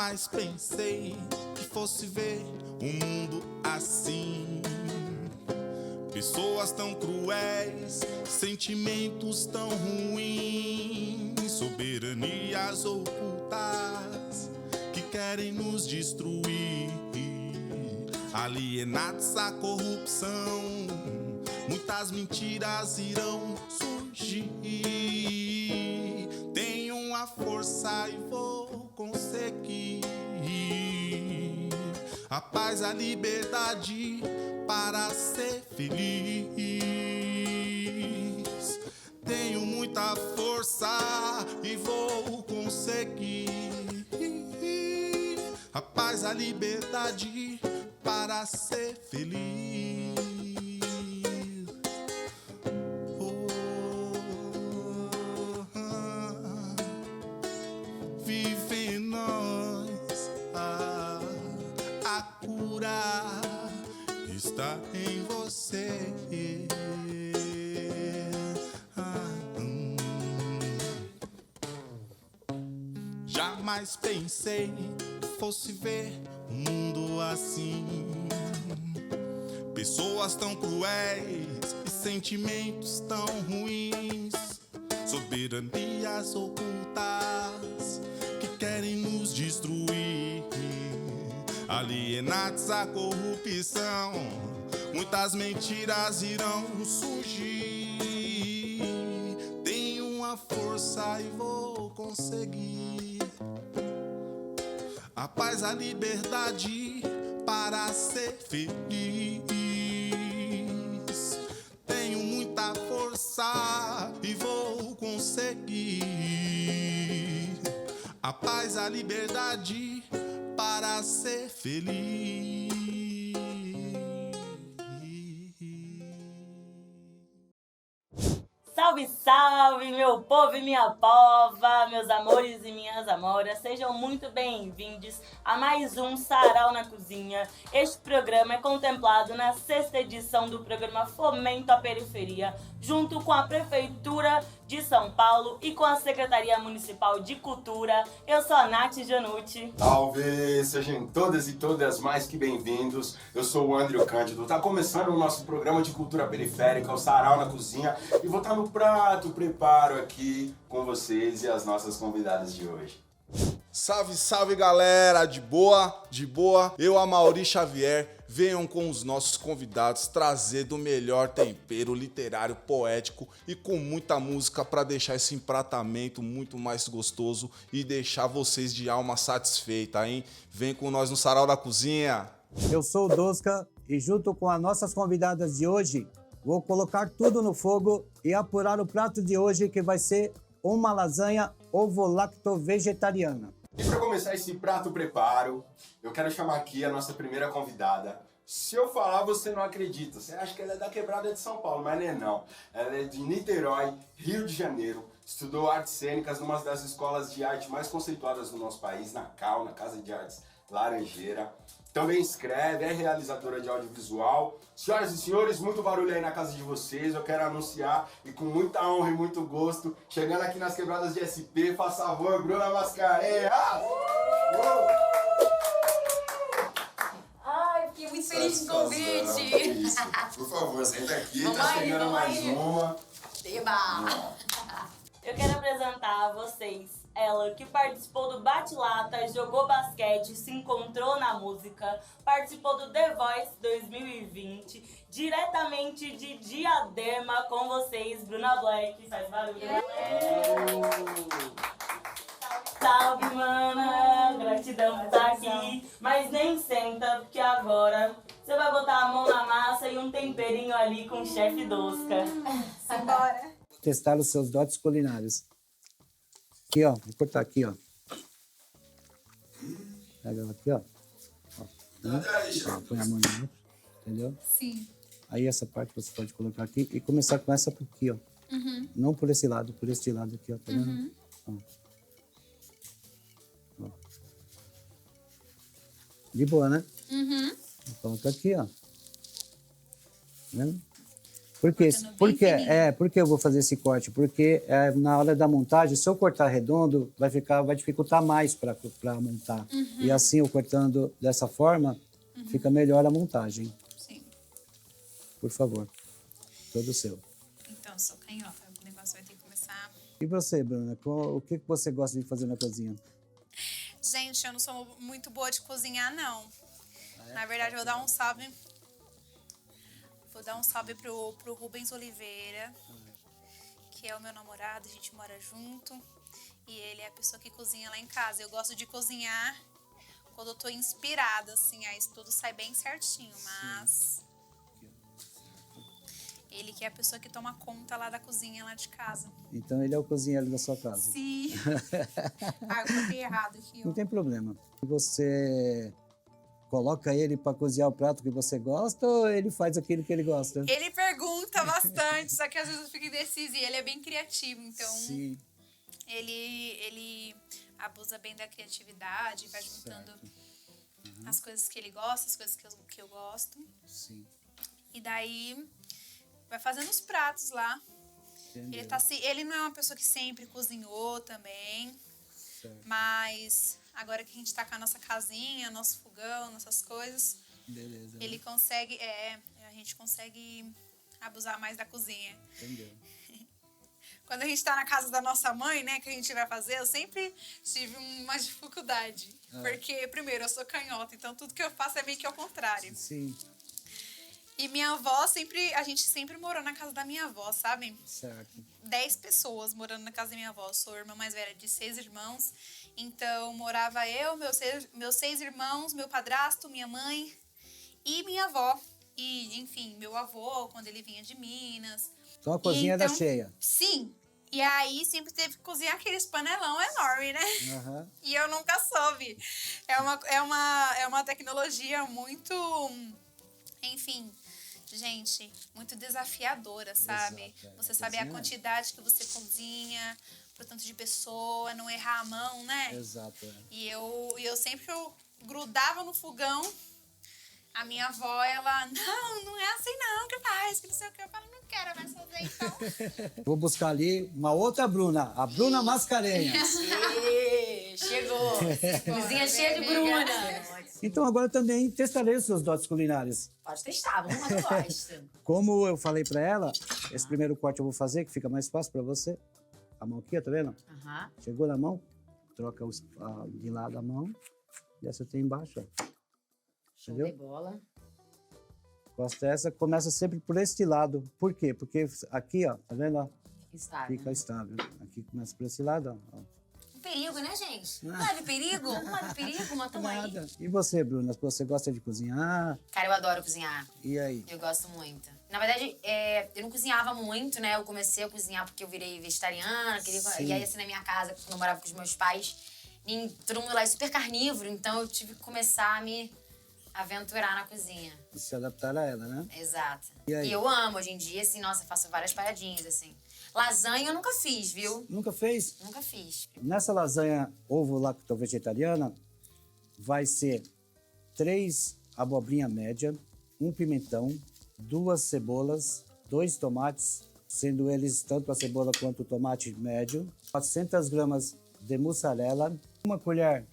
Jamais pensei que fosse ver um mundo assim. Pessoas tão cruéis, sentimentos tão ruins, soberanias ocultas que querem nos destruir. Alienados à corrupção, muitas mentiras irão surgir. Tenho uma força e vou conseguir a paz, a liberdade para ser feliz. Tenho muita força e vou conseguir a paz, a liberdade para ser feliz. Vive em nós a cura está em você. Jamais pensei que fosse ver um mundo assim. Pessoas tão cruéis e sentimentos tão ruins, soberanias ocultas que querem nos destruir. Alienados à corrupção, muitas mentiras irão surgir. Tenho uma força e vou conseguir a paz, a liberdade para ser feliz. Tenho muita força e vou conseguir a paz, a liberdade para ser feliz. Salve, salve, meu povo e minha pova, meus amores e minhas amoras, sejam muito bem-vindos a mais um Sarau na Cozinha. Este programa é contemplado na 6ª edição do programa Fomento à Periferia, junto com a Prefeitura de São Paulo e com a Secretaria Municipal de Cultura. Eu sou a Nath Janucci. Salve! Sejam todas e todas mais que bem-vindos. Eu sou o André Cândido. Tá começando o nosso programa de cultura periférica, o Sarau na Cozinha, e vou estar no prato preparo aqui com vocês e as nossas convidadas de hoje. Salve, salve, galera! De boa? De boa? Eu, Amaury Xavier, venham com os nossos convidados trazer do melhor tempero literário, poético e com muita música para deixar esse empratamento muito mais gostoso e deixar vocês de alma satisfeita, hein? Vem com nós no Sarau da Cozinha! Eu sou o Dosca e junto com as nossas convidadas de hoje, vou colocar tudo no fogo e apurar o prato de hoje, que vai ser uma lasanha ovo-lacto-vegetariana. E para começar esse prato preparo, eu quero chamar aqui a nossa primeira convidada. Se eu falar, você não acredita. Você acha que ela é da quebrada de São Paulo, mas não é não. Ela é de Niterói, Rio de Janeiro. Estudou artes cênicas numa das escolas de arte mais conceituadas do nosso país, na CAL, na Casa de Artes Laranjeira. Também escreve, é realizadora de audiovisual. Senhoras e senhores, muito barulho aí na casa de vocês. Eu quero anunciar, e com muita honra e muito gosto, chegando aqui nas quebradas de SP, faz favor, Bruna Mascarenhas! Ai, fiquei muito feliz com o convite. Por favor, senta aqui, Vamos tá aí, chegando vamos mais aí. uma. Eba! Eu quero apresentar a vocês ela, que participou do Bate-Lata, jogou basquete, se encontrou na música, participou do The Voice 2020, diretamente de Diadema, com vocês, Bruna Black. Faz barulho, Salve, mana! Gratidão por estar aqui. Mas nem senta, porque agora você vai botar a mão na massa e um temperinho ali com o chefe Dosca. Simbora! Testar os seus dotes culinários. Aqui, ó. Vou cortar aqui, ó. Pega ela aqui, ó. Ó, põe a mão dentro, entendeu? Sim. Aí essa parte você pode colocar aqui e começar com essa por aqui, ó. Uhum. Não por esse lado, por este lado aqui, ó. Tá vendo? Uhum. Ó. De boa, né? Uhum. Vou colocar aqui, ó. Tá vendo? Porque, Cortando bem porque, fininho. porque eu vou fazer esse corte? Porque na hora da montagem, se eu cortar redondo, vai dificultar mais para montar. E assim, eu cortando dessa forma, fica melhor a montagem. Sim. Por favor, todo seu. Então, sou canhota. O negócio vai ter que começar. E você, Bruna, o que você gosta de fazer na cozinha? Gente, eu não sou muito boa de cozinhar, não. Na verdade, eu vou dar um salve. Vou dar um salve pro Rubens Oliveira, que é o meu namorado, a gente mora junto. E ele é a pessoa que cozinha lá em casa. Eu gosto de cozinhar quando eu tô inspirada, assim, aí tudo sai bem certinho, mas... Ele que é a pessoa que toma conta lá da cozinha lá de casa. Então ele é o cozinheiro da sua casa. Sim. Ah, eu coloquei errado aqui, ó. Não tem problema. Você coloca ele para cozinhar o prato que você gosta ou ele faz aquilo que ele gosta? Ele pergunta bastante, só que às vezes eu fico indecisa e ele é bem criativo, então Sim, ele abusa bem da criatividade, vai juntando certo. as coisas que ele gosta, as coisas que eu gosto. Sim. E daí vai fazendo os pratos lá. Entendeu? Ele não é uma pessoa que sempre cozinhou também, Certo. mas agora que a gente tá com a nossa casinha, nosso fogão, nossas coisas, Beleza. ele consegue, a gente consegue abusar mais da cozinha. Entendeu? Quando a gente tá na casa da nossa mãe, né, que a gente vai fazer, eu sempre tive uma dificuldade. Porque, primeiro, eu sou canhota, então tudo que eu faço é meio que ao contrário. Sim, E minha avó a gente sempre morou na casa da minha avó, sabe? certo. 10 pessoas morando na casa da minha avó. Eu sou a irmã mais velha de 6 irmãos. Então, morava eu, meus 6 irmãos, meu padrasto, minha mãe e minha avó. E, enfim, meu avô, quando ele vinha de Minas. Então a cozinha era Então, cheia. Sim. E aí, sempre teve que cozinhar aqueles panelão enorme, né? Aham. E eu nunca soube. É uma tecnologia muito, enfim, gente, muito desafiadora, sabe? Exato, é. Você saber a Cozinha é. quantidade que você cozinha, pro tanto de pessoa, não errar a mão, né? Exato. É. E eu sempre grudava no fogão. A minha avó, ela, não é assim não que faz, que não sei o que. Eu falo, não quero mais fazer, então. Vou buscar ali uma outra Bruna, a Bruna Mascarenhas. Ê, chegou! Cozinha cheia de Bruna. Então agora também testarei os seus dotes culinários. Pode testar, vamos lá que eu gosto. Como eu falei pra ela, esse primeiro corte eu vou fazer, que fica mais fácil pra você. A mão aqui, tá vendo? Aham. Chegou na mão, troca de lado a mão. E essa tem embaixo, ó. Show Entendeu? de bola. Costa essa, começa sempre por este lado. Por quê? Porque aqui, ó, tá vendo? Ó, Está, fica né? estável. Aqui começa por esse lado, ó. Um perigo, né, gente? Não leve perigo? Não leve perigo, mas tamo aí. Nada. E você, Bruna? Você gosta de cozinhar? Cara, eu adoro cozinhar. E aí? Eu gosto muito. Na verdade, eu não cozinhava muito, né? Eu comecei a cozinhar porque eu virei vegetariana. Sim. E aí, assim, na minha casa, quando eu morava com os meus pais, todo mundo lá é super carnívoro. Então, eu tive que começar a me aventurar na cozinha. E se adaptar a ela, né? Exato. E aí? E eu amo. Hoje em dia, assim, nossa, eu faço várias paradinhas, assim. Lasanha eu nunca fiz, viu? Nunca fez? Nunca fiz. Nessa lasanha ovo-lacto-vegetariana, vai ser 3 abobrinha média, 1 pimentão, 2 cebolas, 2 tomates, sendo eles tanto a cebola quanto o tomate médio, 400 gramas de mussarela, 1 colher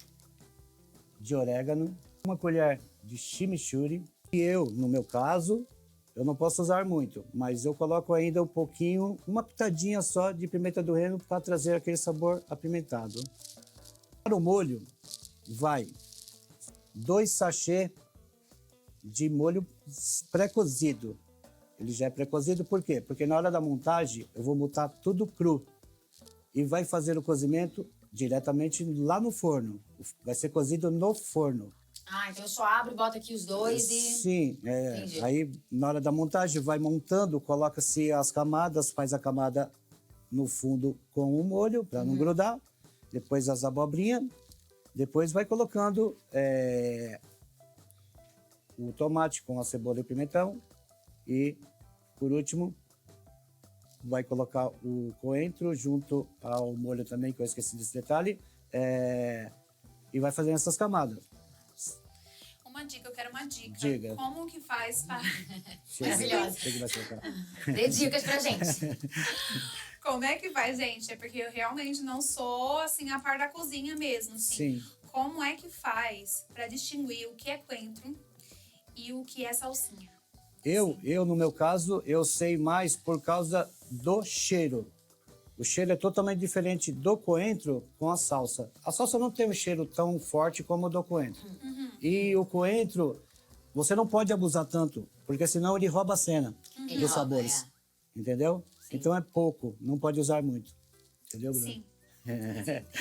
de orégano, 1 colher de chimichurri. E eu, no meu caso, eu não posso usar muito, mas eu coloco ainda um pouquinho, uma pitadinha só de pimenta do reino para trazer aquele sabor apimentado. Para o molho, vai 2 sachês de molho pré-cozido. Ele já é pré-cozido, por quê? Porque na hora da montagem eu vou montar tudo cru e vai fazer o cozimento diretamente lá no forno. Vai ser cozido no forno. Ah, então eu só abro, boto aqui os dois e... Sim, Entendi. aí na hora da montagem vai montando, coloca-se as camadas, faz a camada no fundo com o molho para não grudar, depois as abobrinhas, depois vai colocando o tomate com a cebola e o pimentão e, por último, vai colocar o coentro junto ao molho também, que eu esqueci desse detalhe, e vai fazendo essas camadas. uma dica, eu quero uma dica. Diga. Como que faz para... Maravilhosa. Chega mais pra cá. Dê dicas pra gente. Como é que faz, gente? É porque eu realmente não sou, assim, a par da cozinha mesmo, assim. Sim. Como é que faz para distinguir o que é coentro e o que é salsinha? Eu, no meu caso, eu sei mais por causa do cheiro. O cheiro é totalmente diferente do coentro com a salsa. A salsa não tem um cheiro tão forte como o do coentro. E o coentro, você não pode abusar tanto, porque senão ele rouba a cena Ele dos rouba, sabores. Entendeu? Então é pouco, não pode usar muito. Entendeu, Bruno? Sim.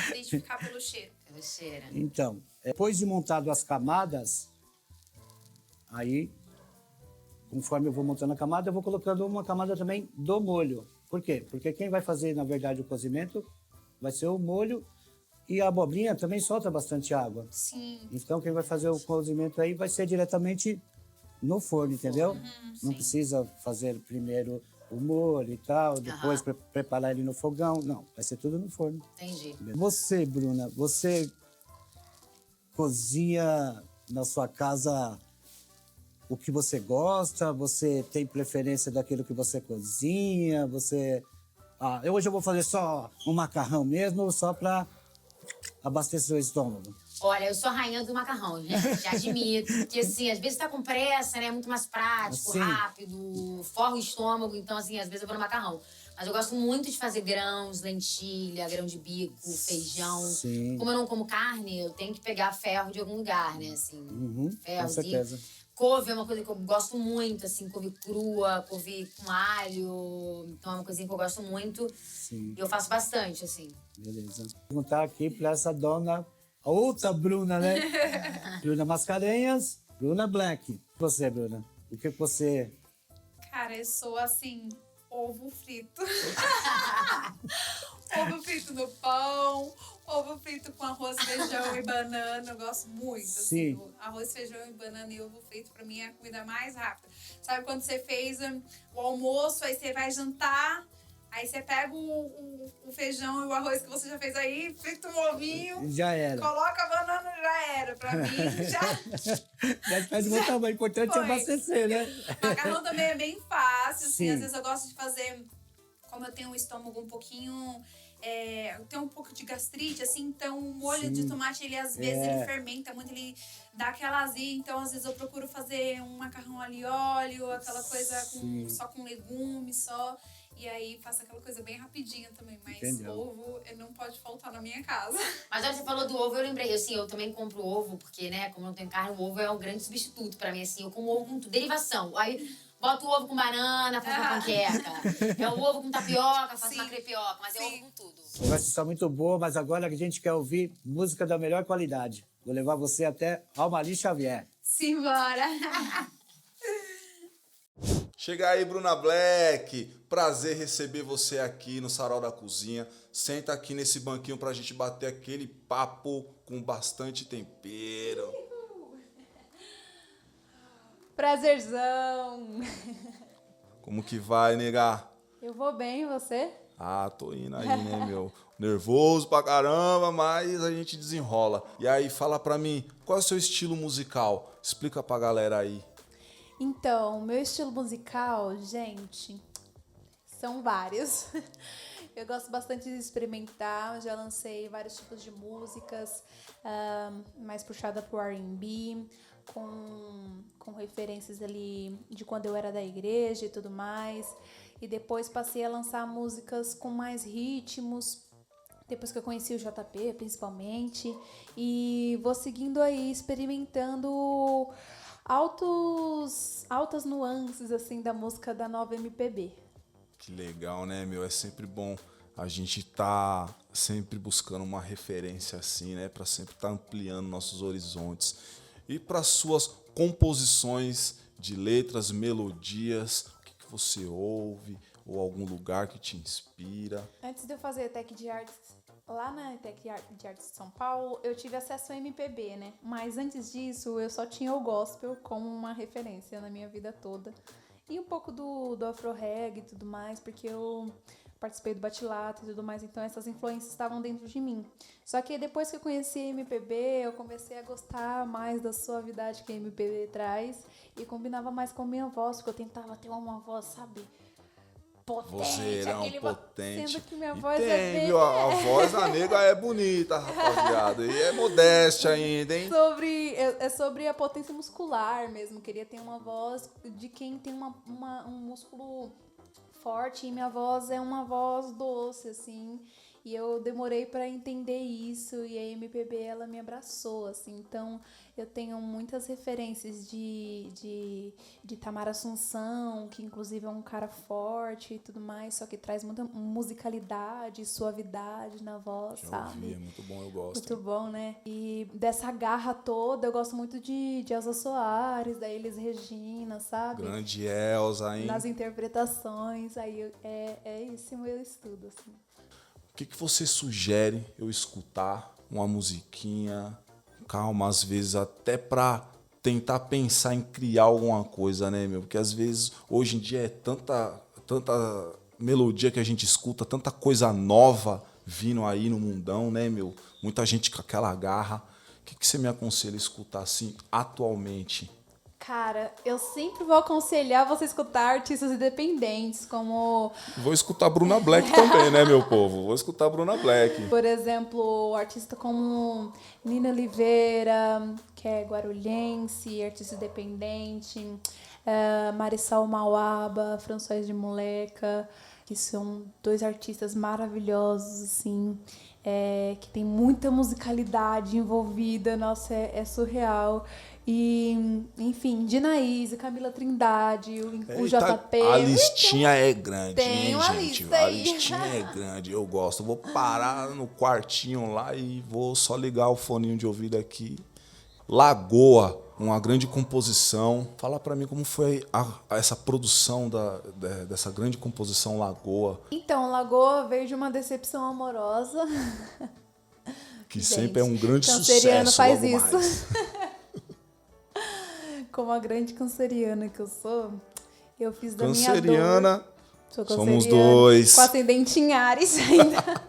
Identificar pelo cheiro. Pelo cheiro. Então, depois de montado as camadas, aí, conforme eu vou montando a camada, eu vou colocando uma camada também do molho. Por quê? Porque quem vai fazer, na verdade, o cozimento vai ser o molho e a abobrinha também solta bastante água. Sim. Então, quem vai fazer o cozimento aí vai ser diretamente no forno, entendeu? Não precisa fazer primeiro o molho e tal, depois preparar ele no fogão. Não, vai ser tudo no forno. Entendi. Você, Bruna, você cozinha na sua casa o que você gosta? Você tem preferência daquilo que você cozinha? Você... hoje eu vou fazer só um macarrão mesmo, só para abastecer o estômago. Olha, eu sou a rainha do macarrão, gente. Admito. Porque, assim, às vezes tá com pressa, né? É muito mais prático, Sim. rápido, forra o estômago. Então, assim, às vezes eu vou no macarrão. Mas eu gosto muito de fazer grãos, lentilha, grão de bico, feijão. Sim. Como eu não como carne, eu tenho que pegar ferro de algum lugar, né? Assim, Com ferrozinho. certeza. Couve é uma coisa que eu gosto muito, assim, couve crua, couve com alho. Então é uma coisinha que eu gosto muito. Sim, E eu faço bastante, assim. beleza. Vou perguntar aqui para essa dona, a outra Bruna, né? Bruna Mascarenhas, Bruna Black. Você, Bruna, o que você... Cara, eu sou, assim, ovo frito. Ovo frito no pão, ovo frito com arroz, feijão e banana. Eu gosto muito. Sim. Assim, arroz, feijão e banana e ovo frito, pra mim, é a comida mais rápida. Sabe quando você fez o almoço, aí você vai jantar, aí você pega o feijão e o arroz que você já fez aí, frita um ovinho, Já era. coloca a banana e já era. Pra mim, já... Já faz muito tamanho, importante é Foi. abastecer, né? Macarrão também é bem fácil, assim, Sim. às vezes eu gosto de fazer, como eu tenho um estômago um pouquinho, eu tenho um pouco de gastrite, assim, então o molho Sim. de tomate, ele às vezes ele fermenta muito, ele dá aquela azia, então às vezes eu procuro fazer um macarrão ali e óleo, aquela coisa só com legumes, só, e aí faço aquela coisa bem rapidinha também, mas Entendeu. ovo não pode faltar na minha casa. Mas olha, você falou do ovo, eu lembrei, assim, eu também compro ovo, porque, né, como eu não tenho carne, o ovo é um grande substituto pra mim, assim, eu como ovo com derivação. Aí boto o ovo com banana, faço uma panqueca. É o ovo com tapioca, faço uma crepioca, mas é ovo com tudo. A conversa está muito boa, mas agora a gente quer ouvir música da melhor qualidade. Vou levar você até Almali Xavier. Simbora! Chega aí, Bruna Black. Prazer receber você aqui no Sarau da Cozinha. Senta aqui nesse banquinho pra gente bater aquele papo com bastante tempero. Prazerzão. Como que vai, nega? Eu vou bem, e você? Tô indo aí, né, meu? Nervoso pra caramba, mas a gente desenrola. E aí, fala pra mim, qual é o seu estilo musical? Explica pra galera aí. Então, meu estilo musical, gente, são vários. Eu gosto bastante de experimentar, já lancei vários tipos de músicas, mais puxada pro R&B, com referências ali de quando eu era da igreja e tudo mais. E depois passei a lançar músicas com mais ritmos, depois que eu conheci o JP, principalmente. E vou seguindo aí, experimentando altas nuances, assim, da música da nova MPB. Que legal, né, meu? É sempre bom a gente tá sempre buscando uma referência assim, né? Pra sempre estar ampliando nossos horizontes. E para suas composições de letras, melodias, o que você ouve? Ou algum lugar que te inspira? Antes de eu fazer Tech de Artes, lá na Tech de Artes de São Paulo, eu tive acesso ao MPB, né? Mas antes disso, eu só tinha o gospel como uma referência na minha vida toda. E um pouco do afro-reggae e tudo mais, porque eu participei do Bachata e tudo mais, então essas influências estavam dentro de mim. Só que depois que eu conheci a MPB, eu comecei a gostar mais da suavidade que a MPB traz e combinava mais com a minha voz, porque eu tentava ter uma voz, sabe, potente, Vozeirão potente. sendo que minha E voz tem, é bem... viu? A voz da nega é bonita, rapaziada. E é modéstia ainda, hein? É sobre a potência muscular mesmo. Queria ter uma voz de quem tem um músculo forte, e minha voz é uma voz doce, assim. E eu demorei pra entender isso, e a MPB, ela me abraçou, assim. Então, eu tenho muitas referências de Tamar Assunção, que inclusive é um cara forte e tudo mais, só que traz muita musicalidade, suavidade na voz, Já sabe? ouvi, é muito bom, eu gosto. Muito bom, né? E dessa garra toda, eu gosto muito de Elza Soares, da Elis Regina, sabe? Grande Elza, hein? Nas interpretações, aí é esse o meu estudo, assim. O que você sugere eu escutar uma musiquinha, calma, às vezes até pra tentar pensar em criar alguma coisa, né, meu? Porque às vezes, hoje em dia, é tanta melodia que a gente escuta, tanta coisa nova vindo aí no mundão, né, meu? Muita gente com aquela garra. O que você me aconselha a escutar, assim, atualmente? Cara, eu sempre vou aconselhar você escutar artistas independentes, como, Vou escutar Bruna Black também, né, meu povo? Vou escutar Bruna Black. por exemplo, artista como Nina Oliveira, que é guarulhense, artista independente, Marissal Mauaba, François de Moleca, que são dois artistas maravilhosos, assim, que tem muita musicalidade envolvida, nossa, é surreal. E, enfim, Dinaíse, Camila Trindade, o JP. A listinha é grande, Tem hein, uma gente? lista A aí. listinha é grande, eu gosto. Eu vou parar no quartinho lá e vou só ligar o foninho de ouvido aqui. Lagoa, uma grande composição. Fala pra mim como foi essa produção dessa grande composição Lagoa. Então, Lagoa veio de uma decepção amorosa. Que Gente, sempre é um grande canceriano sucesso. faz Logo isso. mais. Como a grande canceriana que eu sou, eu fiz da minha dor. Canceriana, Sou somos canceriana, dois. com ascendente em Áries ainda.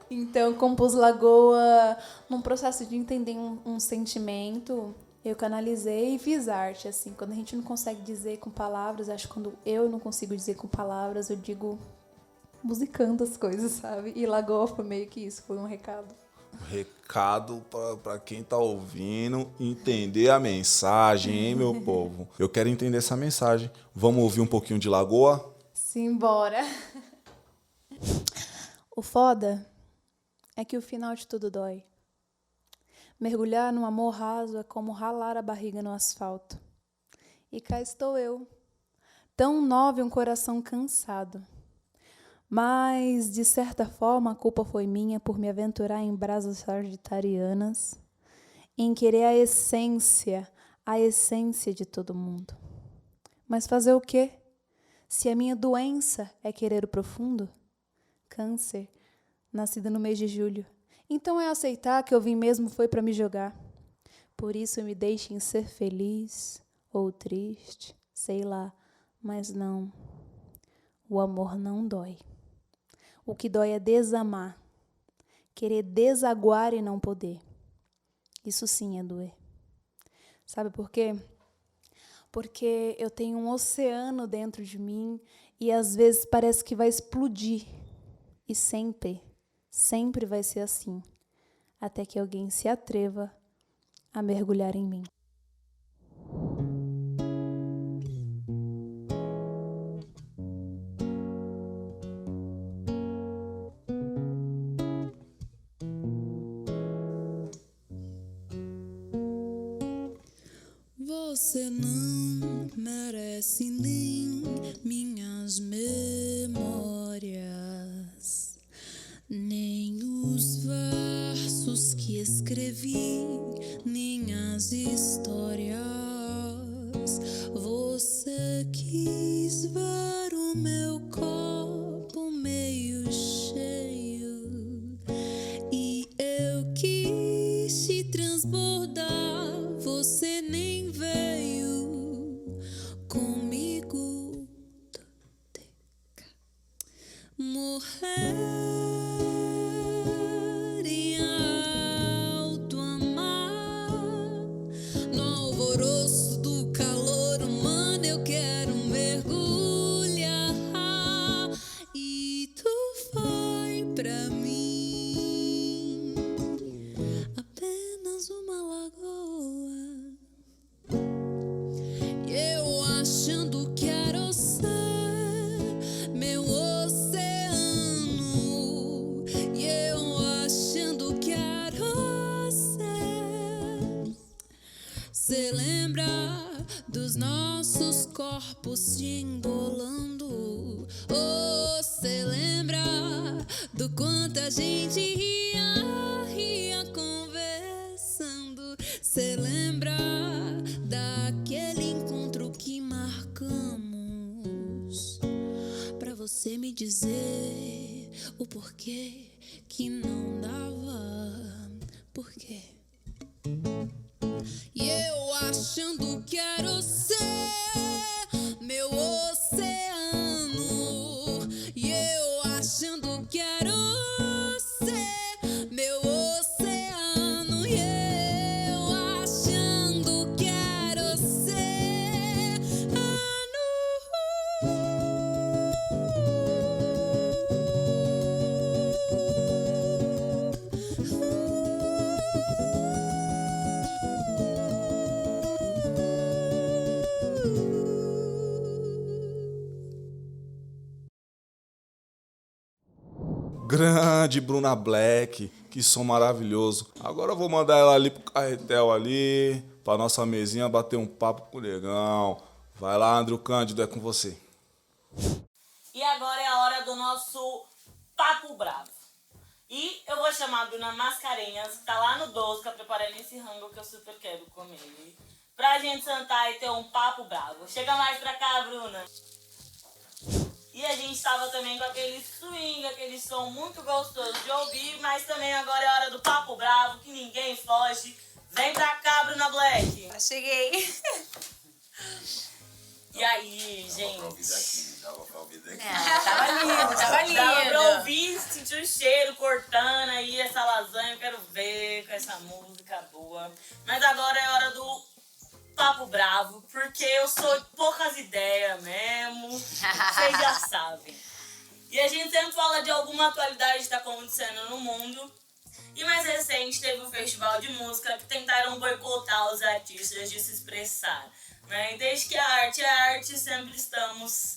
Então, compus Lagoa num processo de entender um sentimento. Eu canalizei e fiz arte, assim. Quando a gente não consegue dizer com palavras, acho que quando eu não consigo dizer com palavras, eu digo musicando as coisas, sabe? E Lagoa foi meio que isso, foi um recado. Recado para quem tá ouvindo entender a mensagem, hein, meu povo? Eu quero entender essa mensagem. Vamos ouvir um pouquinho de Lagoa? Simbora. O foda é que o final de tudo dói. Mergulhar num amor raso é como ralar a barriga no asfalto. E cá estou eu, tão nova e um coração cansado. Mas, de certa forma, a culpa foi minha por me aventurar em brasas sagitarianas, em querer a essência de todo mundo. Mas fazer o quê? Se a minha doença é querer o profundo? Câncer, nascida no mês de julho. Então é aceitar que eu vim mesmo foi para me jogar. Por isso me deixem ser feliz ou triste, sei lá, mas não. O amor não dói. O que dói é desamar, querer desaguar e não poder. Isso sim é doer. Sabe por quê? Porque eu tenho um oceano dentro de mim e às vezes parece que vai explodir. E sempre vai ser assim, até que alguém se atreva a mergulhar em mim. Você não merece nem minhas memórias, nem os versos que escrevi, nem as histórias. Você quis ver o meu copo meio cheio e eu quis te transbordar. Você nem veio comigo. Morrer achando que quero ser meu oceano, e eu achando que quero ser. Cê lembra dos nossos corpos se embolando? Oh, cê lembra do quanto a gente ria conversando? Cê lembra daquele encontro que marcamos? Pra você me dizer o porquê que não dava. Por quê? E eu achando que quero ser meu oceano, e eu achando que quero ser meu oceano, e eu achando que quero ser Grande Bruna Black, que som maravilhoso. Agora eu vou mandar ela ali pro carretel ali, pra nossa mesinha bater um papo com o negão. Vai lá, Andrew Cândido, é com você. E agora é a hora do nosso Papo Bravo. E eu vou chamar a Bruna Mascarenhas, que tá lá no Dosca, preparando esse rango que eu super quero comer, pra gente sentar e ter um papo bravo. Chega mais pra cá, Bruna. E a gente tava também com aquele swing, aquele som muito gostoso de ouvir, mas também agora é a hora do papo bravo, que ninguém foge. Vem pra cá, Bruna Black. Cheguei. E aí, gente? Dava pra ouvir daqui. Tava lindo, tava lindo. Dava pra ouvir, sentir o cheiro cortando aí essa lasanha, eu quero ver com essa música boa. Mas agora é a hora do Papo Bravo, porque eu sou de poucas ideias mesmo, vocês já sabem. E a gente sempre fala de alguma atualidade que está acontecendo no mundo. E mais recente teve um festival de música que tentaram boicotar os artistas de se expressar, né? E desde que a arte é arte, sempre estamos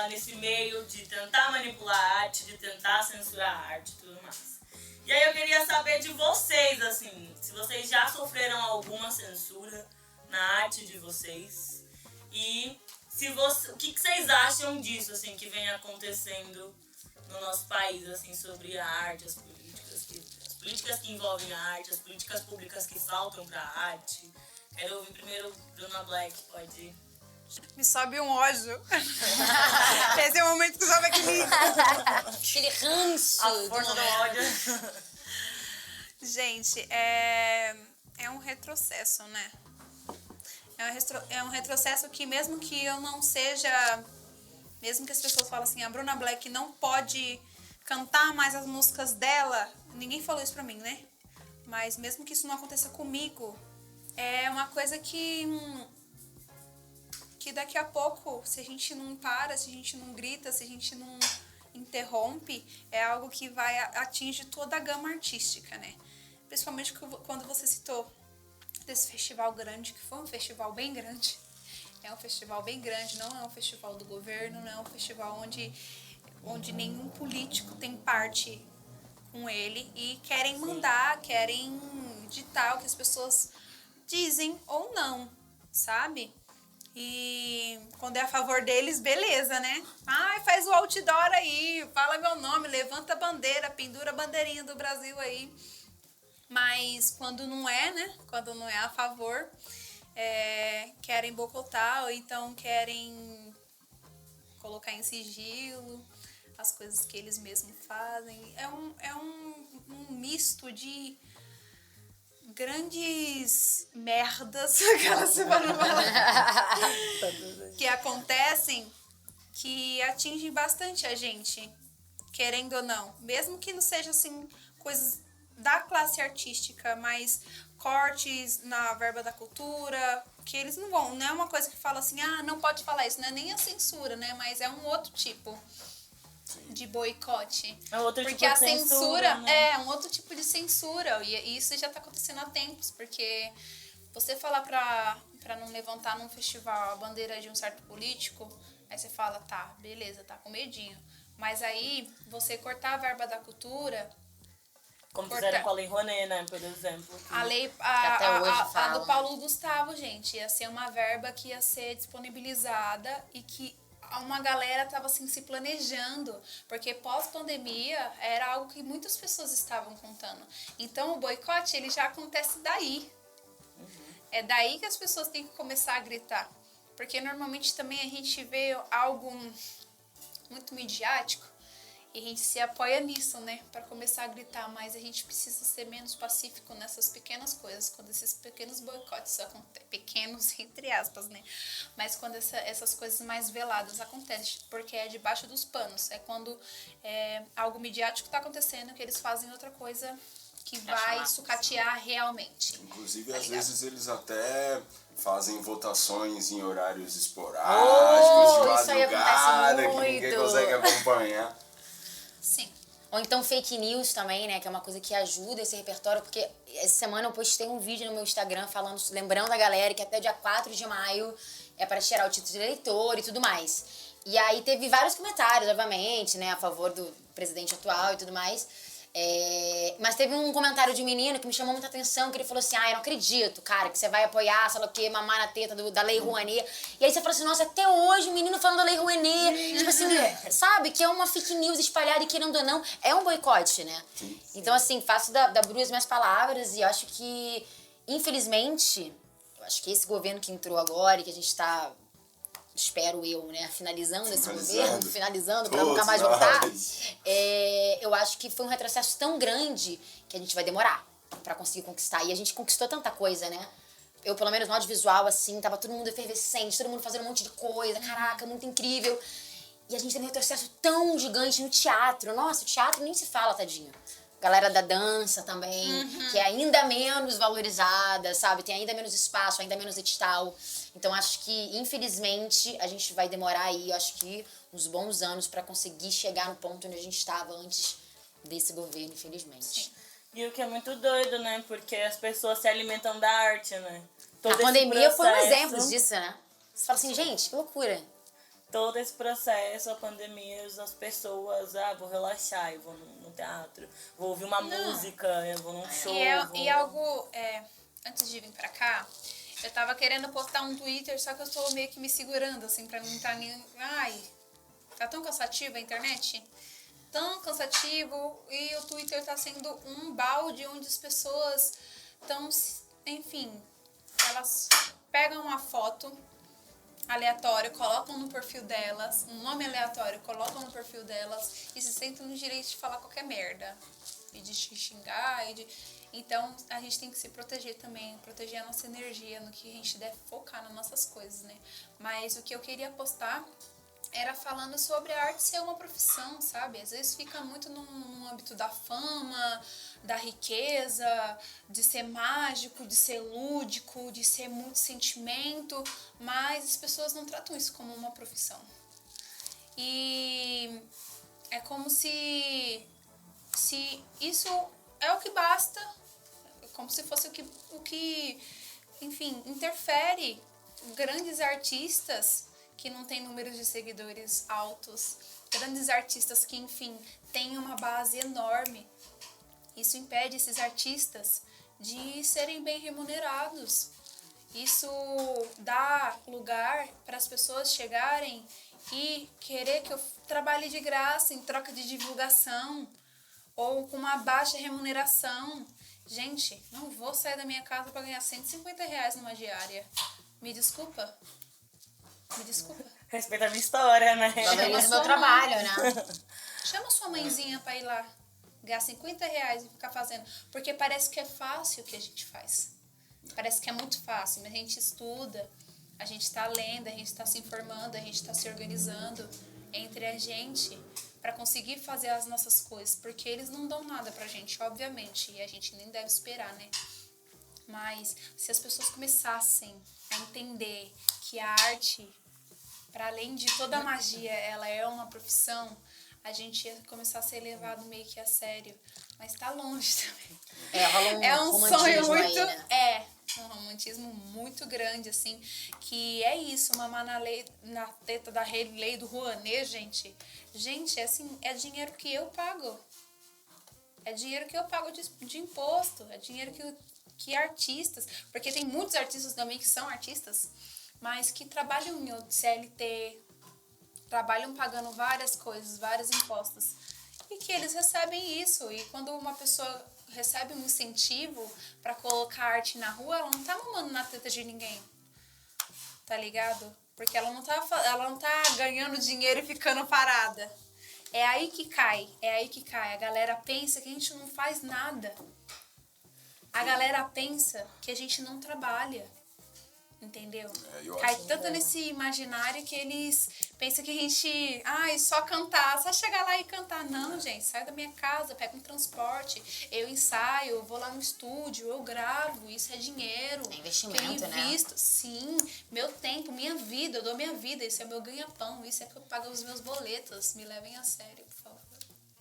nesse meio de tentar manipular a arte, de tentar censurar a arte e tudo mais. E aí eu queria saber de vocês, assim, se vocês já sofreram alguma censura na arte de vocês e o que vocês acham disso, assim, que vem acontecendo no nosso país, assim, sobre a arte, as políticas que envolvem a arte, as políticas públicas que faltam pra arte. Quero ouvir primeiro Bruna Black, pode ir. Me sobe um ódio. Esse é o momento que sobe aquele ranço. A força do ódio. Gente, é um retrocesso, né? É um retrocesso que mesmo que eu não seja... Mesmo que as pessoas falem assim, a Bruna Black não pode cantar mais as músicas dela. Ninguém falou isso pra mim, né? Mas mesmo que isso não aconteça comigo, é uma coisa que daqui a pouco, se a gente não para, se a gente não grita, se a gente não interrompe, é algo que vai atingir toda a gama artística, né? Principalmente quando você citou desse festival grande, que foi um festival bem grande. É um festival bem grande, não é um festival do governo, não é um festival onde nenhum político tem parte com ele e querem mandar, querem ditar o que as pessoas dizem ou não, sabe? E quando é a favor deles, beleza, né? Ai, faz o outdoor aí, fala meu nome, levanta a bandeira, pendura a bandeirinha do Brasil aí. Mas quando não é, né? Quando não é a favor, querem boicotar ou então querem colocar em sigilo as coisas que eles mesmos fazem. É um misto de grandes merdas que acontecem, que atingem bastante a gente, querendo ou não. Mesmo que não seja assim, coisas da classe artística, mas cortes na verba da cultura, que eles não vão, não é uma coisa que fala assim, não pode falar isso, não é nem a censura, né, mas é um outro tipo de boicote. É outro porque tipo de a censura né? é um outro tipo de censura, e isso já tá acontecendo há tempos, porque você falar pra pra não levantar num festival a bandeira de um certo político, aí você fala, tá, beleza, tá com medinho. Mas aí, você cortar a verba da cultura... Como fizeram com a Lei Rouanet, né, por exemplo. A lei, até hoje a falam. do Paulo Gustavo, gente, ia ser uma verba que ia ser disponibilizada e que uma galera tava assim se planejando, porque pós-pandemia era algo que muitas pessoas estavam contando. Então o boicote, ele já acontece daí. É daí que as pessoas têm que começar a gritar. Porque normalmente também a gente vê algo muito midiático e a gente se apoia nisso, né? Para começar a gritar, mas a gente precisa ser menos pacífico nessas pequenas coisas, quando esses pequenos boicotes acontecem, pequenos entre aspas, né? Mas quando essas coisas mais veladas acontecem, porque é debaixo dos panos, é quando algo midiático está acontecendo que eles fazem outra coisa que vai sucatear realmente. Inclusive, Tá às ligado? vezes eles até fazem votações em horários esporádicos, isso aí de acontece madrugada, que ninguém muito. consegue acompanhar. Sim. Ou então fake news também, né? Que é uma coisa que ajuda esse repertório, porque essa semana eu postei um vídeo no meu Instagram falando, lembrando a galera que até dia 4 de maio é para tirar o título de eleitor e tudo mais. E aí teve vários comentários, obviamente, né? A favor do presidente atual e tudo mais. Mas teve um comentário de um menino que me chamou muita atenção, que ele falou assim, eu não acredito, cara, que você vai apoiar, sei lá o quê, mamar na teta da Lei Rouanet. E aí você falou assim, nossa, até hoje o menino falando da Lei Rouanet, tipo assim, sabe, que é uma fake news espalhada e querendo ou não, é um boicote, né? Sim. Então, assim, faço da Bru as minhas palavras e eu acho que, infelizmente, eu acho que esse governo que entrou agora e que a gente tá, espero eu, né, finalizando esse governo, finalizando pra nunca mais voltar, eu acho que foi um retrocesso tão grande que a gente vai demorar pra conseguir conquistar. E a gente conquistou tanta coisa, né? Eu, pelo menos no audiovisual, assim, tava todo mundo efervescente, todo mundo fazendo um monte de coisa, caraca, muito incrível. E a gente teve um retrocesso tão gigante no teatro. Nossa, o teatro nem se fala, tadinho. Galera da dança também, que é ainda menos valorizada, sabe? Tem ainda menos espaço, ainda menos edital. Então, acho que, infelizmente, a gente vai demorar aí, acho que, uns bons anos para conseguir chegar no ponto onde a gente estava antes desse governo, infelizmente. Sim. E o que é muito doido, né? Porque as pessoas se alimentam da arte, né? A Todo esse pandemia foi um processo- exemplo disso, né? Você fala assim, gente, que loucura. Todo esse processo, a pandemia, as pessoas, vou relaxar, eu vou no teatro, vou ouvir uma música, eu vou num show. E algo, antes de vir pra cá, eu tava querendo postar um Twitter, só que eu tô meio que me segurando, assim, pra não entrar nem... Ai, tá tão cansativa a internet? Tão cansativo, e o Twitter tá sendo um balde onde as pessoas estão, enfim, elas pegam uma foto aleatório, colocam no perfil delas, um nome aleatório, colocam no perfil delas e se sentem no direito de falar qualquer merda. E de xingar, Então, a gente tem que se proteger também, proteger a nossa energia, no que a gente deve focar nas nossas coisas, né? Mas o que eu queria postar era falando sobre a arte ser uma profissão, sabe? Às vezes fica muito no âmbito da fama, da riqueza, de ser mágico, de ser lúdico, de ser muito sentimento, mas as pessoas não tratam isso como uma profissão. E é como se isso é o que basta, é como se fosse o que enfim, interfere. Grandes artistas que não têm números de seguidores altos, grandes artistas que, enfim, têm uma base enorme. Isso impede esses artistas de serem bem remunerados. Isso dá lugar para as pessoas chegarem e querer que eu trabalhe de graça em troca de divulgação ou com uma baixa remuneração. Gente, não vou sair da minha casa para ganhar R$150 numa diária. Me desculpa. Me desculpa. Respeita a minha história, né? Valoriza o meu trabalho, né? Chama sua mãezinha pra ir lá ganhar R$50 e ficar fazendo. Porque parece que é fácil o que a gente faz. Parece que é muito fácil, mas a gente estuda, a gente tá lendo, a gente tá se informando, a gente tá se organizando entre a gente para conseguir fazer as nossas coisas. Porque eles não dão nada pra gente, obviamente, e a gente nem deve esperar, né? Mas se as pessoas começassem a entender que a arte, para além de toda a magia, ela é uma profissão, a gente ia começar a ser levado meio que a sério. mas tá longe também. Rola um É um romantismo sonho aí, muito... né? Um romantismo muito grande, assim, que é isso, mamar na teta da lei do Rouanet, gente. Gente, assim, é dinheiro que eu pago. É dinheiro que eu pago de imposto. É dinheiro que artistas... Porque tem muitos artistas também que são artistas, mas que trabalham em CLT, trabalham pagando várias coisas, vários impostos. E que eles recebem isso. E quando uma pessoa recebe um incentivo pra colocar arte na rua, ela não tá mamando na teta de ninguém. Tá ligado? Porque ela não tá ganhando dinheiro e ficando parada. É aí que cai. A galera pensa que a gente não faz nada. A galera pensa que a gente não trabalha. Entendeu? Cai tanto nesse imaginário que eles pensam que a gente... só cantar, só chegar lá e cantar. Não, gente, saio da minha casa, pego um transporte, eu ensaio, eu vou lá no estúdio, eu gravo, isso é dinheiro. É investimento, que eu né? invisto. Sim, meu tempo, minha vida, eu dou minha vida, isso é meu ganha-pão, isso é que eu pago os meus boletos. Me levem a sério, por favor.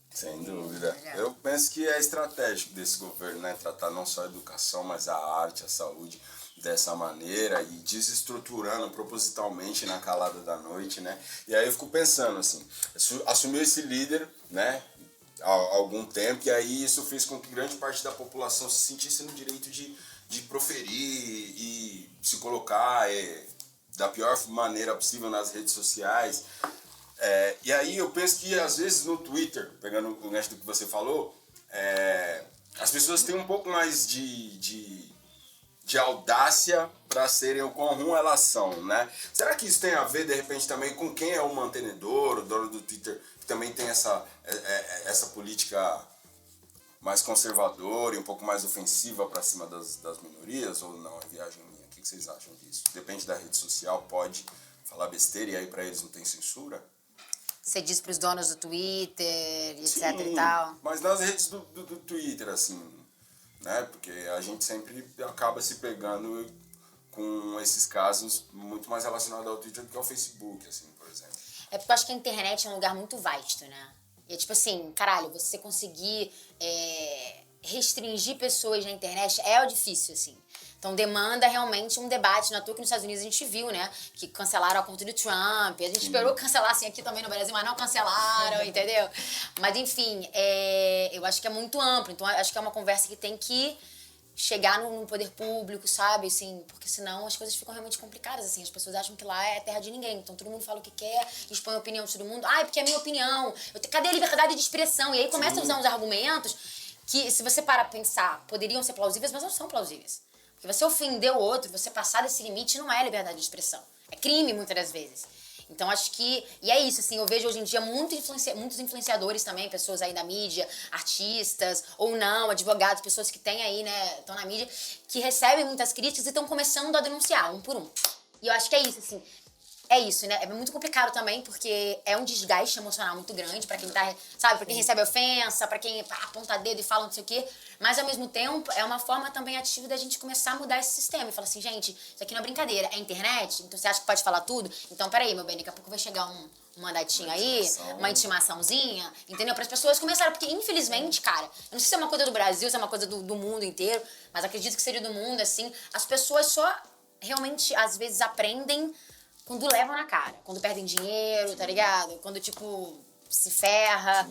Sem dúvida. Eu penso que é estratégico desse governo, né? Tratar não só a educação, mas a arte, a saúde dessa maneira e desestruturando propositalmente na calada da noite, né? E aí eu fico pensando, assim, assumiu esse líder, né? Há algum tempo, e aí isso fez com que grande parte da população se sentisse no direito de proferir e se colocar da pior maneira possível nas redes sociais. E aí eu penso que às vezes no Twitter, pegando o gancho do que você falou, as pessoas têm um pouco mais de audácia para serem o quão ruim elas são, né? Será que isso tem a ver, de repente, também com quem é o mantenedor, o dono do Twitter, que também tem essa política mais conservadora e um pouco mais ofensiva para cima das minorias, ou não? É viagem minha? O que vocês acham disso? Depende da rede social, pode falar besteira e aí para eles não tem censura? Você diz pros donos do Twitter, etc Sim, e tal. mas nas redes do Twitter, assim, né? Porque a gente sempre acaba se pegando com esses casos muito mais relacionados ao Twitter do que ao Facebook, assim, por exemplo. É porque eu acho que a internet é um lugar muito vasto, né? E é tipo assim, caralho, você conseguir restringir pessoas na internet é difícil, assim. Então demanda realmente um debate. Não é à toa que nos Estados Unidos a gente viu, né? Que cancelaram a conta do Trump. A gente esperou que cancelassem aqui também no Brasil, mas não cancelaram, entendeu? Mas enfim, eu acho que é muito amplo. Então acho que é uma conversa que tem que chegar no poder público, sabe? Assim, porque senão as coisas ficam realmente complicadas, assim. As pessoas acham que lá é terra de ninguém. Então todo mundo fala o que quer, expõe a opinião de todo mundo. Porque é a minha opinião. Cadê a liberdade de expressão? E aí começa a usar uns argumentos que, se você parar pra pensar, poderiam ser plausíveis, mas não são plausíveis. Porque você ofender o outro, você passar desse limite, não é liberdade de expressão. É crime, muitas das vezes. Então, acho que... E é isso, assim, eu vejo hoje em dia muitos influenciadores também, pessoas aí da mídia, artistas, ou não, advogados, pessoas que têm aí, né, estão na mídia, que recebem muitas críticas e estão começando a denunciar, um por um. E eu acho que é isso, assim... É isso, né? É muito complicado também, porque é um desgaste emocional muito grande pra quem tá, sabe, pra quem recebe ofensa, pra quem aponta dedo e fala não sei o quê. Mas, ao mesmo tempo, é uma forma também ativa da gente começar a mudar esse sistema. E falar assim, gente, isso aqui não é brincadeira, é internet, então você acha que pode falar tudo? Então, peraí, meu bem, daqui a pouco vai chegar um mandatinho aí, uma intimaçãozinha, entendeu? Para as pessoas começarem, porque infelizmente, cara, eu não sei se é uma coisa do Brasil, se é uma coisa do mundo inteiro, mas acredito que seria do mundo, assim, as pessoas só realmente, às vezes, aprendem quando levam na cara, quando perdem dinheiro, tá ligado? Quando, tipo, se ferra.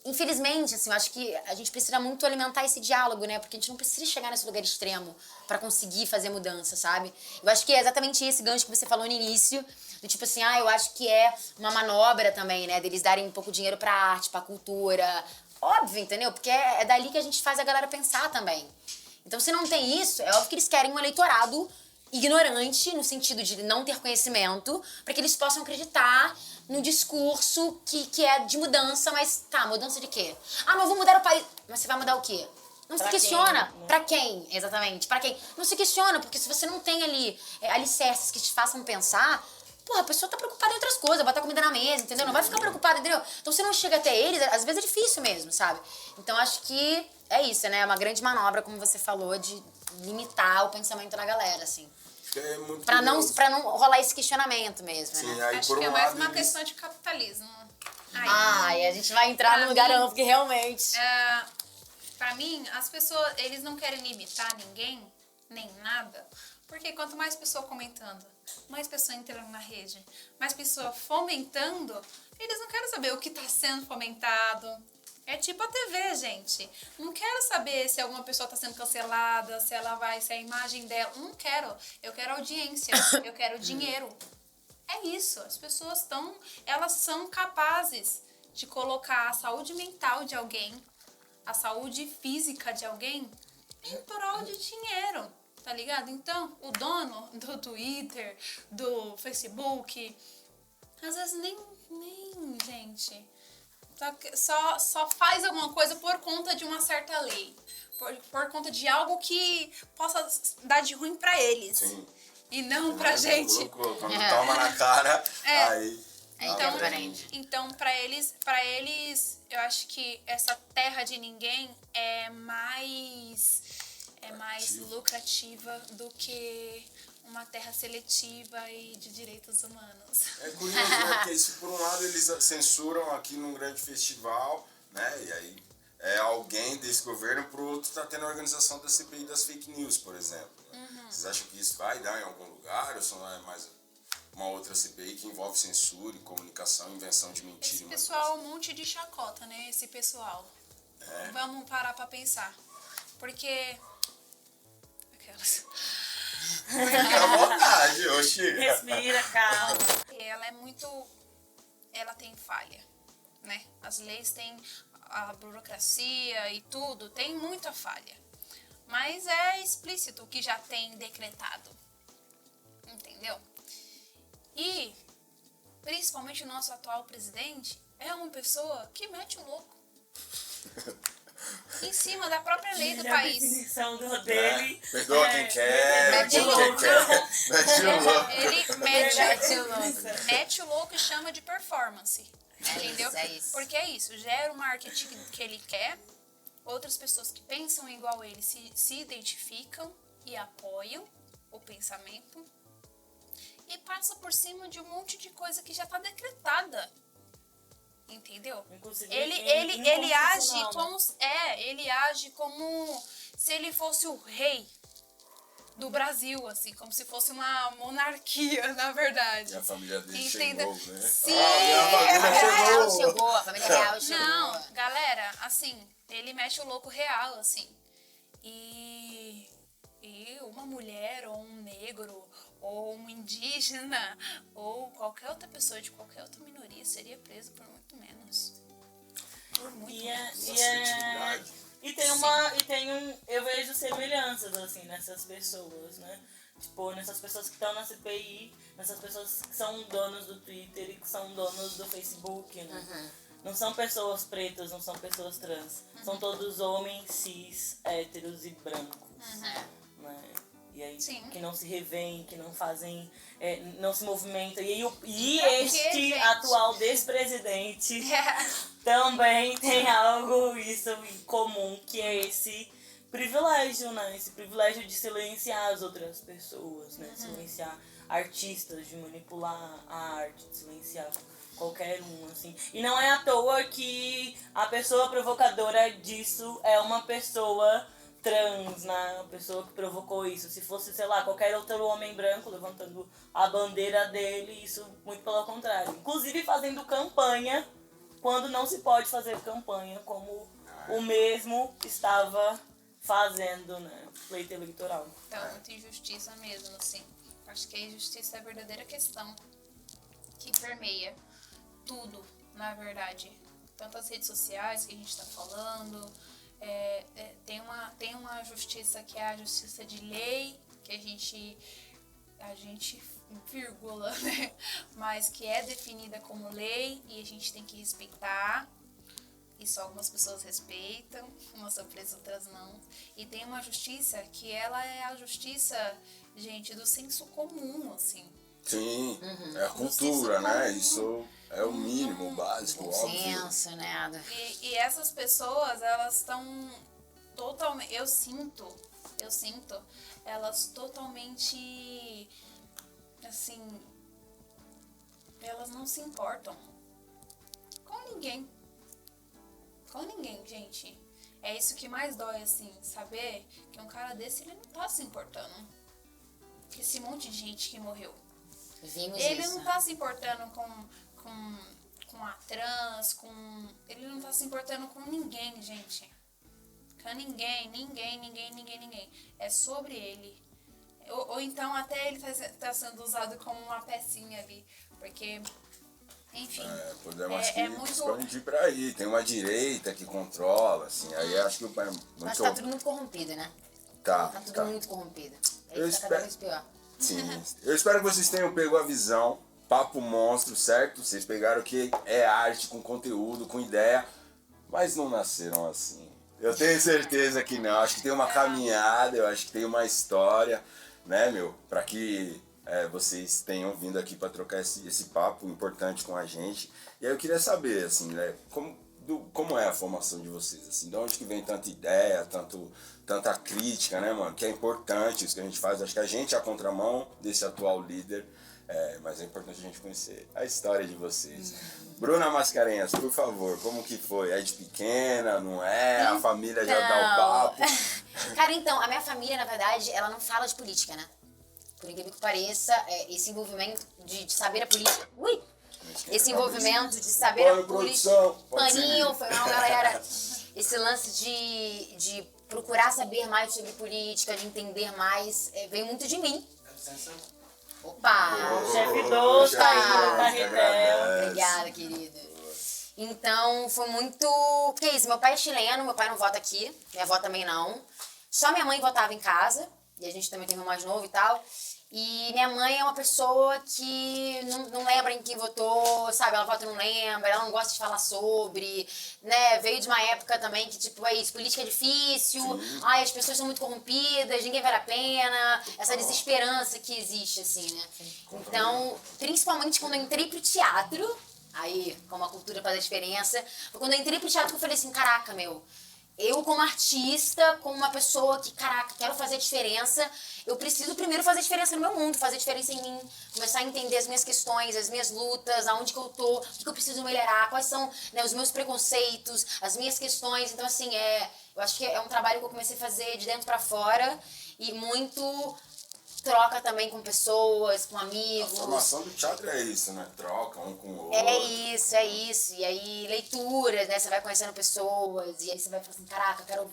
Infelizmente, assim, eu acho que a gente precisa muito alimentar esse diálogo, né? Porque a gente não precisa chegar nesse lugar extremo pra conseguir fazer mudança, sabe? Eu acho que é exatamente esse gancho que você falou no início, do tipo assim, eu acho que é uma manobra também, né? Deles darem um pouco de dinheiro pra arte, pra cultura. Óbvio, entendeu? Porque é dali que a gente faz a galera pensar também. Então, se não tem isso, é óbvio que eles querem um eleitorado ignorante, no sentido de não ter conhecimento, para que eles possam acreditar no discurso que é de mudança, mas mudança de quê? Mas eu vou mudar o país. Mas você vai mudar o quê? Não se questiona. Quem, né? Pra quem? Exatamente. Pra quem? Não se questiona, porque se você não tem ali alicerces que te façam pensar, a pessoa tá preocupada em outras coisas, botar comida na mesa, entendeu? Não vai ficar preocupada, entendeu? Então você não chega até eles, às vezes é difícil mesmo, sabe? Então acho que é isso, né? É uma grande manobra, como você falou, de limitar o pensamento da galera, assim. É muito pra não rolar esse questionamento mesmo, sim, né? Aí, acho que é mais uma questão de capitalismo. E a gente vai entrar num lugar amplo que realmente... Pra mim, as pessoas, eles não querem limitar ninguém, nem nada, porque quanto mais pessoa comentando, mais pessoa entrando na rede, mais pessoa fomentando, eles não querem saber o que tá sendo fomentado. É tipo a TV, gente. Não quero saber se alguma pessoa tá sendo cancelada, se ela vai, se a imagem dela. Não quero. Eu quero audiência, eu quero dinheiro. É isso. As pessoas elas são capazes de colocar a saúde mental de alguém, a saúde física de alguém em prol de dinheiro, tá ligado? Então, o dono do Twitter, do Facebook, às vezes nem gente, só faz alguma coisa por conta de uma certa lei, por conta de algo que possa dar de ruim pra eles. Sim. E não pra gente. Quando toma na cara, aí... Então, pra eles, eu acho que essa terra de ninguém é mais lucrativa do que uma terra seletiva e de direitos humanos. É curioso, né? Porque isso, por um lado, eles censuram aqui num grande festival, né? E aí é alguém desse governo, por outro tá tendo a organização da CPI das fake news, por exemplo. Né? Vocês acham que isso vai dar em algum lugar ou só é mais uma outra CPI que envolve censura e comunicação, invenção de mentira? Esse pessoal é um monte de chacota, né? Esse pessoal. Vamos parar pra pensar. Porque... Aquelas... Fica à vontade, oxi. Respira, calma. Ela tem falha, né? As leis têm a burocracia e tudo, tem muita falha. Mas é explícito o que já tem decretado. Entendeu? E, principalmente o nosso atual presidente, é uma pessoa que mete o louco. Em cima da própria lei do país. A definição dele. Perdoa quem quer, mete o quem louco. quer. Mete o louco. Ele mete o louco e chama de performance. Entendeu? É isso. Porque é isso, gera o marketing que ele quer, outras pessoas que pensam igual ele se identificam e apoiam o pensamento e passa por cima de um monte de coisa que já está decretada. Entendeu? Inclusive, Ele age como ele age como se ele fosse o rei do Brasil, assim, como se fosse uma monarquia, na verdade. E a família dele Entendeu? chegou, né? Sim. A família real chegou. Não, galera, assim, ele mexe o louco real, assim. E uma mulher, ou um negro, ou um indígena, ou qualquer outra pessoa de qualquer outra minoria seria preso por muito menos. Por muito menos. Eu vejo semelhanças, assim, nessas pessoas, né? Tipo, nessas pessoas que estão na CPI, nessas pessoas que são donos do Twitter e que são donos do Facebook, né? Não são pessoas pretas, não são pessoas trans. São todos homens cis, héteros e brancos. Né? E aí, que não se revêem, que não fazem, não se movimentam. E este atual despresidente também tem algo isso em comum, que é esse privilégio, né? Esse privilégio de silenciar as outras pessoas, né? De silenciar artistas, de manipular a arte, de silenciar qualquer um, assim. E não é à toa que a pessoa provocadora disso é uma pessoa trans, né? A pessoa que provocou isso. Se fosse, sei lá, qualquer outro homem branco levantando a bandeira dele, isso muito pelo contrário. Inclusive fazendo campanha quando não se pode fazer campanha, como o mesmo estava fazendo, né? Pleito eleitoral. Então, muita injustiça mesmo, assim. Acho que a injustiça é a verdadeira questão que permeia tudo, na verdade. Tanto as redes sociais que a gente está falando, tem uma justiça que é a justiça de lei, que a gente vírgula, né? Mas que é definida como lei e a gente tem que respeitar. E só algumas pessoas respeitam, umas são presas, outras não. E tem uma justiça que ela é a justiça, gente, do senso comum, assim. Sim, é a cultura, né? Isso é o mínimo, o básico, óbvio. Senso, né? E essas pessoas, elas estão totalmente... Eu sinto, elas totalmente, assim... Elas não se importam com ninguém. Com ninguém, gente. É isso que mais dói, assim, saber que um cara desse, ele não tá se importando. Esse monte de gente que morreu. Vimos Ele isso. não tá se importando com a trans, ele não tá se importando com ninguém, gente. Com ninguém. É sobre ele. Ou então até ele tá sendo usado como uma pecinha ali. Porque, enfim. Podemos é muito... expandir pra aí. Tem uma direita que controla, assim. Aí acho que o pai. Mas tá tudo muito corrompido, né? Tá Tudo muito corrompido. Eu Aí tá cada vez pior. Sim. Eu espero que vocês tenham pego a visão. Papo monstro, certo? Vocês pegaram que é arte, com conteúdo, com ideia. Mas não nasceram assim. Eu tenho certeza que não. Acho que tem uma caminhada, eu acho que tem uma história, né, meu? Pra que vocês tenham vindo aqui pra trocar esse papo importante com a gente. E aí eu queria saber, assim, né? Como é a formação de vocês, assim? De onde que vem tanta ideia, tanta crítica, né, mano? Que é importante isso que a gente faz. Acho que a gente é a contramão desse atual líder. Mas é importante a gente conhecer a história de vocês. Bruna Mascarenhas, por favor, como que foi? É de pequena, não é? A família já dá o papo? Cara, então, a minha família, na verdade, ela não fala de política, né? Por incrível que pareça, esse envolvimento de saber a política... Ui! Esse envolvimento de saber a política... Paninho, foi mal, galera. Esse lance de procurar saber mais sobre política, de entender mais, veio muito de mim. Opa! Chefe Doce, tá aí no Barritel. Obrigada, querido. Então, foi muito... Que isso, meu pai é chileno, meu pai não vota aqui, minha avó também não. Só minha mãe votava em casa, e a gente também tem um irmão mais novo e tal. E minha mãe é uma pessoa que não lembra em quem votou, sabe? Ela vota e não lembra, ela não gosta de falar sobre, né? Veio de uma época também que, tipo, é isso, política é difícil, ai, as pessoas são muito corrompidas, ninguém vale a pena, essa desesperança que existe, assim, né? Então, principalmente quando eu entrei pro teatro, aí, como a cultura faz a diferença, foi quando eu entrei pro teatro que eu falei assim, caraca, meu... Eu, como artista, como uma pessoa que, caraca, quero fazer diferença, eu preciso primeiro fazer diferença no meu mundo, fazer diferença em mim, começar a entender as minhas questões, as minhas lutas, aonde que eu tô, o que eu preciso melhorar, quais são, né, os meus preconceitos, as minhas questões. Então, assim, eu acho que é um trabalho que eu comecei a fazer de dentro pra fora e muito... troca também com pessoas, com amigos. A formação do teatro é isso, né? Troca um com o outro. É isso. E aí, leituras, né? Você vai conhecendo pessoas, e aí você vai falando assim, caraca, quero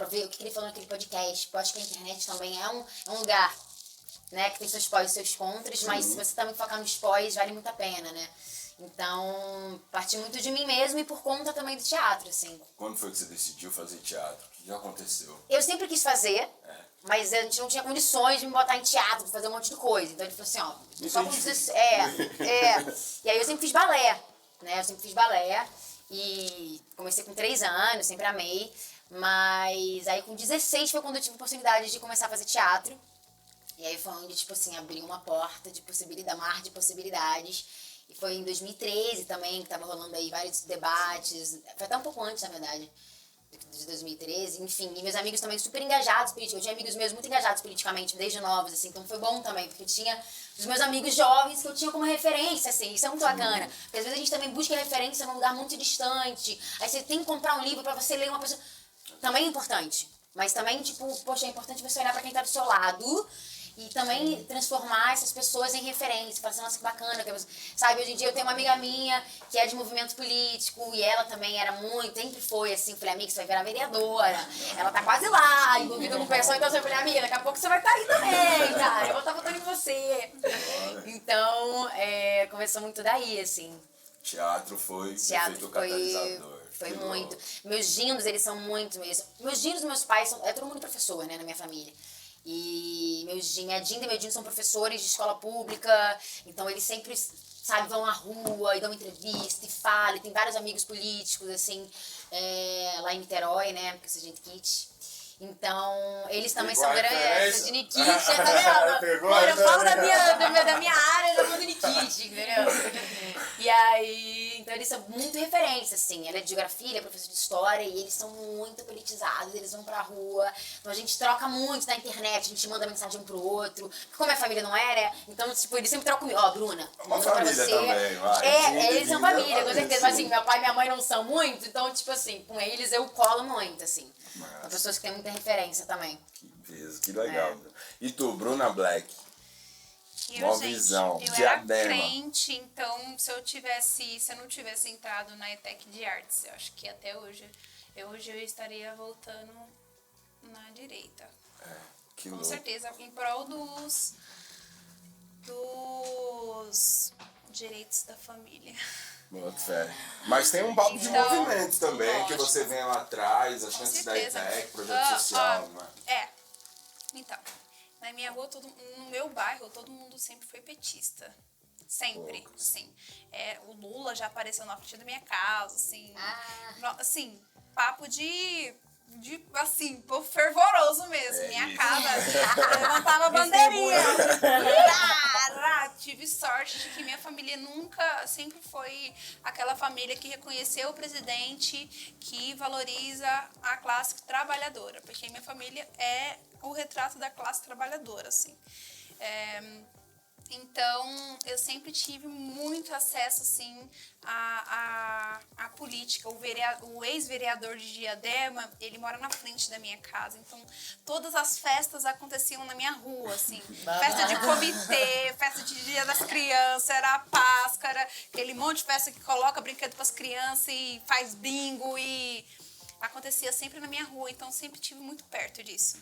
ver o que ele falou naquele podcast. Eu acho que a internet também é um lugar, né? Que tem seus pós e seus contras, mas se você também focar nos pós, vale muito a pena, né? Então, parti muito de mim mesmo e por conta também do teatro, assim. Quando foi que você decidiu fazer teatro? O que aconteceu? Eu sempre quis fazer. Mas a gente não tinha condições de me botar em teatro, de fazer um monte de coisa. Então ele falou assim, ó, só com 16... E aí eu sempre fiz balé, né? Eu sempre fiz balé e comecei com 3 anos, sempre amei. Mas aí com 16 foi quando eu tive a oportunidade de começar a fazer teatro. E aí foi onde, tipo assim, abriu uma porta de possibilidade, mar de possibilidades. E foi em 2013 também, que tava rolando aí vários debates. Foi até um pouco antes, na verdade, de 2013, enfim, e meus amigos também super engajados politicamente, eu tinha amigos meus muito engajados politicamente, desde novos, assim, então foi bom também, porque eu tinha os meus amigos jovens que eu tinha como referência, assim, isso é muito bacana, porque às vezes a gente também busca referência num lugar muito distante, aí você tem que comprar um livro pra você ler uma pessoa, também é importante, mas também, tipo, poxa, é importante você olhar pra quem tá do seu lado, e também transformar essas pessoas em referência. Falar assim, nossa, que bacana. Sabe, hoje em dia eu tenho uma amiga minha que é de movimento político e ela também era muito, sempre foi assim. Falei, amiga, você vai virar vereadora. Ela tá quase lá, envolvida com o pessoal. Então eu falei, amiga, daqui a pouco você vai estar aí também, cara. Eu vou estar votando em você. Então, começou muito daí, assim. Teatro foi catalisador. Foi muito. Meus dinos, eles são muito mesmo. Meus dinos e meus pais, é todo mundo professor, né, na minha família. E minha Dinda e meu Dino são professores de escola pública, então eles sempre, sabe, vão à rua e dão entrevista e falam, e tem vários amigos políticos, assim, lá em Niterói, né, porque esse gente kit. Então, eles também são grandes de Nikit, tá vendo? Quando eu falo da minha área, eu já mando Nikit, entendeu? E aí, Então eles são muito referência, assim. Ela é de geografia, ele é professor de história e eles são muito politizados, eles vão pra rua. Então a gente troca muito na internet, a gente manda mensagem um pro outro. Como a família não era, então, tipo, eles sempre trocam comigo. Ó, Bruna, Uma família pra você. também, vai. Eles são família, com certeza. Mas sim. assim, meu pai e minha mãe não são muito, então, tipo assim, com eles eu colo muito, assim. Massa. São pessoas que têm muita referência também. Que peso, que legal. E tu, Bruna Black? Eu, Uma gente, visão, eu diadema. era crente, então se eu não tivesse entrado na ETEC de Artes, eu acho que até hoje eu estaria voltando na direita. Que Com louco. certeza, em prol dos direitos da família. Boto fé. Mas tem um papo de Então, movimento também, que lógico. você vem lá atrás, as Com chances da certeza. ETEC, projeto social, né? Então, na minha rua, no meu bairro, todo mundo sempre foi petista. Sempre, Poucos. sim. O Lula já apareceu na frente da minha casa, assim. Ah. Assim, papo de assim, povo fervoroso mesmo. Minha isso. casa levantava a bandeirinha. Tive sorte de que minha família sempre foi aquela família que reconheceu o presidente, que valoriza a classe trabalhadora, porque minha família é o retrato da classe trabalhadora, assim. Então, eu sempre tive muito acesso, assim, à política. O ex-vereador de Diadema, ele mora na frente da minha casa. Então, todas as festas aconteciam na minha rua, assim. Festa de comitê, festa de Dia das Crianças, era a Páscoa, era aquele monte de festa que coloca brinquedo para as crianças e faz bingo e acontecia sempre na minha rua. Então, sempre tive muito perto disso.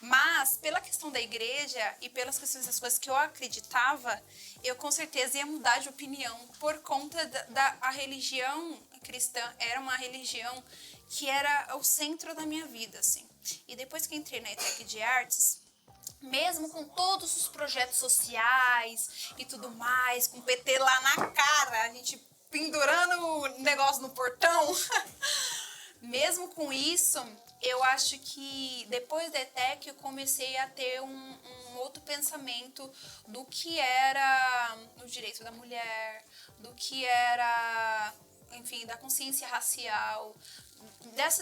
Mas, pela questão da igreja e pelas questões das coisas que eu acreditava, eu com certeza ia mudar de opinião por conta a religião cristã era uma religião que era o centro da minha vida, assim. E depois que entrei na ETEC de Artes, mesmo com todos os projetos sociais e tudo mais, com o PT lá na cara, a gente pendurando o negócio no portão, mesmo com isso, eu acho que depois da ETEC eu comecei a ter um outro pensamento do que era o direito da mulher, do que era, enfim, da consciência racial,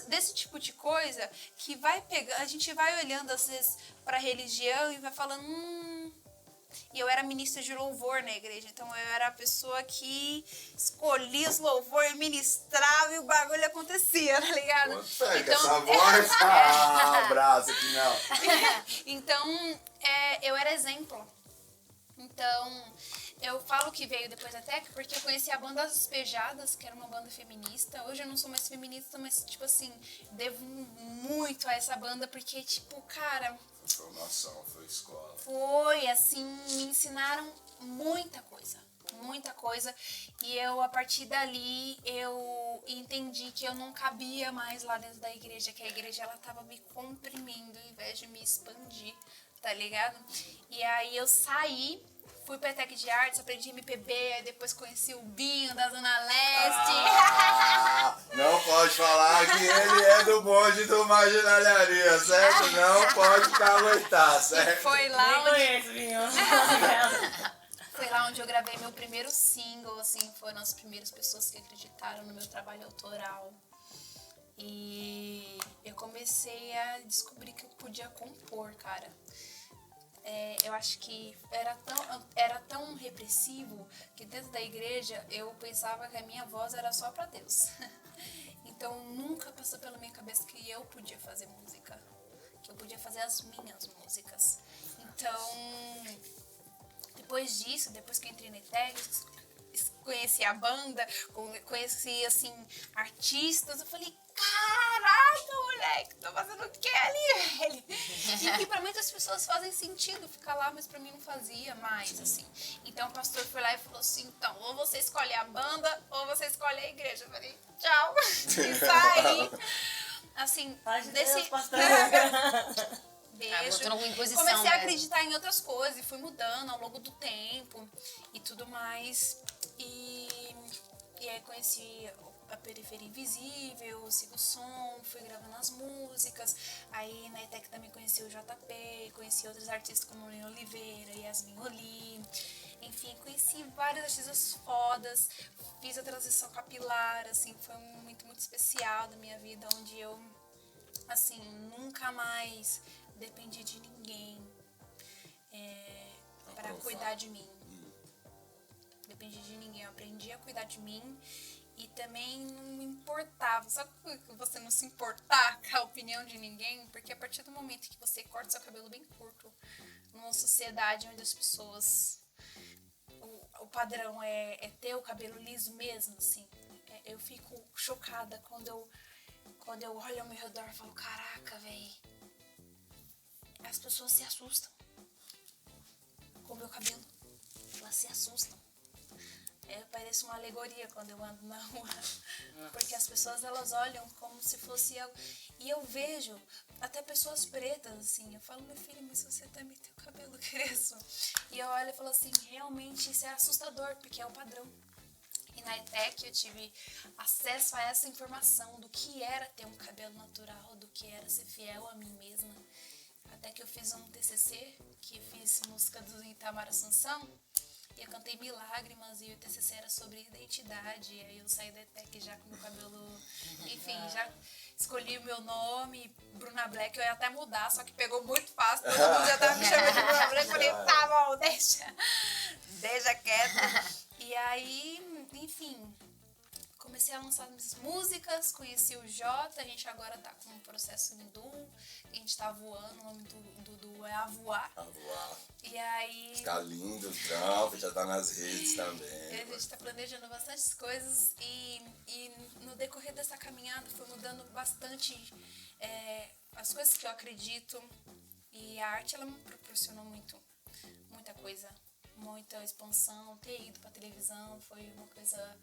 desse tipo de coisa que vai pegar, a gente vai olhando às vezes para a religião e vai falando, E eu era ministra de louvor na igreja, então eu era a pessoa que escolhia os louvores, ministrava e o bagulho acontecia, tá ligado? Então, essa voz, abraço aqui não. Então, eu era exemplo. Então, eu falo que veio depois da ETEC porque eu conheci a banda As Despejadas, que era uma banda feminista. Hoje eu não sou mais feminista, mas, tipo assim, devo muito a essa banda porque, tipo, cara... Formação, foi escola. Foi, assim, me ensinaram muita coisa. Muita coisa. E eu, a partir dali, eu entendi que eu não cabia mais lá dentro da igreja, que a igreja, ela tava me comprimindo ao invés de me expandir, tá ligado? E aí eu saí, fui pra ETEC de Artes, aprendi MPB, aí depois conheci o Binho da Zona Leste. Não pode falar que ele é do bonde do Marginalharia, certo? Não pode caguetar, certo? Foi lá Nem onde... conheço, Vinho. Foi lá onde eu gravei meu primeiro single, assim, foram as primeiras pessoas que acreditaram no meu trabalho autoral. E eu comecei a descobrir que eu podia compor, cara. Eu acho que era tão repressivo que dentro da igreja eu pensava que a minha voz era só pra Deus. Então nunca passou pela minha cabeça que eu podia fazer música, que eu podia fazer as minhas músicas. Então, depois disso, depois que eu entrei na ETEC, conheci a banda, conheci, assim, artistas, eu falei, caraca, moleque, tô fazendo o que ali, velho? E que pra muitas pessoas fazem sentido ficar lá, mas pra mim não fazia mais, assim. Então o pastor foi lá e falou assim, então, ou você escolhe a banda, ou você escolhe a igreja. Eu falei, tchau, e saí. Assim, desse... Beijo. Comecei a acreditar em outras coisas e fui mudando ao longo do tempo e tudo mais. E aí conheci a Periferia Invisível, o Sigo Som, fui gravando as músicas. Aí na ETEC também conheci o JP, conheci outros artistas como Lino Oliveira, Yasmin Oli. Enfim, conheci várias artistas fodas, fiz a transição capilar, assim, foi um momento muito especial da minha vida, onde eu, assim, nunca mais dependi de ninguém para cuidar de mim. Dependi de ninguém, eu aprendi a cuidar de mim e também não me importava. Sabe que você não se importar com a opinião de ninguém? Porque a partir do momento que você corta seu cabelo bem curto, numa sociedade onde as pessoas... O padrão é ter o cabelo liso mesmo, assim. Eu fico chocada quando eu olho ao meu redor e falo, caraca, véi. As pessoas se assustam com o meu cabelo. Elas se assustam. Parece uma alegoria quando eu ando na rua. Porque as pessoas, elas olham como se fosse algo... E eu vejo até pessoas pretas, assim. Eu falo, meu filho, mas você também tem o cabelo crespo. E eu olho e falo assim, realmente isso é assustador, porque é o padrão. E na ETEC eu tive acesso a essa informação do que era ter um cabelo natural, do que era ser fiel a mim mesma. Até que eu fiz um TCC, que eu fiz música do Itamar Assunção, e eu cantei Milagrimas, e o TCC era sobre identidade, e aí eu saí da ETEC já com o meu cabelo, enfim, já escolhi o meu nome, Bruna Black, eu ia até mudar, só que pegou muito fácil, todo mundo já tava me chamando de Bruna Black, eu falei, tá bom, deixa quieto. E aí, enfim, comecei a lançar minhas músicas, conheci o Jota, a gente agora tá com um processo em Doom, a gente tá voando, o nome do é A Voar. A voar. E aí... Tá lindo o trampo, já tá nas redes também. A gente tá planejando bastantes coisas e no decorrer dessa caminhada foi mudando bastante as coisas que eu acredito. E a arte, ela me proporcionou muita coisa, muita expansão. Ter ido pra televisão foi uma coisa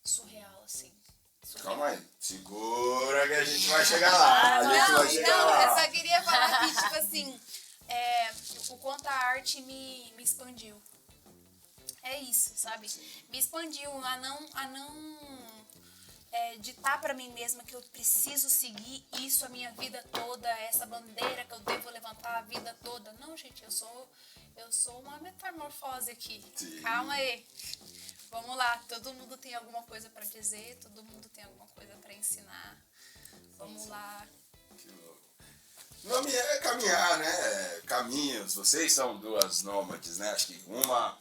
surreal, assim. Calma aí, segura que a gente vai chegar lá. Eu só queria falar que, tipo assim, o quanto a arte me expandiu. É isso, sabe? Me expandiu a não ditar pra mim mesma que eu preciso seguir isso a minha vida toda, essa bandeira que eu devo levantar a vida toda. Não, gente, eu sou uma metamorfose aqui. Sim. Calma aí. Vamos lá, todo mundo tem alguma coisa pra dizer, todo mundo tem alguma coisa pra ensinar. Vamos lá. Que louco. O nome é caminhar, né? Caminhos. Vocês são duas nômades, né? Acho que uma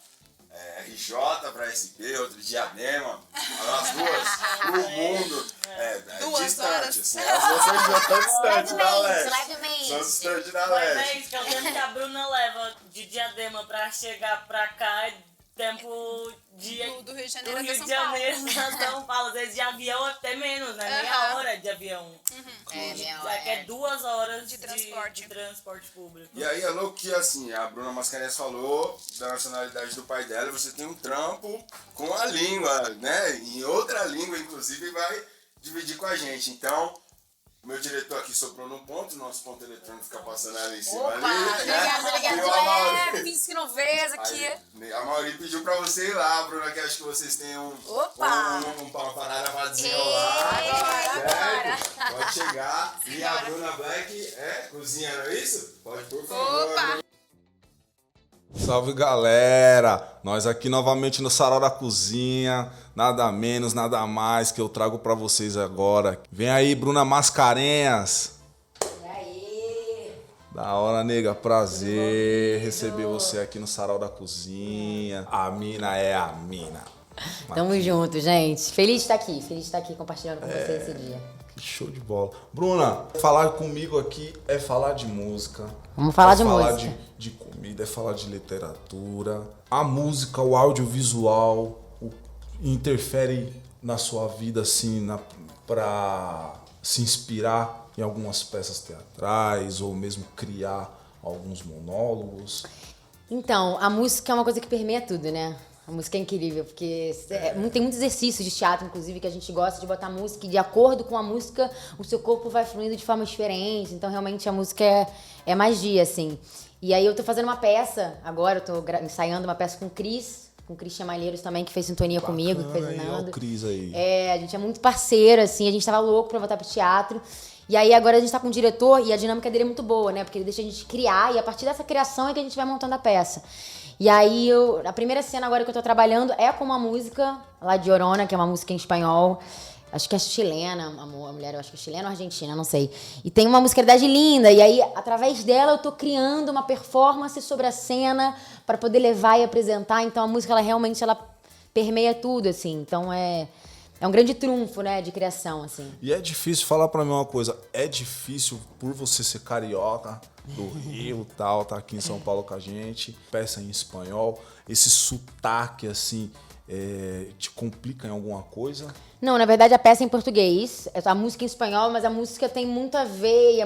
é RJ pra SP, outra Diadema. As duas pro mundo. Duas distante, horas. assim. As duas já estão distantes da leste. Levemente. São distantes da Mas é leste. isso, que é o tempo que a Bruna leva de Diadema pra chegar pra cá, tempo Do Rio de Janeiro do até Rio São de Janeiro Paulo. pra São Paulo. Às vezes de avião até menos, né? Meia hora de avião. Meia Já que é 2 horas De transporte. de transporte público. E aí é louco que, assim, a Bruna Mascarenhas falou da nacionalidade do pai dela, você tem um trampo com a língua, né? Em outra língua, inclusive, vai dividir com a gente. Então, meu diretor aqui soprou num ponto, nosso ponto eletrônico fica passando ali em cima. Opa, ali, né? obrigada. E o Amaury- Fins que não vês aqui. Aí, a Mauri pediu pra você ir lá, Bruna, que acho que vocês têm Opa! uma parada pra desenrolar. Agora. Certo? Pode chegar. E a Bruna Black cozinha, não é isso? Pode, por favor. Opa! Salve galera! Nós aqui novamente no Sarau da Cozinha, nada menos, nada mais que eu trago pra vocês agora. Vem aí, Bruna Mascarenhas! E aí? Da hora, nega, prazer receber você aqui no Sarau da Cozinha. A mina é a mina. Tamo junto, gente. Feliz de estar aqui compartilhando com vocês esse dia. Que show de bola. Bruna, falar comigo aqui é falar de música. Vamos falar é de falar música. de comida, é falar de literatura. A música, o audiovisual, interfere na sua vida, assim, pra se inspirar em algumas peças teatrais ou mesmo criar alguns monólogos. Então, a música é uma coisa que permeia tudo, né? A música é incrível, porque tem muito exercício de teatro, inclusive, que a gente gosta de botar música e de acordo com a música, o seu corpo vai fluindo de forma diferente. Então, realmente, a música é magia, assim. E aí, eu tô fazendo uma peça, agora eu tô ensaiando uma peça com o Christian Malheiros também, que fez sintonia comigo, que fez o Aí, ó, Nando. o Cris aí. A gente é muito parceiro, assim, a gente tava louco pra voltar pro teatro. E aí agora a gente tá com o diretor e a dinâmica dele é muito boa, né? Porque ele deixa a gente criar e a partir dessa criação é que a gente vai montando a peça. E aí, a primeira cena agora que eu tô trabalhando é com uma música lá de Llorona, que é uma música em espanhol. Acho que é chilena, a mulher, eu acho que é chilena ou argentina, não sei. E tem uma musicalidade linda, e aí, através dela, eu tô criando uma performance sobre a cena para poder levar e apresentar. Então, a música, ela realmente, ela permeia tudo, assim. Então, é um grande trunfo, né, de criação, assim. E é difícil, falar pra mim uma coisa, é difícil por você ser carioca, do Rio e tal, tá aqui em São Paulo com a gente, peça em espanhol, esse sotaque, assim, te complica em alguma coisa? Não, na verdade a peça é em português, a música em espanhol, mas a música tem muito a ver,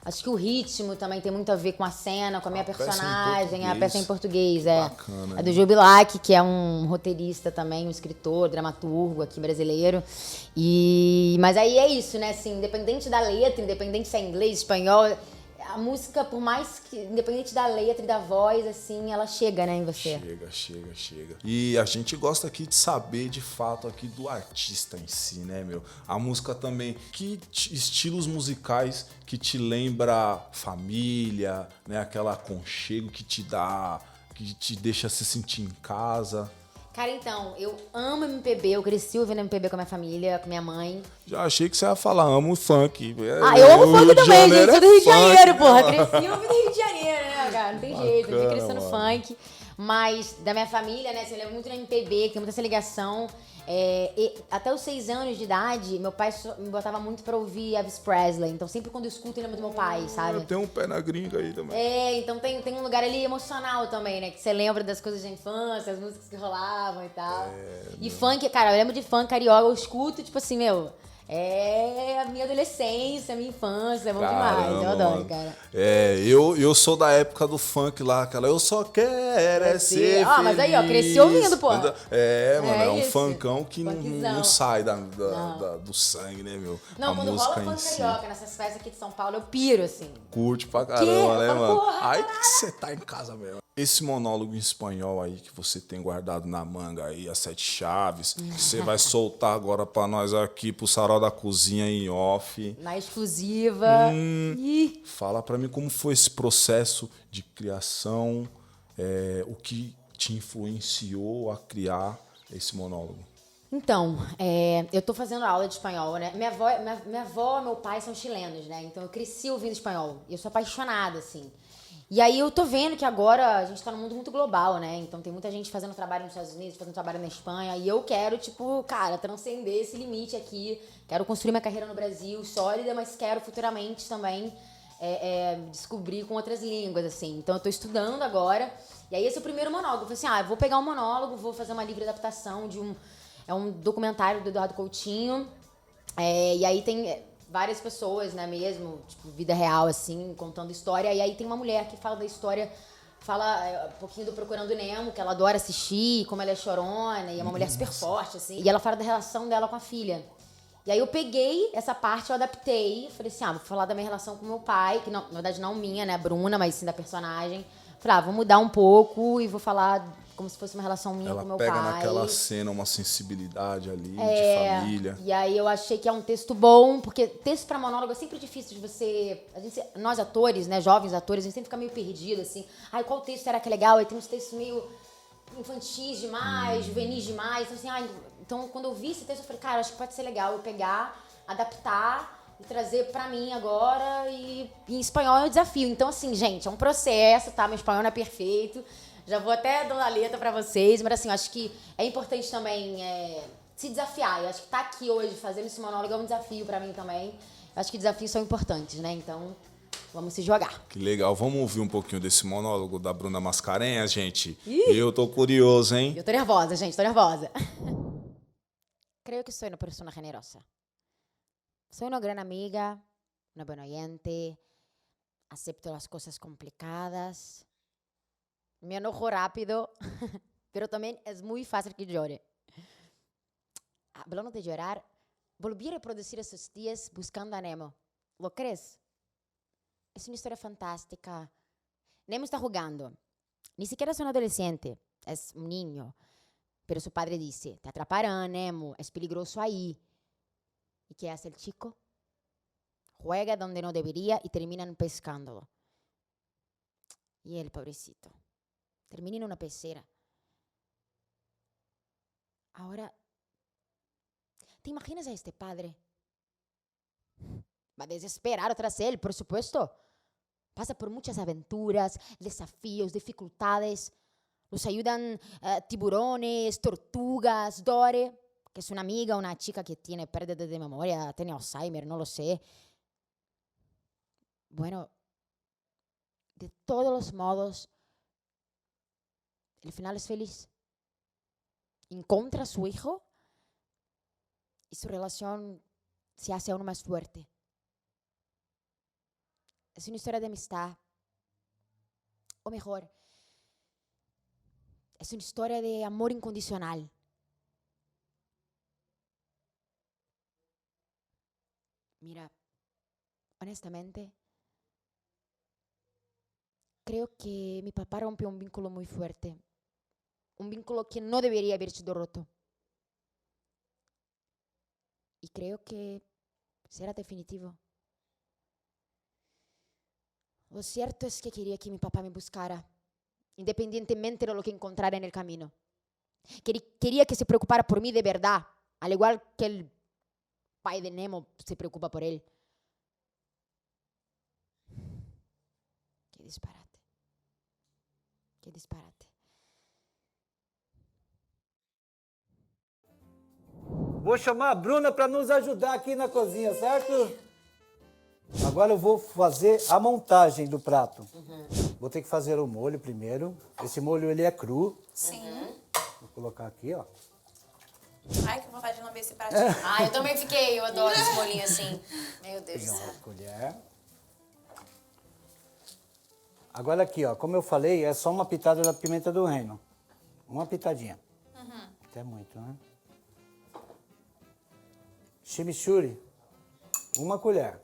acho que o ritmo também tem muito a ver com a cena, com a minha personagem, a peça é em português, Bacana, é do Gil Bilac, que é um roteirista também, um escritor, dramaturgo aqui brasileiro, mas aí é isso, né, assim, independente da letra, independente se é inglês, espanhol, a música, por mais que, independente da letra e da voz, assim, ela chega, né, em você. Chega. E a gente gosta aqui de saber, de fato, aqui do artista em si, né, meu? A música também. Que estilos musicais que te lembra família, né? Aquela aconchego que te dá, que te deixa se sentir em casa. Cara, então, eu amo MPB, eu cresci ouvindo MPB com a minha família, com minha mãe. Já achei que você ia falar, amo funk. Eu amo funk também, gente, sou do Rio de Janeiro, porra. Né? Cresci ouvindo Rio de Janeiro, né, cara? Não tem jeito, eu fui crescendo mano. funk. Mas da minha família, né, assim, eu lembro muito no MPB, que tem muita essa ligação. E até os 6 anos de idade, meu pai me botava muito pra ouvir Elvis Presley. Então sempre quando eu escuto, eu lembro do meu pai, sabe? Eu tenho um pé na gringa aí também. Então tem um lugar ali emocional também, né? Que você lembra das coisas da infância, as músicas que rolavam e tal. E funk, cara, eu lembro de funk carioca, eu escuto, tipo assim, meu... É a minha adolescência, a minha infância, é bom demais, eu adoro, mano. cara. Eu sou da época do funk lá, aquela eu só quero ser feliz. Mas aí, ó, cresci ouvindo, pô. Mano, é um isso. funkão que não Funkzão. sai do sangue, né, meu? Não, a quando música rola em funk si. carioca nessas festas aqui de São Paulo, eu piro, assim. Curte pra caramba, né, Eu falo, mano? porra, Aí que você tá em casa mesmo. Esse monólogo em espanhol aí que você tem guardado na manga aí, as 7 chaves, que você vai soltar agora pra nós aqui, pro Sarau da Cozinha em off. Na exclusiva. Ih. Fala pra mim como foi esse processo de criação, o que te influenciou a criar esse monólogo. Então, eu tô fazendo aula de espanhol, né? Minha avó e meu pai são chilenos, né? Então eu cresci ouvindo espanhol. E eu sou apaixonada, assim. E aí eu tô vendo que agora a gente tá num mundo muito global, né? Então tem muita gente fazendo trabalho nos Estados Unidos, fazendo trabalho na Espanha. E eu quero, tipo, cara, transcender esse limite aqui. Quero construir minha carreira no Brasil, sólida, mas quero futuramente também descobrir com outras línguas, assim. Então eu tô estudando agora. E aí esse é o primeiro monólogo. Eu falei assim, eu vou pegar um monólogo, vou fazer uma livre adaptação de um documentário do Eduardo Coutinho. E aí tem várias pessoas, né, mesmo, tipo, vida real, assim, contando história. E aí tem uma mulher que fala da história, fala um pouquinho do Procurando Nemo, que ela adora assistir, como ela é chorona, e é uma mulher super forte, assim. E ela fala da relação dela com a filha. E aí eu peguei essa parte, eu adaptei, falei assim, vou falar da minha relação com meu pai, que não, na verdade não minha, né, Bruna, mas sim da personagem. Falei, vou mudar um pouco e vou falar como se fosse uma relação minha com meu pai. Ela pega naquela cena uma sensibilidade ali, de família. E aí eu achei que é um texto bom, porque texto pra monólogo é sempre difícil de você... nós atores, né, jovens atores, a gente sempre fica meio perdido, assim. Qual texto será que é legal? Aí tem uns textos meio infantis demais, juvenis demais. Então, assim, então quando eu vi esse texto, eu falei, cara, acho que pode ser legal eu pegar, adaptar e trazer pra mim agora. E em espanhol é um desafio. Então, assim, gente, é um processo, tá? Meu espanhol não é perfeito. Já vou até dar a letra pra vocês, mas assim, eu acho que é importante também se desafiar. Eu acho que tá aqui hoje fazendo esse monólogo é um desafio pra mim também. Eu acho que desafios são importantes, né? Então, vamos se jogar. Que legal. Vamos ouvir um pouquinho desse monólogo da Bruna Mascarenhas, gente? Eu tô curioso, hein? Eu tô nervosa, gente, tô nervosa. Creo que soy una persona generosa. Soy una gran amiga, una buena oyente, acepto las cosas complicadas. Me enojo rápido, pero también es muy fácil que llore. Hablando de llorar, volví a reproducir esos días buscando a Nemo. ¿Lo crees? Es una historia fantástica. Nemo está jugando. Ni siquiera es un adolescente, es un niño. Pero su padre dice, te atraparán, Nemo, es peligroso ahí. ¿Y qué hace el chico? Juega donde no debería y terminan pescándolo. Y el pobrecito. termina en una pecera. Ahora, ¿te imaginas a este padre? Va desesperado tras él, por supuesto. Pasa por muchas aventuras, desafíos, dificultades. Los ayudan tiburones, tortugas, Dory, que es una amiga, una chica que tiene pérdida de memoria, tiene Alzheimer, no lo sé. Bueno, de todos los modos, el final es feliz. Encuentra a su hijo y su relación se hace aún más fuerte. Es una historia de amistad. O mejor, es una historia de amor incondicional. Mira, honestamente, creo que mi papá rompió un vínculo muy fuerte. Un vínculo que no debería haber sido roto. Y creo que será definitivo. Lo cierto es que quería que mi papá me buscara, independientemente de lo que encontrara en el camino. Quería que se preocupara por mí de verdad, al igual que el pai de Nemo se preocupa por él. Qué disparate. Qué disparate. Vou chamar a Bruna para nos ajudar aqui na cozinha, certo? Agora eu vou fazer a montagem do prato. Vou ter que fazer o molho primeiro. Esse molho ele é cru. Sim. Vou colocar aqui, ó. Ai, que vontade de lamber esse pratinho. Ah, eu também fiquei, eu adoro esse molinho assim. Meu Deus do Pegar céu. uma colher. Agora aqui, ó, como eu falei, é só uma pitada da pimenta do reino. Uma pitadinha. Até muito, né? Chimichurri, uma colher.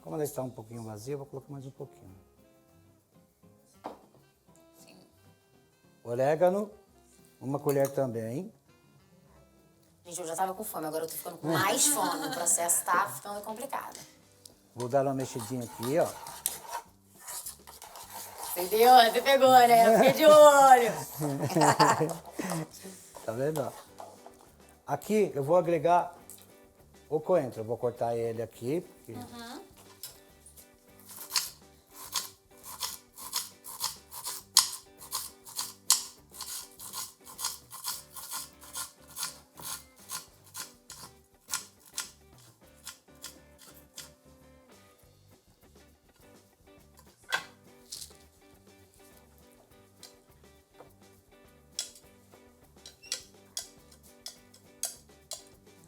Como ela está um pouquinho vazia, eu vou colocar mais um pouquinho. Sim. Orégano, uma colher também. Gente, eu já tava com fome, agora eu tô ficando com mais fome. O processo tá ficando complicado. Vou dar uma mexidinha aqui, ó. Entendeu? Você pegou, né? Eu fiquei de olho. Tá vendo? Ó? Aqui eu vou agregar o coentro. Eu vou cortar ele aqui.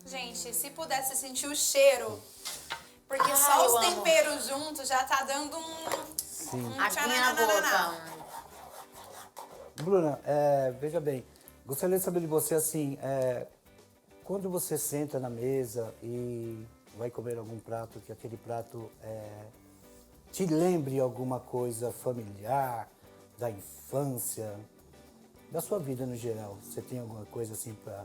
Gente, se pudesse sentir o cheiro, porque Ai, só eu os amo. temperos juntos já tá dando Sim. Aqui na tchananana. boca. Bruna, veja bem, gostaria de saber de você assim, quando você senta na mesa e vai comer algum prato, que aquele prato te lembre alguma coisa familiar, da infância, da sua vida no geral. Você tem alguma coisa assim pra...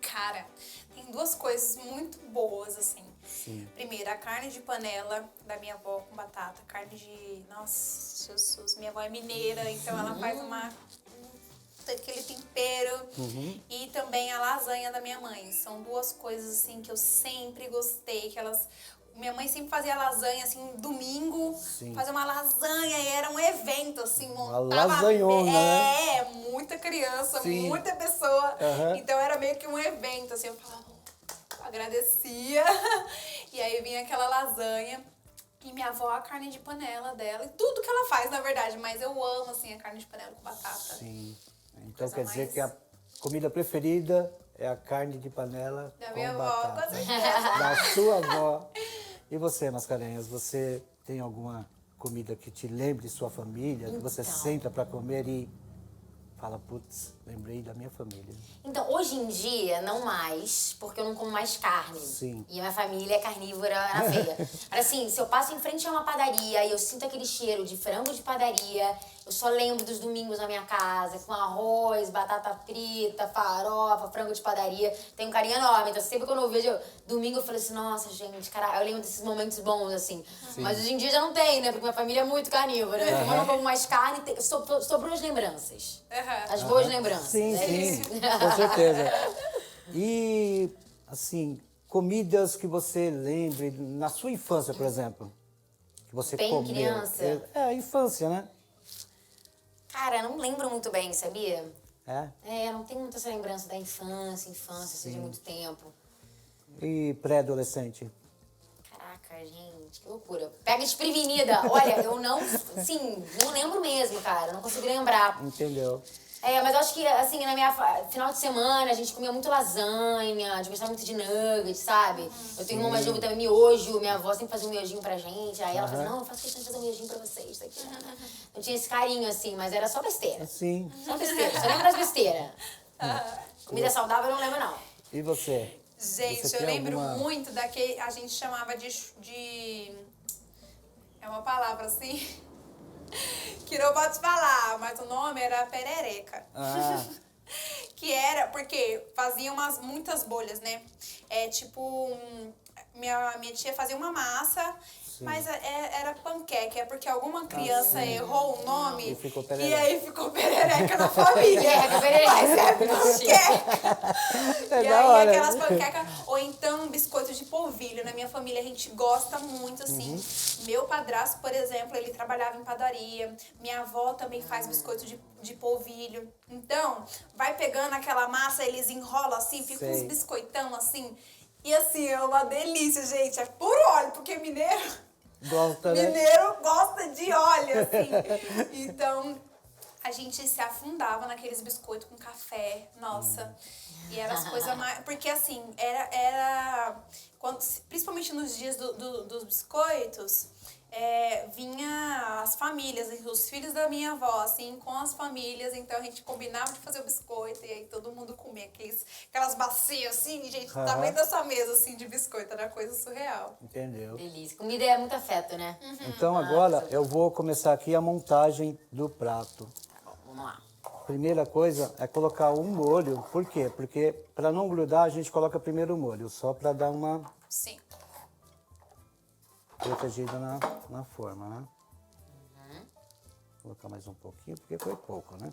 Cara, tem duas coisas muito boas, assim. Sim. Primeiro, a carne de panela da minha avó com batata. Carne de... Nossa, Jesus. Minha avó é mineira, então ela faz aquele tempero. E também a lasanha da minha mãe. São duas coisas, assim, que eu sempre gostei. Que elas... Minha mãe sempre fazia lasanha, assim, domingo. Sim. Fazia uma lasanha e era um evento, assim. Uma Montava... lasanhona, né? Muita criança, Sim. muita pessoa. Aham. Então era meio que um evento, assim. Eu falava, agradecia. E aí vinha aquela lasanha. E minha avó, a carne de panela dela. E tudo que ela faz, na verdade. Mas eu amo, assim, a carne de panela com batata. Sim. Então Coisa quer dizer mais- que a comida preferida é a carne de panela Da com minha avó, batata. com certeza. Da sua avó. E você, Mascarenhas, você tem alguma comida que te lembre sua família, que você Então. senta para comer e fala, putz, Lembrei da minha família. Então, hoje em dia, não mais, porque eu não como mais carne. Sim. E a minha família é carnívora na veia. Mas assim, se eu passo em frente a uma padaria e eu sinto aquele cheiro de frango de padaria, eu só lembro dos domingos na minha casa, com arroz, batata frita, farofa, frango de padaria. Tem um carinho enorme. Então, sempre quando eu vejo domingo, eu falo assim, nossa, gente, cara, eu lembro desses momentos bons, assim. Sim. Mas hoje em dia já não tem, né? Porque minha família é muito carnívora. Como eu não como mais carne, sobrou as lembranças. Aham. As boas lembranças. Sim, é sim, isso. com certeza. E, assim, comidas que você lembre na sua infância, por exemplo, que você Bem comeu. criança. É, infância, né? Cara, não lembro muito bem, sabia? É. Não tenho muita essa lembrança da infância, assim, de muito tempo. E pré-adolescente? Caraca, gente, que loucura. Pega desprevenida. Olha, eu não lembro mesmo, cara. Não consigo lembrar. Entendeu? Mas eu acho que, assim, na minha final de semana, a gente comia muito lasanha, a gente gostava muito de nuggets, sabe? Eu tenho uma mais novo também, miojo. Minha avó sempre fazia um miojinho pra gente. Aí ela fazia, não, eu faço questão de fazer um miojinho pra vocês. Isso aqui. Não tinha esse carinho, assim, mas era só besteira. Sim. Só besteira. Só lembro das besteiras. Comida saudável eu não lembro, não. E você? Gente, Você eu tem lembro alguma- muito daquele. A gente chamava de. É uma palavra assim. Que não pode falar, mas o nome era perereca. Ah, Que era, porque fazia muitas bolhas, né? Minha tia fazia uma massa, mas era panqueca. É porque alguma criança errou o nome E ficou e perereca. aí ficou perereca na família. Mas é panqueca. É E da aí hora. aquelas panquecas, ou então biscoito de polvilho. Na minha família a gente gosta muito, assim. Meu padrasto, por exemplo, ele trabalhava em padaria. Minha avó também faz biscoito de polvilho. Então, vai pegando aquela massa, eles enrolam assim, fica uns Sei. biscoitão assim. E assim, é uma delícia, gente. É puro óleo, porque mineiro gosta, né? Mineiro gosta de óleo, assim. Então, a gente se afundava naqueles biscoitos com café. Nossa. E era as coisas mais... Porque, assim, principalmente nos dias dos biscoitos, vinha as famílias, os filhos da minha avó, assim, com as famílias. Então, a gente combinava de fazer o biscoito e aí todo mundo comia aquelas bacias, assim, gente, do tamanho dessa mesa, assim, de biscoito. Era coisa surreal. Entendeu? Delícia. Comida é muito afeto, né? Então agora eu vou começar aqui a montagem do prato. Tá bom, vamos lá. Primeira coisa é colocar um molho. Por quê? Porque para não grudar a gente coloca primeiro o molho, só para dar uma Sim. protegida na forma, né? Vou colocar mais um pouquinho, porque foi pouco, né?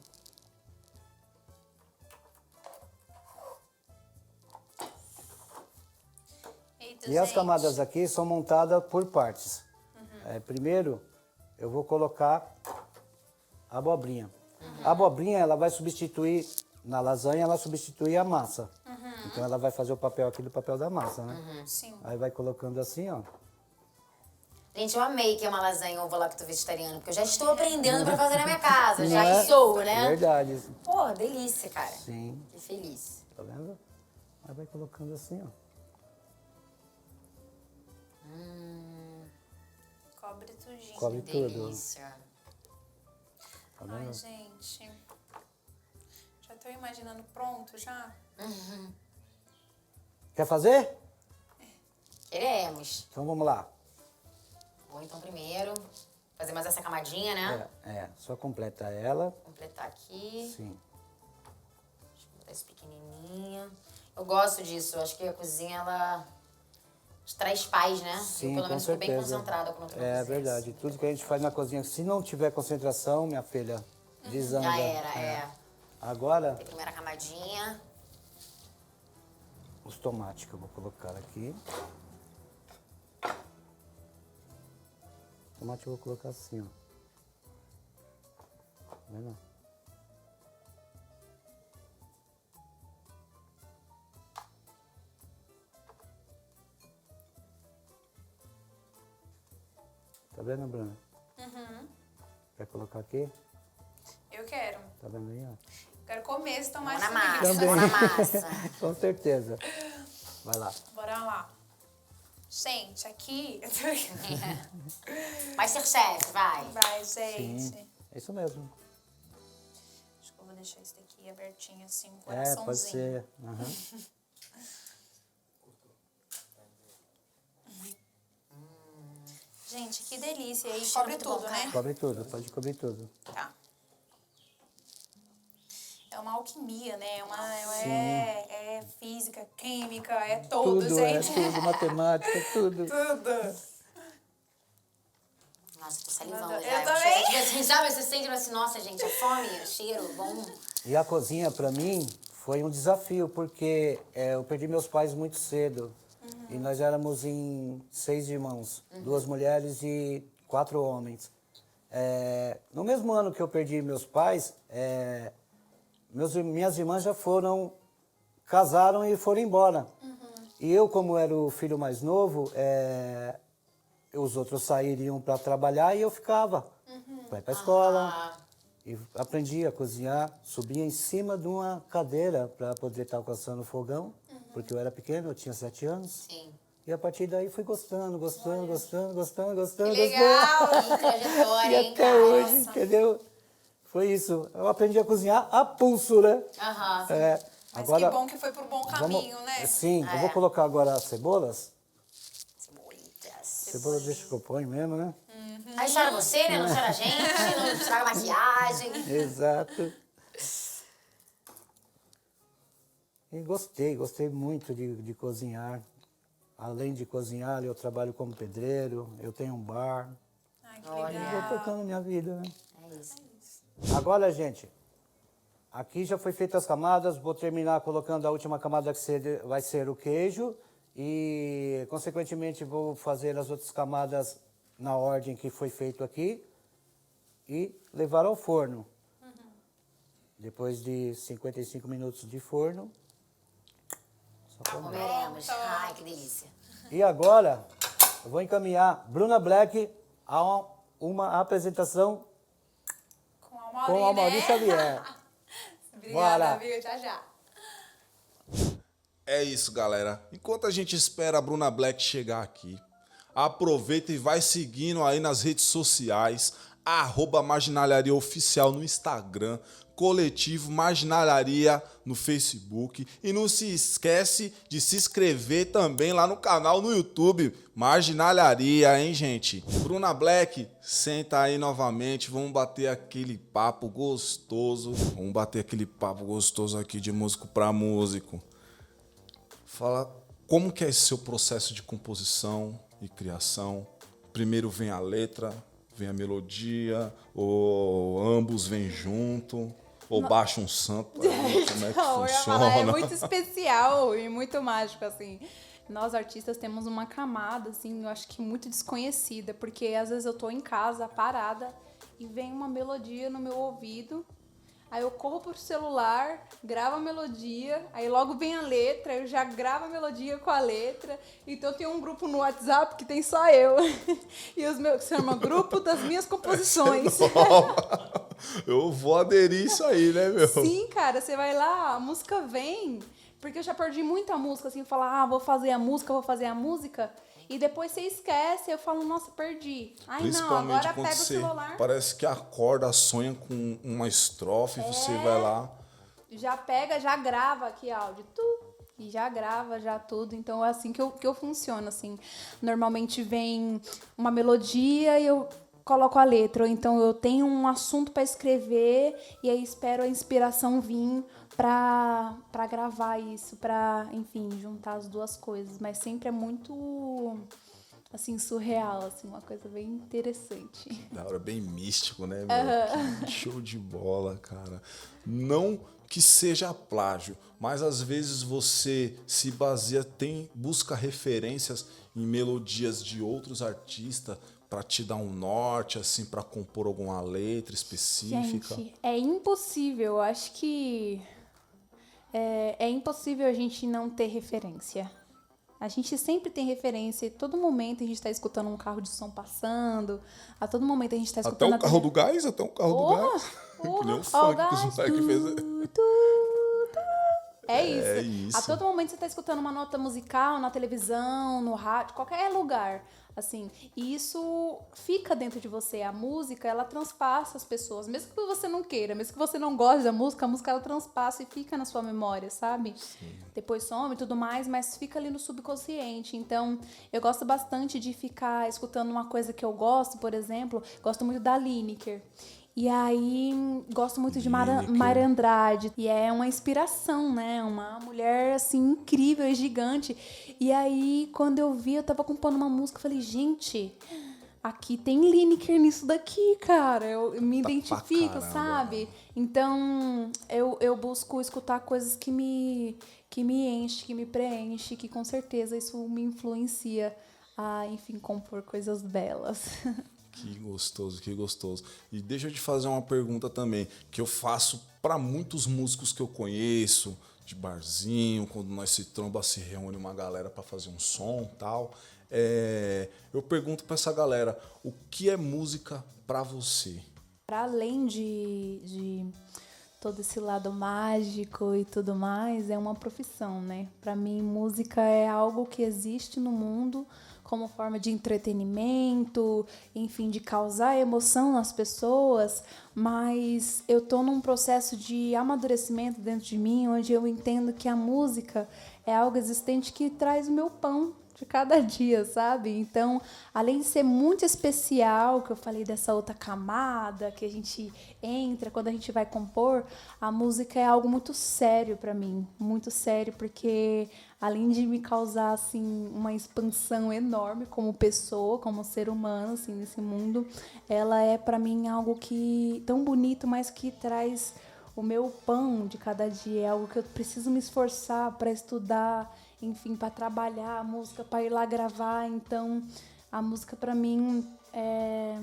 Eita, E as gente. camadas aqui são montadas por partes. Primeiro, eu vou colocar a abobrinha. A abobrinha, ela vai substituir, na lasanha, ela substitui a massa. Então, ela vai fazer o papel aqui do papel da massa, né? Sim. Aí vai colocando assim, ó. Gente, eu amei que é uma lasanha ovo lacto vegetariano, porque eu já estou aprendendo pra fazer na minha casa. Não Já é? sou, né? Verdade. Pô, delícia, cara. Sim. Que feliz. Tá vendo? Aí vai colocando assim, ó. Cobre tudinho. Cobre Que tudo. delícia. Tá Ai, vendo? gente. Já tô imaginando pronto, já. Quer fazer? Queremos. Então vamos lá. Vou então primeiro fazer mais essa camadinha, né? Só completa ela. Completar aqui. Sim. Deixa eu botar esse pequenininho. Eu gosto disso. Eu acho que a cozinha, ela traz paz, né? Sim, eu, pelo com menos, fico bem certeza. concentrada quando eu tô na É cozinha. verdade. Tudo que a gente faz na cozinha, se não tiver concentração, minha filha, desanda. Já era. Agora, Primeira camadinha. os tomates que eu vou colocar aqui. Tomate eu vou colocar assim, ó. Tá vendo? Tá vendo, Bruna? Quer colocar aqui? Eu quero. Tá vendo aí, ó? Quero comer esse Vamos tomate na massa. também. Vamos na massa. Com certeza. Vai lá. Bora lá. Gente, aqui... Masterchef, vai. Vai, gente. É isso mesmo. Acho que eu vou deixar esse daqui abertinho assim, um É, coraçãozinho. pode ser. Aham. Gente, que delícia. E Cheiro cobre muito tudo, bom, né? Cobre tudo, pode cobrir tudo. Tá. É uma alquimia, né? É física, química, é tudo, Tudo, gente. tudo, matemática, tudo. Tudo. Nossa, tô salivando Eu já. também. Assim, sabe, você sente assim, nossa, gente, a fome, o cheiro, bom. E a cozinha, para mim, foi um desafio, porque eu perdi meus pais muito cedo. E nós éramos em 6 irmãos, 2 mulheres e 4 homens. No mesmo ano que eu perdi meus pais, minhas irmãs já casaram e foram embora. E eu, como era o filho mais novo, os outros sairiam para trabalhar e eu ficava. Para ir para a escola. E aprendi a cozinhar, subia em cima de uma cadeira para poder estar alcançando o fogão, porque eu era pequeno, eu tinha 7 anos. Sim. E a partir daí fui gostando. Que legal. Que trajetória, E hein, até cara? hoje, entendeu? Foi isso. Eu aprendi a cozinhar a pulso, né? Aham. Mas que bom que foi por bom caminho, né? Sim, eu vou colocar agora as cebolas. Cebolitas. Cebola deixa que eu ponho mesmo, né? Aí chora você, né? Não chora a gente, não estraga a maquiagem. Exato. E gostei muito de cozinhar. Além de cozinhar, eu trabalho como pedreiro, eu tenho um bar. Ai, que Vou legal. tocando minha vida, né? É isso. Agora, gente, aqui já foi feitas as camadas, vou terminar colocando a última camada que vai ser o queijo e, consequentemente, vou fazer as outras camadas na ordem que foi feito aqui e levar ao forno. Depois de 55 minutos de forno. Só comer. Comeremos. Ai, que delícia. E agora, eu vou encaminhar Bruna Black a uma apresentação com a Mauri Xavier. Obrigada, Bora. viu? Já, já. É isso, galera. Enquanto a gente espera a Bruna Black chegar aqui, aproveita e vai seguindo aí nas redes sociais, @Marginalharia Oficial no Instagram, Coletivo Marginalharia no Facebook. E não se esquece de se inscrever também lá no canal no YouTube, Marginalharia, hein, gente? Bruna Black, senta aí novamente, vamos bater aquele papo gostoso. Vamos bater aquele papo gostoso aqui de músico pra músico. Fala como que é esse seu processo de composição e criação. Primeiro vem a letra, vem a melodia, ou ambos vêm junto, ou baixa um santo aí, como é que Não, eu ia funciona? falar, é muito especial e muito mágico, assim. Nós, artistas, temos uma camada, assim, eu acho que muito desconhecida, porque às vezes eu tô em casa, parada, e vem uma melodia no meu ouvido, aí eu corro pro celular, gravo a melodia, aí logo vem a letra, eu já gravo a melodia com a letra, então tem um grupo no WhatsApp que tem só eu, e os meus, que se chama Grupo das Minhas Composições. Eu vou aderir isso aí, né, meu? Sim, cara, você vai lá, a música vem, porque eu já perdi muita música, assim, falar, vou fazer a música, e depois você esquece, eu falo, nossa, perdi. Ai, não, Principalmente agora quando pega o você celular, parece que acorda, sonha com uma estrofe, você vai lá. já pega, já grava aqui áudio, e já grava, já tudo. Então é assim que eu funciono, assim. Normalmente vem uma melodia e eu coloco a letra, ou então eu tenho um assunto para escrever e aí espero a inspiração vir para gravar isso, para, enfim, juntar as duas coisas, mas sempre é muito assim surreal, assim, uma coisa bem interessante. Da hora, bem místico, né, meu? Que show de bola, cara. Não que seja plágio, mas às vezes você se baseia, busca referências em melodias de outros artistas para te dar um norte, assim, para compor alguma letra específica. Gente, é impossível, eu acho que é impossível a gente não ter referência. A gente sempre tem referência, em todo momento a gente está escutando um carro de som passando, a todo momento a gente está Até escutando... o carro do gás, até o carro do gás. Que nem o funk que os moleques fez. É É isso. isso. A todo momento você tá escutando uma nota musical na televisão, no rádio, qualquer lugar, assim. E isso fica dentro de você. A música, ela transpassa as pessoas. Mesmo que você não queira, mesmo que você não goste da música, a música ela transpassa e fica na sua memória, sabe? Sim. Depois some e tudo mais, mas fica ali no subconsciente. Então, eu gosto bastante de ficar escutando uma coisa que eu gosto, por exemplo, gosto muito da Lineker. E aí, gosto muito de Mara Andrade. E é uma inspiração, né? Uma mulher, assim, incrível e gigante. E aí, quando eu vi, eu tava compondo uma música, eu falei, gente, aqui tem Lineker nisso daqui, cara. Eu me identifico, sabe? Então, eu busco escutar coisas que me enchem, que me preenchem, que com certeza isso me influencia a, enfim, compor coisas belas. Que gostoso, que gostoso. E deixa eu te fazer uma pergunta também, que eu faço para muitos músicos que eu conheço, de barzinho, quando nós se tromba, se reúne uma galera para fazer um som e tal. Eu pergunto para essa galera, o que é música para você? Para além de todo esse lado mágico e tudo mais, é uma profissão, né? Para mim, música é algo que existe no mundo como forma de entretenimento, enfim, de causar emoção nas pessoas, mas eu tô num processo de amadurecimento dentro de mim, onde eu entendo que a música é algo existente que traz o meu pão de cada dia, sabe? Então, além de ser muito especial, que eu falei dessa outra camada que a gente entra quando a gente vai compor, a música é algo muito sério para mim, muito sério, porque além de me causar assim uma expansão enorme como pessoa, como ser humano assim nesse mundo, ela é para mim algo que tão bonito, mas que traz o meu pão de cada dia, é algo que eu preciso me esforçar para estudar, enfim, para trabalhar a música, para ir lá gravar. Então, a música para mim é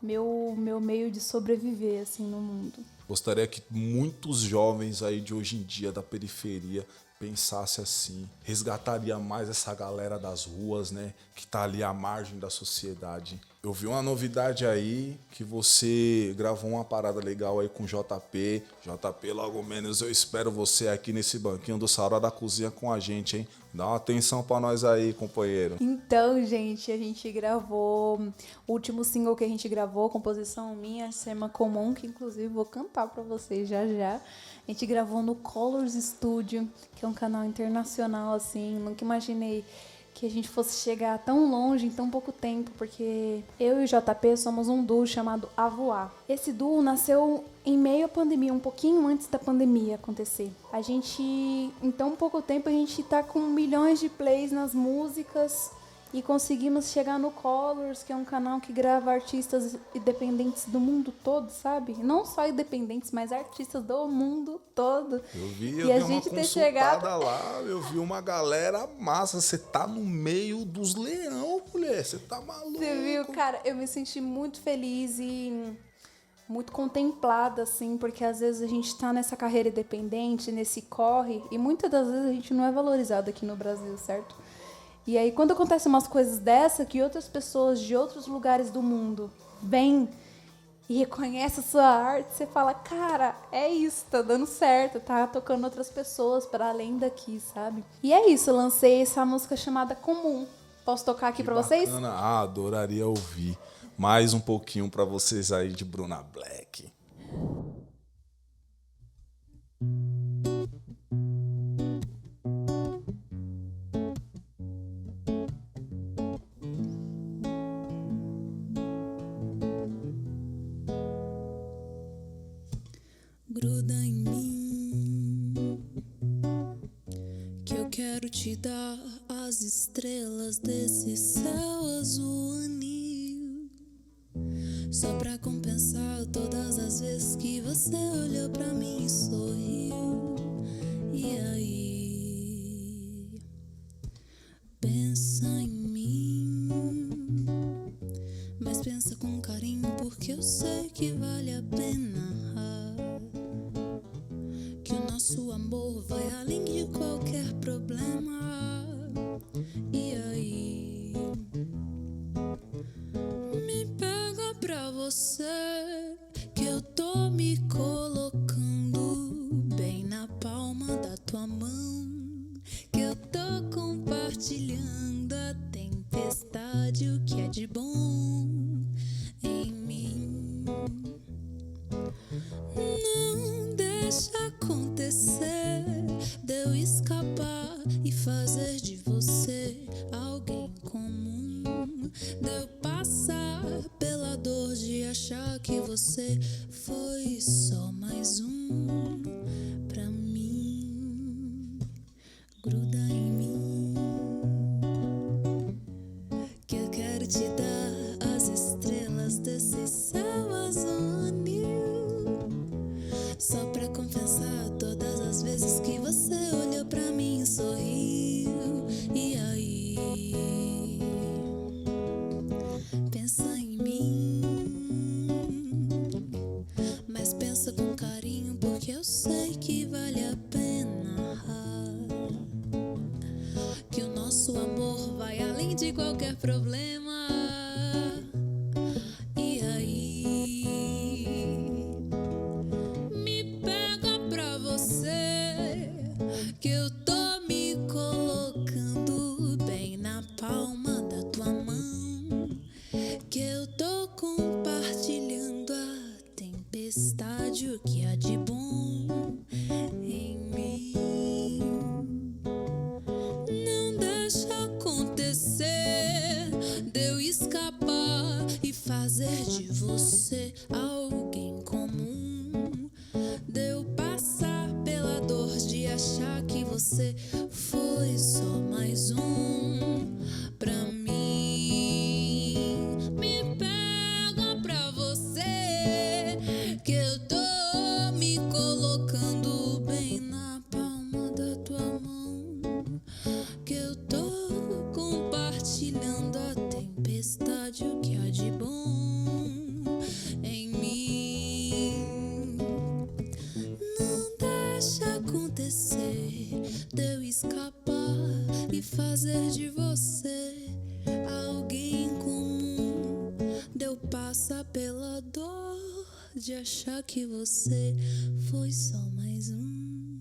meu meio de sobreviver assim no mundo. Gostaria que muitos jovens aí de hoje em dia da periferia pensasse assim, resgataria mais essa galera das ruas, né, que tá ali à margem da sociedade. Eu vi uma novidade aí, que você gravou uma parada legal aí com o JP. JP, logo menos eu espero você aqui nesse banquinho do Sarau da Cozinha com a gente, hein? Dá uma atenção pra nós aí, companheiro. Então, gente, a gente gravou o último single que a gente gravou, composição minha, Sema Comum, que inclusive vou cantar pra vocês já já. A gente gravou no Colors Studio, que é um canal internacional, assim. Nunca imaginei que a gente fosse chegar tão longe em tão pouco tempo, porque eu e o JP somos um duo chamado A Voar. Esse duo nasceu em meio à pandemia, um pouquinho antes da pandemia acontecer. A gente, em tão pouco tempo, a gente tá com milhões de plays nas músicas e conseguimos chegar no Colors, que é um canal que grava artistas independentes do mundo todo, sabe? Não só independentes, mas artistas do mundo todo. Eu vi a uma gente ter consultada chegado lá, eu vi uma galera massa. Você tá no meio dos leão, mulher. Você tá maluco. Você viu, cara, eu me senti muito feliz e muito contemplada, assim, porque às vezes a gente tá nessa carreira independente, nesse corre, e muitas das vezes a gente não é valorizado aqui no Brasil, certo? E aí, quando acontecem umas coisas dessa, que outras pessoas de outros lugares do mundo vêm e reconhecem a sua arte, você fala, cara, é isso, tá dando certo, tá tocando outras pessoas para além daqui, sabe? E é isso, eu lancei essa música chamada Comum. Posso tocar aqui para vocês? Ah, adoraria ouvir mais um pouquinho para vocês aí de Bruna Black. Gruda em mim, que eu quero te dar as estrelas desse céu azul anil, só pra compensar todas as vezes que você olhou pra mim e sorriu. E aí, pensa em mim, mas pensa com carinho, porque eu sei que vale a pena. Que o nosso amor vai além de qualquer problema. E aí, me pega pra você, que eu tô me colocando bem na palma da tua mão, que eu tô compartilhando a tempestade, o que é de bom em mim. Não deixa acontecer de eu escapar e fazer de você alguém comum, de eu passar pela dor de achar que você foi só mais um pra mim. Gruda em mim, que eu quero te dar as estrelas desse céu azul, só pra compensar todas as vezes que você olhou pra mim e sorriu. E aí, pensa em mim, mas pensa com carinho, porque eu sei que vale a pena, que o nosso amor vai além de qualquer problema. E aí, me pega pra você, que eu tô me colocando bem na palma da tua mão, que eu tô compartilhando a tempestade, o que há de bom em mim. Não deixa acontecer de eu escapar e fazer de você alguém comum, de eu passar pela dor de achar que você foi só mais um pra mim. Me pega pra você, que eu tô me colocando bem na palma da tua mão, que eu tô compartilhando a tempestade, o que há de bom em mim. Não deixa acontecer de eu escapar e fazer de você alguém comum, de eu passar pela dor de achar que você foi só mais um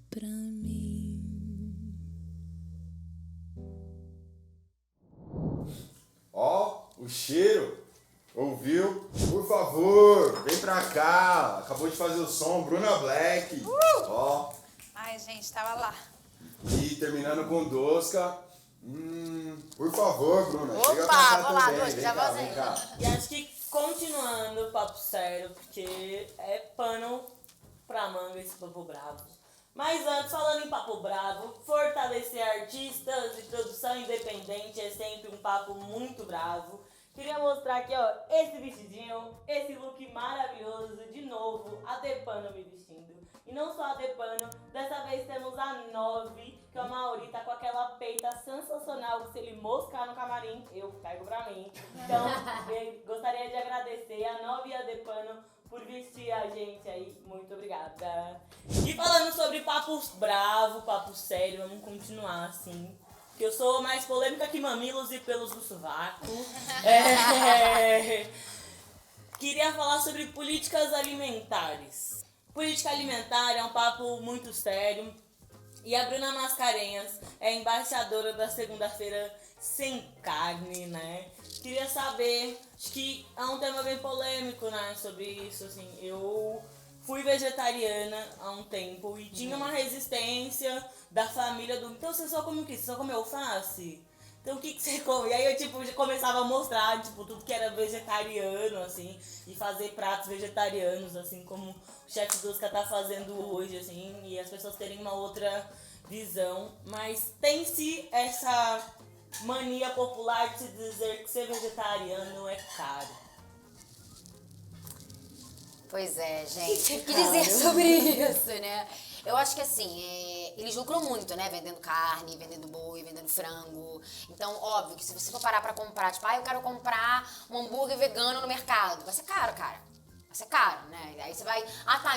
pra mim. Ó, o cheiro. Ouviu? Por favor, vem pra cá. Acabou de fazer o som, Bruna Black. Ó. Ai, gente, tava lá. E terminando com Dosca. Por favor, Bruna. chega Opa, pra cá vou lá, também. Dosca, Vem já cá, vazei. vem cá. E acho que continuando o papo sério, porque é pano pra manga esse papo bravo. Mas antes, falando em papo bravo, fortalecer artistas e produção independente é sempre um papo muito bravo. Queria mostrar aqui, ó, esse vestidinho, esse look maravilhoso, de novo, a Depano me vestindo. E não só a Depano, dessa vez temos a 9, que o Mauri tá com aquela peita sensacional, que se ele moscar no camarim, eu pego pra mim. Então, eu gostaria de agradecer a 9 e a Depano por vestir a gente aí. Muito obrigada. E falando sobre papos bravos, papo sério, vamos continuar assim. Que eu sou mais polêmica que mamilos e pelos no sovaco. Queria falar sobre políticas alimentares. Política alimentar é um papo muito sério. E a Bruna Mascarenhas é embaixadora da segunda-feira sem carne, né? Queria saber, acho que é um tema bem polêmico, né? Sobre isso, assim. Eu fui vegetariana há um tempo e tinha uma resistência da família do... Então você só come o quê? Você só come alface? Então o que você come? E aí eu, tipo, já começava a mostrar, tipo, tudo que era vegetariano, assim, e fazer pratos vegetarianos, assim, como o chefe Dosca tá fazendo hoje, assim, e as pessoas terem uma outra visão. Mas tem-se essa mania popular de se dizer que ser vegetariano é caro. Pois é, gente. O que dizer sobre isso, né? Eu acho que assim, eles lucram muito, né? Vendendo carne, vendendo boi, vendendo frango. Então, óbvio que se você for parar pra comprar, tipo, eu quero comprar um hambúrguer vegano no mercado, vai ser caro, cara. Vai ser caro, né? Aí você vai,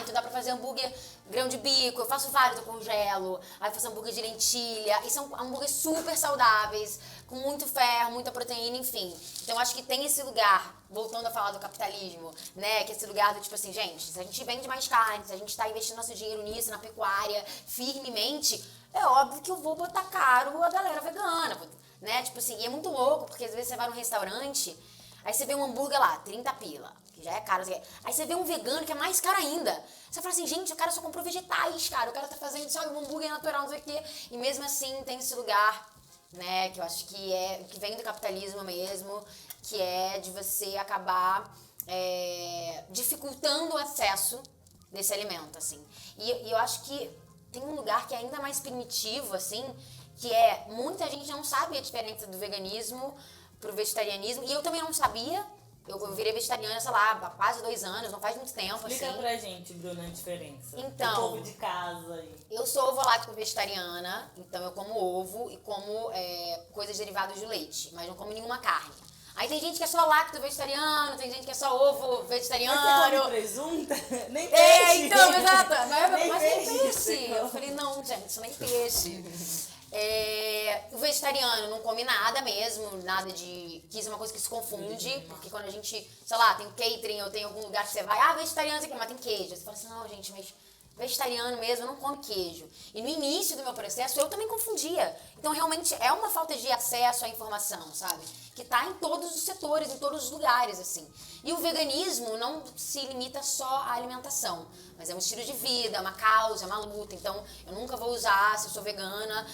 então dá pra fazer hambúrguer grão de bico, eu faço vários, eu congelo. Aí eu faço hambúrguer de lentilha. E são hambúrgueres super saudáveis, com muito ferro, muita proteína, enfim. Então eu acho que tem esse lugar, voltando a falar do capitalismo, né? Que é esse lugar do tipo assim, gente, se a gente vende mais carne, se a gente tá investindo nosso dinheiro nisso, na pecuária, firmemente, é óbvio que eu vou botar caro a galera vegana, né? Tipo assim, e é muito louco, porque às vezes você vai num restaurante, aí você vê um hambúrguer lá, 30 pila, que já é caro. Aí você vê um vegano que é mais caro ainda. Você fala assim, gente, o cara só comprou vegetais, cara. O cara tá fazendo, sabe, um hambúrguer natural, não sei o quê. E mesmo assim tem esse lugar, né, que eu acho que vem do capitalismo mesmo, que é de você acabar dificultando o acesso desse alimento, assim. E eu acho que tem um lugar que é ainda mais primitivo, assim, que é, muita gente não sabe a diferença do veganismo pro vegetarianismo, e eu também não sabia. Eu virei vegetariana, sei lá, há quase 2 anos, não faz muito tempo, Explica assim. pra gente, Bruna, a diferença. Então, o povo de casa aí. Eu sou ovo-lácteo vegetariana, então eu como ovo e como coisas derivadas de leite, mas não como nenhuma carne. Aí tem gente que é só lacto vegetariano, tem gente que é só ovo vegetariano. Mas você come presunta? Nem peixe. Então, exato. Mas Nem nem peixe. peixe. Eu falei, não, gente, isso nem peixe. O vegetariano não come nada mesmo, nada de... Que isso é uma coisa que se confunde, porque quando a gente, sei lá, tem catering ou tem algum lugar que você vai, vegetariano, mas tem queijo. Você fala assim, não, gente, mas vegetariano mesmo não come queijo. E no início do meu processo eu também confundia. Então realmente é uma falta de acesso à informação, sabe? Que tá em todos os setores, em todos os lugares, assim. E o veganismo não se limita só à alimentação, mas é um estilo de vida, é uma causa, é uma luta. Então eu nunca vou usar, se eu sou vegana,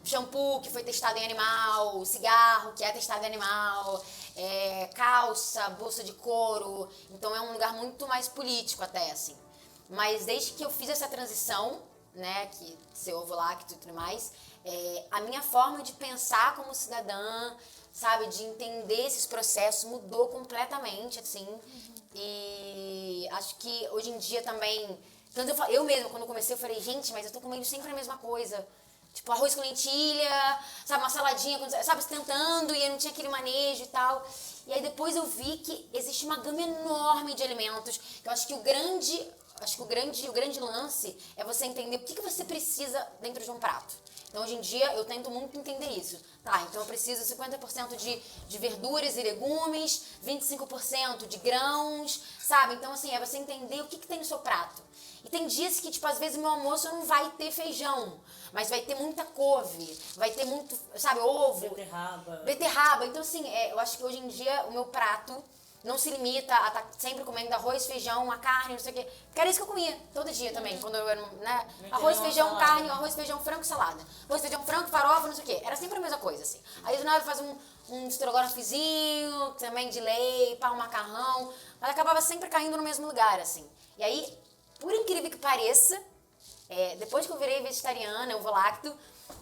shampoo que foi testado em animal, cigarro que é testado em animal, calça, bolsa de couro. Então é um lugar muito mais político até, assim. Mas desde que eu fiz essa transição, né, que ser ovo-lácteo e tudo mais, a minha forma de pensar como cidadã, sabe, de entender esses processos mudou completamente, assim. E acho que hoje em dia também, eu mesma, quando eu comecei, eu falei, gente, mas eu tô comendo sempre a mesma coisa. Tipo, arroz com lentilha, sabe, uma saladinha, sabe, tentando, e eu não tinha aquele manejo e tal. E aí depois eu vi que existe uma gama enorme de alimentos, que eu acho que o grande lance é você entender o que você precisa dentro de um prato. Então, hoje em dia, eu tento muito entender isso. Tá, então eu preciso 50% de verduras e legumes, 25% de grãos, sabe? Então, assim, é você entender o que tem no seu prato. E tem dias que, tipo, às vezes o meu almoço não vai ter feijão, mas vai ter muita couve, vai ter muito, sabe, ovo. Beterraba. Então, assim, eu acho que hoje em dia o meu prato não se limita a estar sempre comendo arroz, feijão, uma carne, não sei o quê. Porque era isso que eu comia todo dia também, quando eu era, né? Arroz, feijão, carne, arroz, feijão, frango, salada. Arroz, feijão, frango, farofa, não sei o quê. Era sempre a mesma coisa, assim. Aí do nada faz um estrogonofezinho, também de leite, um macarrão. Mas acabava sempre caindo no mesmo lugar, assim. E aí, por incrível que pareça, depois que eu virei vegetariana, ovo-lácteo,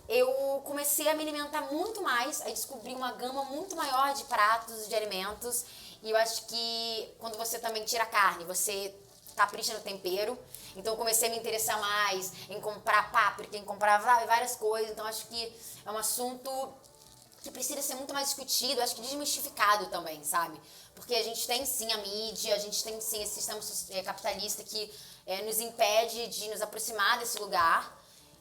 eu comecei a me alimentar muito mais, a descobrir uma gama muito maior de pratos, de alimentos. E eu acho que quando você também tira a carne, você capricha no tempero. Então eu comecei a me interessar mais em comprar páprica, em comprar várias coisas. Então acho que é um assunto que precisa ser muito mais discutido, acho que desmistificado também, sabe? Porque a gente tem sim a mídia, a gente tem sim esse sistema capitalista que nos impede de nos aproximar desse lugar.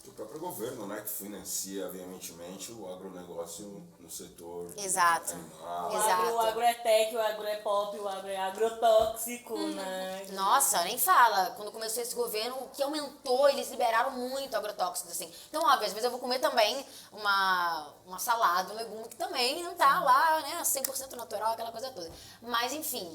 O próprio governo, né, que financia veementemente o agronegócio no setor Exato. animal. O agro é tech, o agro é pop, o agro é agrotóxico, né? Nossa, nem fala. Quando começou esse governo, o que aumentou, eles liberaram muito agrotóxicos, assim. Então, óbvio, às vezes eu vou comer também uma salada, um legume que também não tá lá, né, 100% natural, aquela coisa toda. Mas, enfim,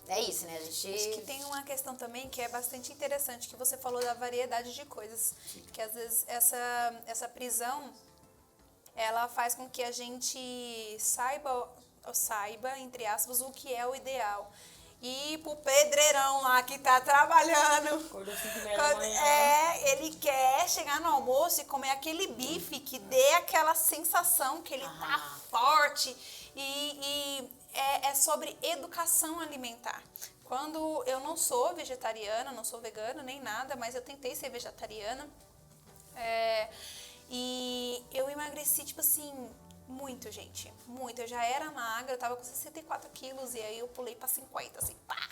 é isso, né? A gente... Acho que tem uma questão também que é bastante interessante, que você falou da variedade de coisas. Que às vezes essa prisão, ela faz com que a gente saiba, entre aspas, o que é o ideal. E pro pedreirão lá que tá trabalhando, Acordou 5h30 da manhã. ele quer chegar no almoço e comer aquele bife que dê aquela sensação que ele tá forte. E é sobre educação alimentar. Quando eu não sou vegetariana, não sou vegana nem nada, mas eu tentei ser vegetariana. E eu emagreci, tipo assim, muito, gente. Muito. Eu já era magra, eu tava com 64 quilos e aí eu pulei pra 50, assim, pá!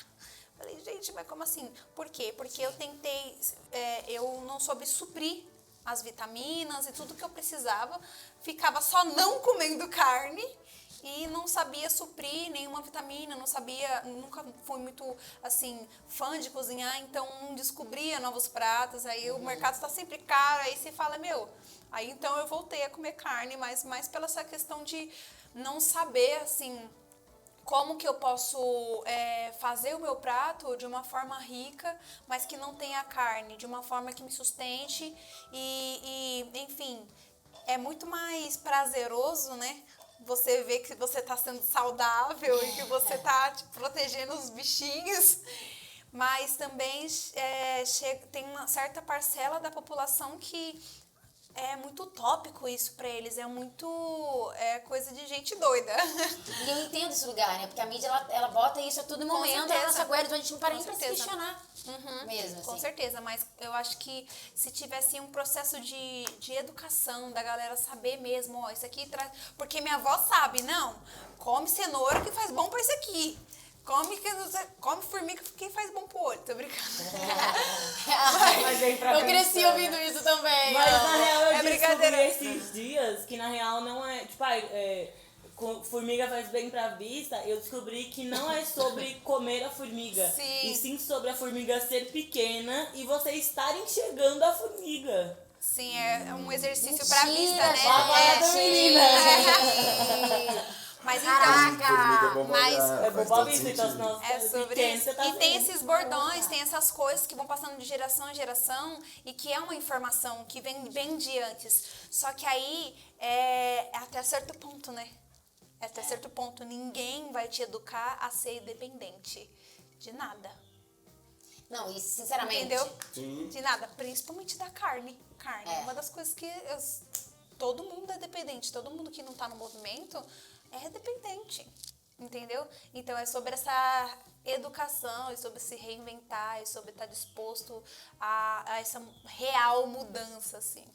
Falei, gente, mas como assim? Por quê? Porque eu tentei, eu não soube suprir as vitaminas e tudo que eu precisava. Ficava só não comendo carne e não sabia suprir nenhuma vitamina, não sabia, nunca fui muito, assim, fã de cozinhar, então não descobria novos pratos, aí o mercado está sempre caro, aí você fala, aí então eu voltei a comer carne, mas mais pela essa questão de não saber, assim, como que eu posso fazer o meu prato de uma forma rica, mas que não tenha carne, de uma forma que me sustente e enfim, é muito mais prazeroso, né? Você vê que você está sendo saudável e que você está protegendo os bichinhos, mas também tem uma certa parcela da população que é muito utópico isso pra eles, é muito coisa de gente doida. E eu entendo esse lugar, né? Porque a mídia, ela bota isso a todo momento na nossa guarda, então a gente não para nem pra se questionar. Mesmo, assim. Com certeza, mas eu acho que se tivesse um processo de educação, da galera saber mesmo, ó, isso aqui traz... Porque minha avó sabe, não, come cenoura que faz bom pra isso aqui. Come formiga que faz bom pro olho, tô brincando. Eu cresci ouvindo isso também. Mas na real eu descobri brincadeira. esses dias que na real não é, tipo, formiga faz bem pra vista, eu descobri que não é sobre comer a formiga, Sim. e sim sobre a formiga ser pequena e você estar enxergando a formiga. Sim, é um exercício pra vista, né? Mas então, É bobavista, então senão é sobre pequeno, isso. você tá E tem vendo. esses bordões, tem essas coisas que vão passando de geração em geração e que é uma informação que vem bem de antes. Só que aí é até certo ponto, né? É até certo ponto. Ninguém vai te educar a ser independente de nada. Não, e sinceramente... Entendeu? Sim. De nada. Principalmente da carne. Carne é uma das coisas que todo mundo é dependente. Todo mundo que não tá no movimento é dependente. Entendeu? Então é sobre essa educação, é sobre se reinventar, é sobre estar disposto a essa real mudança, assim.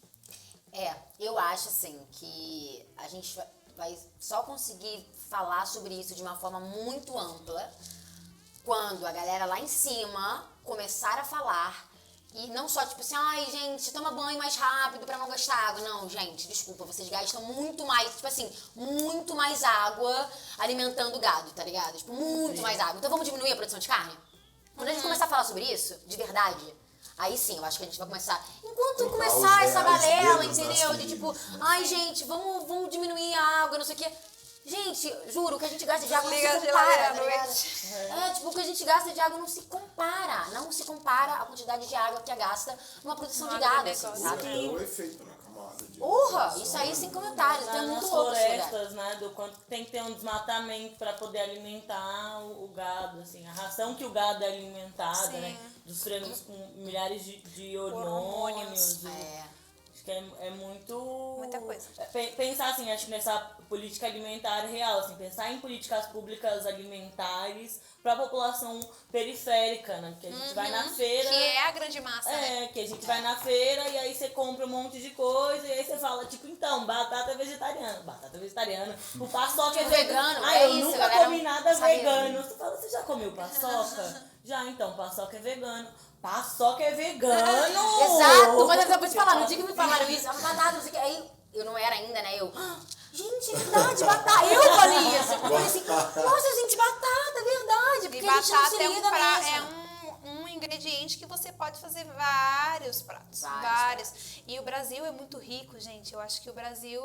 Eu acho assim que a gente vai só conseguir falar sobre isso de uma forma muito ampla quando a galera lá em cima começar a falar e não só tipo assim, ai gente, toma banho mais rápido pra não gastar água. Não, gente, desculpa, vocês gastam muito mais, tipo assim, muito mais água alimentando o gado, tá ligado? Tipo, muito mais água. Então vamos diminuir a produção de carne? Quando a gente começar a falar sobre isso, de verdade, aí sim, eu acho que a gente vai começar... Enquanto começar essa balela, entendeu? De tipo, ai gente, vamos diminuir a água, não sei o quê. Gente, juro, o que a gente gasta de água não se compara, tá ligado? Tipo, o que a gente gasta de água não se compara. Não se compara a quantidade de água que é gasta numa produção de gado, assim, sabe? É o efeito na camada. Isso aí sem comentários. Então é muito nas louco esse lugar. florestas, né, do quanto tem que ter um desmatamento para poder alimentar o gado, assim, a ração que o gado é alimentada, né, dos frangos com milhares de hormônios. Acho que é muita coisa. Pensar assim, acho que nessa política alimentar real, assim, pensar em políticas públicas alimentares para a população periférica, né? Porque a gente vai na feira... Que é a grande massa, né? Que a gente vai na feira e aí você compra um monte de coisa e aí você fala, tipo, então, batata é vegetariana. Batata é vegetariana. O paçoca é vegano. Eu isso, nunca galera, comi nada sabia. vegano. Você fala, você já comeu paçoca? Já, então, paçoca é vegano. Paçoca é vegano! Exato! Mas eu vou te falar, no dia que me falaram isso, a batata, não sei o que, aí eu não era ainda, né? Gente, é verdade, batata. Eu falei isso. Eu falei assim, nossa, gente, batata, é verdade. Porque E a gente não batata se liga mesmo. um ingrediente que você pode fazer vários pratos. Vários. E o Brasil é muito rico, gente. Eu acho que o Brasil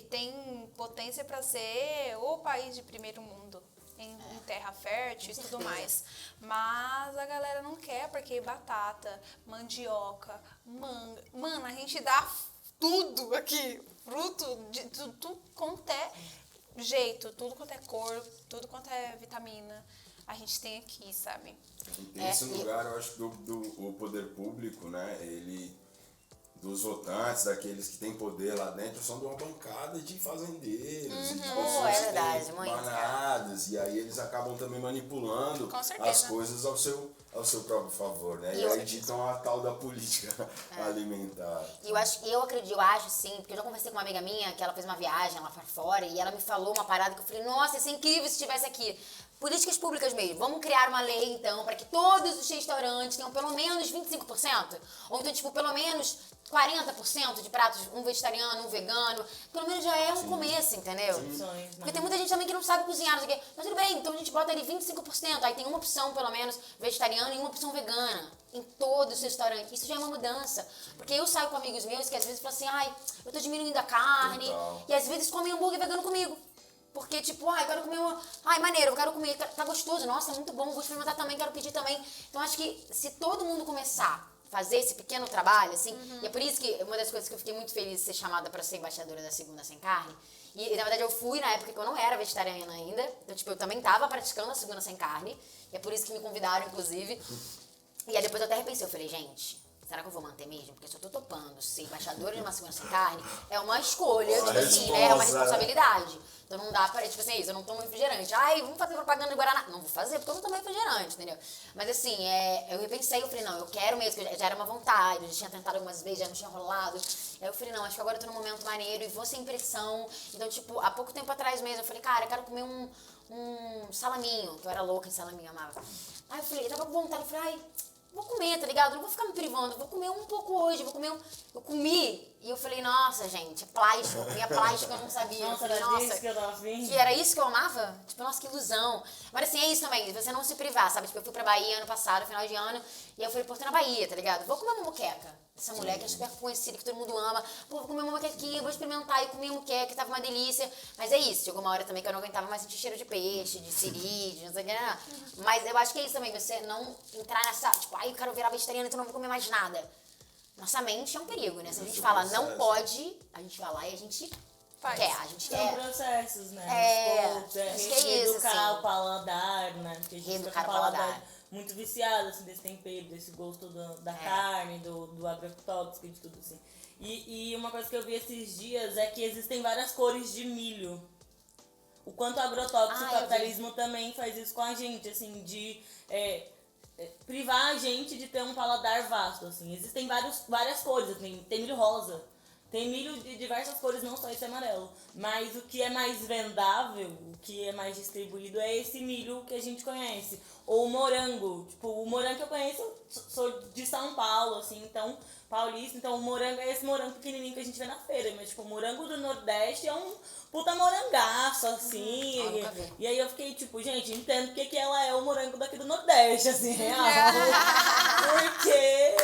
tem potência para ser o país de primeiro mundo. Em terra fértil e tudo mais. Mas a galera não quer, porque batata, mandioca, manga... Mano, a gente dá tudo aqui. Fruto, de tudo quanto é jeito, tudo quanto é cor, tudo quanto é vitamina. A gente tem aqui, sabe? Nesse lugar, eu acho que o poder público, né, dos votantes, daqueles que têm poder lá dentro, são de uma bancada de fazendeiros, de pessoas que têm manadas, e aí eles acabam também manipulando as coisas ao seu próprio favor, né? E aí ditam a tal da política alimentar. E eu acho sim, porque eu já conversei com uma amiga minha que ela fez uma viagem lá pra fora e ela me falou uma parada que eu falei, nossa, isso é incrível se estivesse aqui. políticas públicas mesmo. Vamos criar uma lei, então, para que todos os restaurantes tenham pelo menos 25%. Ou então, tipo, pelo menos 40% de pratos, um vegetariano, um vegano. Pelo menos já é um começo, entendeu? Porque tem muita gente também que não sabe cozinhar, não sei o quê. Mas tudo bem, então a gente bota ali 25%. Aí tem uma opção, pelo menos, vegetariana e uma opção vegana. Em todos os restaurantes. Isso já é uma mudança. Porque eu saio com amigos meus que às vezes falam assim, ai, eu tô diminuindo a carne. E às vezes comem hambúrguer vegano comigo. Porque, tipo, ai, quero comer uma... Ai, maneiro, eu quero comer, tá gostoso, nossa, muito bom, vou experimentar também, quero pedir também. Então, acho que se todo mundo começar a fazer esse pequeno trabalho, assim, e é por isso que uma das coisas que eu fiquei muito feliz de ser chamada pra ser embaixadora da Segunda Sem Carne, e na verdade eu fui na época que eu não era vegetariana ainda, então, tipo, eu também tava praticando a Segunda Sem Carne, e é por isso que me convidaram, inclusive. E aí depois eu até repensei, eu falei, gente... Será que eu vou manter mesmo? Porque se eu tô topando ser embaixadora de uma Segunda Sem Carne, é uma escolha, tipo assim, né? É uma responsabilidade. Então não dá pra, tipo assim, isso, eu não tomo refrigerante. Ai, vamos fazer propaganda de Guaraná. Não vou fazer, porque eu não tomo refrigerante, entendeu? Mas assim, eu repensei, eu falei, não, eu quero mesmo, que já era uma vontade, eu já tinha tentado algumas vezes, já não tinha rolado. Aí eu falei, não, acho que agora eu tô num momento maneiro e vou sem pressão. Então, tipo, há pouco tempo atrás mesmo, eu falei, cara, eu quero comer um salaminho, que eu era louca em salaminho, amava. Aí eu falei, eu tava com vontade, eu falei, ai... Vou comer, tá ligado? Não vou ficar me privando, vou comer um pouco hoje, vou comer Eu comi e eu falei, nossa, gente, é plástico, eu comia plástico, eu não sabia. Nossa, eu falei, era disso que eu tava afim. que era isso que eu amava? Tipo, nossa, que ilusão. Mas assim, é isso também, você não se privar, sabe? Tipo, eu fui pra Bahia ano passado, final de ano, e eu falei, pô, tô na Bahia, tá ligado? Vou comer uma moqueca. Essa mulher que é super conhecida, que todo mundo ama. Pô, vou comer uma moquequinha, vou experimentar. E comi a moqueca, que tava uma delícia. Mas é isso, chegou uma hora também que eu não aguentava mais sentir cheiro de peixe, de siri, de não sei o que. Não. Mas eu acho que é isso também, você não entrar nessa, tipo, ai, eu quero virar vegetariana, então não vou comer mais nada. Nossa mente é um perigo, né? Se a gente fala não pode, a gente vai lá e a gente quer, a gente São quer. processos, né? Acho que é isso, Educar assim. o paladar, né? Porque a gente Reeducar fica com o o paladar paladar. muito viciado, assim, desse tempero, desse gosto da carne, do agrotóxico, de tudo, assim. E uma coisa que eu vi esses dias é que existem várias cores de milho. O quanto o agrotóxico e o capitalismo também faz isso com a gente, assim, de privar a gente de ter um paladar vasto, assim. Existem várias cores, assim, tem milho rosa. Tem milho de diversas cores, não só esse amarelo. Mas o que é mais vendável, o que é mais distribuído é esse milho que a gente conhece. Ou o morango. Tipo, o morango que eu conheço, eu sou de São Paulo, assim, então, paulista. Então, o morango é esse morango pequenininho que a gente vê na feira. Mas, tipo, o morango do Nordeste é um puta morangaço, assim. E aí eu fiquei, tipo, gente, entendo porque que ela é o morango daqui do Nordeste, assim, real. Porque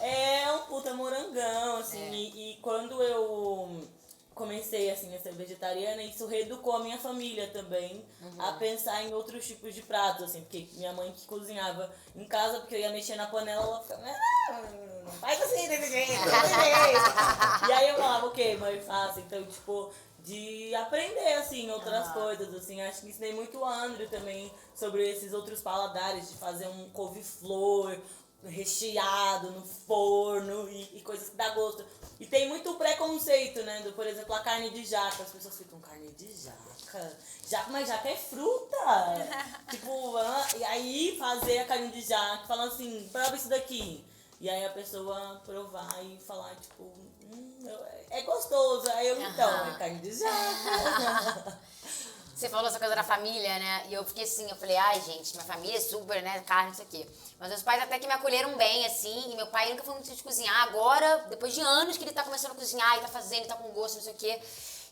é um puta morangão, assim. E quando eu comecei, assim, a ser vegetariana, isso reeducou a minha família também a pensar em outros tipos de pratos, assim. Porque minha mãe que cozinhava em casa, porque eu ia mexer na panela, ela ficava... Não faz assim, desse jeito, desse jeito. E aí eu falava, ok, mãe, faça. Então, tipo... de aprender, assim, outras coisas, assim. Acho que ensinei muito o André também sobre esses outros paladares, de fazer um couve-flor recheado no forno e coisas que dá gosto. E tem muito preconceito, né, por exemplo, a carne de jaca. As pessoas ficam, carne de jaca? Mas jaca é fruta! Tipo, e aí fazer a carne de jaca, falando assim, prova isso daqui. E aí a pessoa provar e falar, tipo, é gostoso. Aí eu, então, é carne de jaca. Você falou essa coisa da família, né? E eu fiquei assim, eu falei, ai, gente, minha família é super, né, carne, isso aqui. Mas meus pais até que me acolheram bem, assim, e meu pai nunca foi muito de cozinhar. Agora, depois de anos que ele tá começando a cozinhar, e tá fazendo, e tá com gosto, não sei o quê.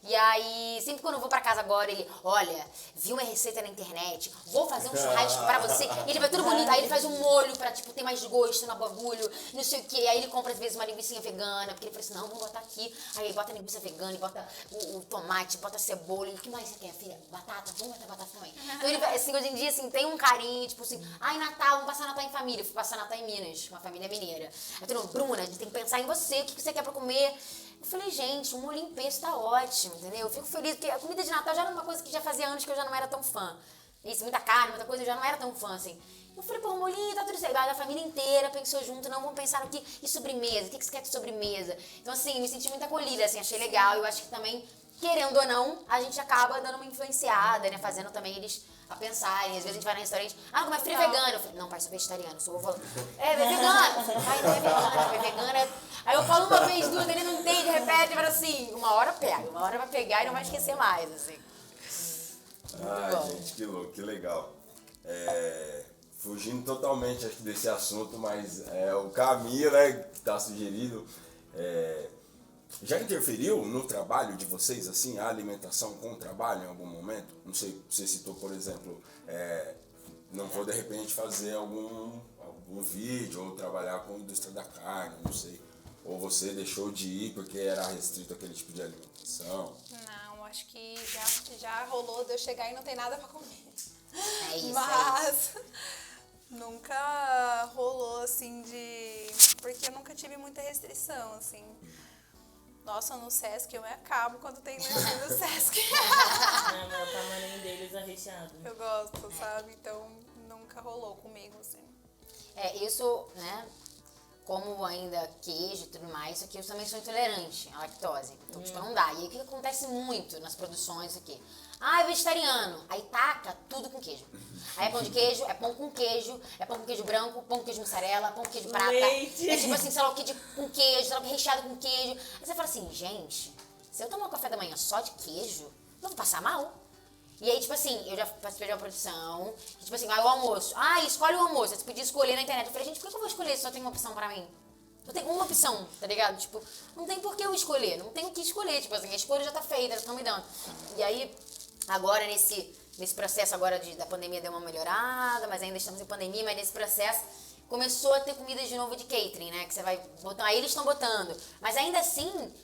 E aí, sempre quando eu vou pra casa agora, ele, olha, vi uma receita na internet, vou fazer um churrasco pra você. E ele vai tudo bonito, aí ele faz um molho pra, tipo, ter mais gosto no bagulho, não sei o quê. Aí ele compra, às vezes, uma linguiça vegana, porque ele fala assim, não, vamos botar aqui. Aí ele bota a linguiça vegana, e bota o tomate, bota a cebola. E o que mais você quer, filha? Batata? Vamos botar batata também. Então ele, assim, hoje em dia, assim, tem um carinho, tipo assim, ai, Natal, vamos passar Natal em família. Eu fui passar Natal em Minas, uma família mineira. Aí todo mundo, Bruna, a gente tem que pensar em você, o que você quer pra comer? Eu falei, gente, um molho em peixe tá ótimo, entendeu? Eu fico feliz, porque a comida de Natal já era uma coisa que já fazia anos que eu já não era tão fã. Isso, muita carne, muita coisa, eu já não era tão fã, assim. Eu falei, pô, molhinho, tá tudo certo. A família inteira pensou junto, não, vamos pensar aqui, e sobremesa, o que você quer de sobremesa? Então, assim, me senti muito acolhida, assim, achei legal. Eu acho que também, querendo ou não, a gente acaba dando uma influenciada, né? Fazendo também eles a pensarem. Às vezes a gente vai no restaurante, não, mas filho é vegano. Eu falei, não, pai, sou vegetariano, sou vovó. É vegano. Eu falei, pai, não é vegano, é vegana. Aí eu falo uma vez, duas, ele não entende, repete, mas assim, uma hora pega, uma hora vai pegar e não vai esquecer mais, assim. bom. Gente, que louco, que legal. Fugindo totalmente acho que desse assunto, mas o caminho, né, que tá sugerido, já interferiu no trabalho de vocês, assim, a alimentação com o trabalho em algum momento? Não sei, você citou, por exemplo, não vou de repente fazer algum vídeo ou trabalhar com a indústria da carne, não sei. Ou você deixou de ir porque era restrito aquele tipo de alimentação? Não, acho que já rolou de eu chegar e não tem nada pra comer. É isso, Mas nunca rolou assim porque eu nunca tive muita restrição, assim. Nossa, no Sesc eu me acabo quando tem lanche no Sesc. Não, mas o camarim deles é recheado. Eu gosto, sabe? Então nunca rolou comigo, assim. Isso, né? Como ainda queijo e tudo mais, isso aqui eu também sou intolerante à lactose. Então, tipo, não dá. E aí o que acontece muito nas produções aqui? Ah, é vegetariano. Aí taca tudo com queijo. Aí é pão de queijo, é pão com queijo branco, pão com queijo mussarela, pão com queijo prata. Leite. É tipo assim, sei lá o que com queijo, sei lá o que recheado com queijo. Aí você fala assim, gente, se eu tomar um café da manhã só de queijo, eu vou passar mal. E aí, tipo assim, eu já participei de uma produção, que, tipo assim, o almoço. Ah, escolhe o almoço. Aí você podia escolher na internet. Eu falei, gente, por que eu vou escolher se só tem uma opção pra mim? Eu tenho uma opção, tá ligado? Tipo, não tem por que eu escolher, não tem o que escolher. Tipo assim, a escolha já tá feita, já estão me dando. E aí, agora nesse processo agora da pandemia deu uma melhorada, mas ainda estamos em pandemia, mas nesse processo começou a ter comida de novo de catering, né? Que você vai botando, aí eles estão botando. Mas ainda assim,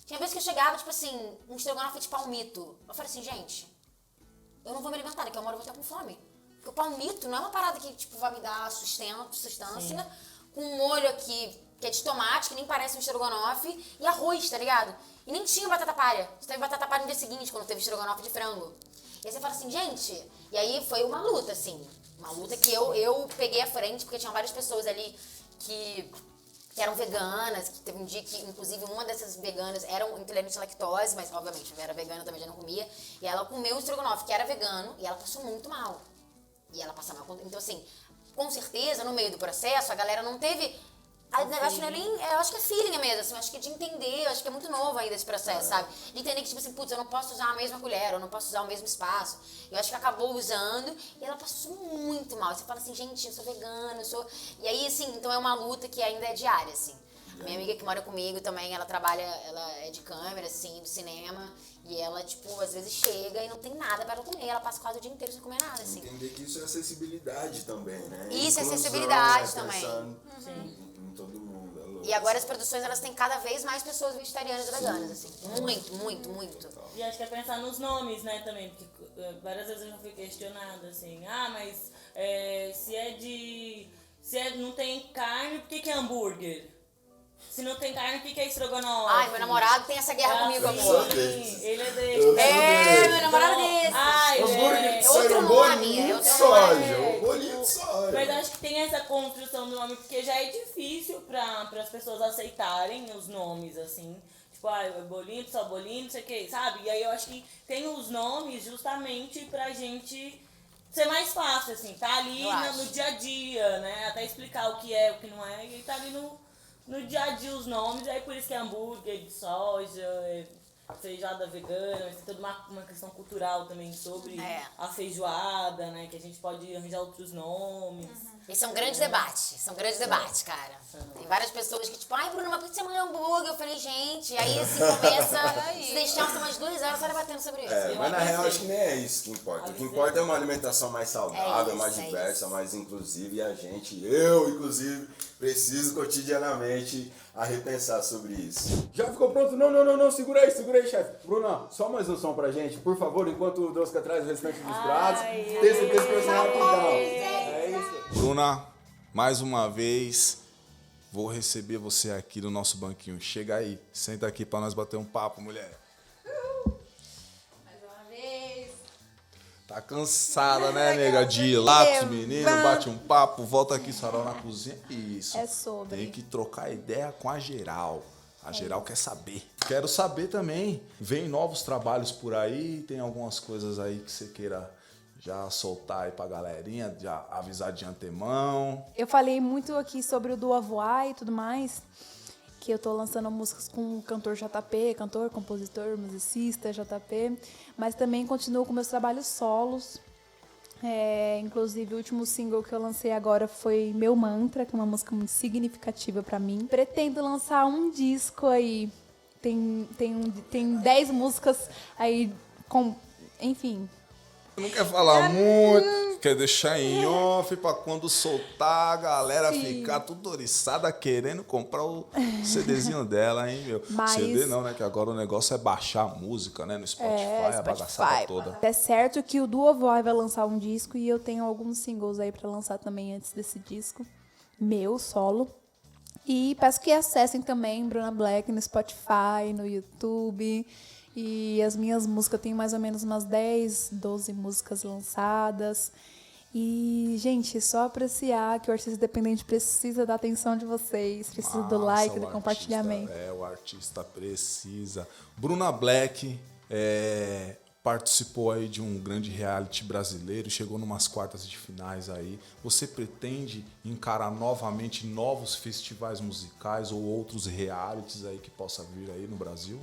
tinha vezes que eu chegava, tipo assim, um estrogonofe de palmito. Eu falei assim, gente, eu não vou me alimentar, daqui a uma hora eu vou estar com fome. Porque o palmito não é uma parada que, tipo, vai me dar sustância, com um molho aqui que é de tomate, que nem parece um estrogonofe, e arroz, tá ligado? E nem tinha batata palha. Você teve batata palha no dia seguinte, quando teve estrogonofe de frango. E aí você fala assim, gente... E aí foi uma luta, assim. Uma luta que eu peguei à frente, porque tinha várias pessoas ali que eram veganas, que teve um dia que, inclusive, uma dessas veganas era intolerante à lactose, mas, obviamente, eu era vegana, também já não comia. E ela comeu um estrogonofe que era vegano, e ela passou muito mal. E ela passa mal. Então, assim, com certeza, no meio do processo, a galera não teve... Eu acho que é feeling mesmo, assim, eu acho que é de entender, eu acho que é muito novo ainda esse processo, sabe? De entender que, tipo assim, putz, eu não posso usar a mesma colher, eu não posso usar o mesmo espaço. Eu acho que acabou usando e ela passou muito mal. Você fala assim, gente, eu sou vegana, eu sou... E aí, assim, então é uma luta que ainda é diária, assim. A minha amiga que mora comigo também, ela é de câmera, assim, do cinema. E ela, tipo, às vezes chega e não tem nada para ela comer. Ela passa quase o dia inteiro sem comer nada, assim. Entender que isso é acessibilidade também, né? Isso, é Inclusão, acessibilidade também. Em todo mundo. É louco. E agora as produções, elas têm cada vez mais pessoas vegetarianas e veganas, assim. Muito, muito, muito. E acho que é pensar nos nomes, né, também, porque várias vezes eu já fui questionada, assim, mas não tem carne, por que é hambúrguer? Se não tem carne, por que é estrogonofe? Ai, meu namorado tem essa guerra comigo, amor. Ele é desse. Meu namorado é desse. Hambúrguer de outro soja, nome, bolinho de soja. Bolinho de soja. Mas acho que tem essa construção do nome, porque já é difícil para as pessoas aceitarem os nomes, assim. Tipo, bolinho, só bolinho, não sei o que, sabe? E aí eu acho que tem os nomes justamente pra gente ser mais fácil, assim. Tá ali no dia a dia, né? Até explicar o que é, o que não é. E aí tá ali no dia a dia os nomes. Aí por isso que é hambúrguer de soja, feijoada vegana, tem toda uma questão cultural também sobre a feijoada, né? Que a gente pode arranjar outros nomes. Esse é um grande debate, cara. Tem várias pessoas que, tipo, ai, Bruna, mas por que você manda hambúrguer? Eu falei, gente, aí assim começa, se deixar umas 2 horas, vai batendo sobre isso. Mas na real, acho que nem é isso que importa. O que importa é uma alimentação mais saudável, mais diversa, mais inclusiva. E a gente, eu, inclusive, preciso cotidianamente a repensar sobre isso. Já ficou pronto? Não, segura aí, chefe. Bruna, só mais um som pra gente, por favor, enquanto o Dosca traz o restante dos pratos. Tem certeza que vai ser rapidão. É isso. Bruna, mais uma vez, vou receber você aqui no nosso banquinho. Chega aí, senta aqui pra nós bater um papo, mulher. Mais uma vez. Tá cansada, né, nega? De ir lá com os meninos, bate um papo, volta aqui, Sarau na cozinha. Isso. É sobre. Tem que trocar ideia com a geral. A geral quer saber. Quero saber também, vem novos trabalhos por aí, tem algumas coisas aí que você queira já soltar aí pra galerinha, já avisar de antemão. Eu falei muito aqui sobre o do Avoar e tudo mais. que eu tô lançando músicas com o cantor JP, cantor, compositor, musicista JP, mas também continuo com meus trabalhos solos. Inclusive, o último single que eu lancei agora foi Meu Mantra, que é uma música muito significativa pra mim. Pretendo lançar um disco aí, tem 10 músicas aí, enfim. Não quer falar muito, quer deixar em off pra quando soltar a galera ficar tudo oriçada querendo comprar o CDzinho dela, hein, meu? Mas... CD não, né? Que agora o negócio é baixar a música, né? No Spotify, a bagaçada toda. É certo que o Duo Voz vai lançar um disco e eu tenho alguns singles aí pra lançar também antes desse disco. Meu, solo. E peço que acessem também Bruna Black no Spotify, no YouTube. E as minhas músicas, eu tenho mais ou menos umas 10, 12 músicas lançadas. E, gente, só apreciar que o artista independente precisa da atenção de vocês, precisa do like, do compartilhamento. O artista precisa. Bruna Black participou aí de um grande reality brasileiro, chegou numas quartas de finais aí. Você pretende encarar novamente novos festivais musicais ou outros realities aí que possa vir aí no Brasil?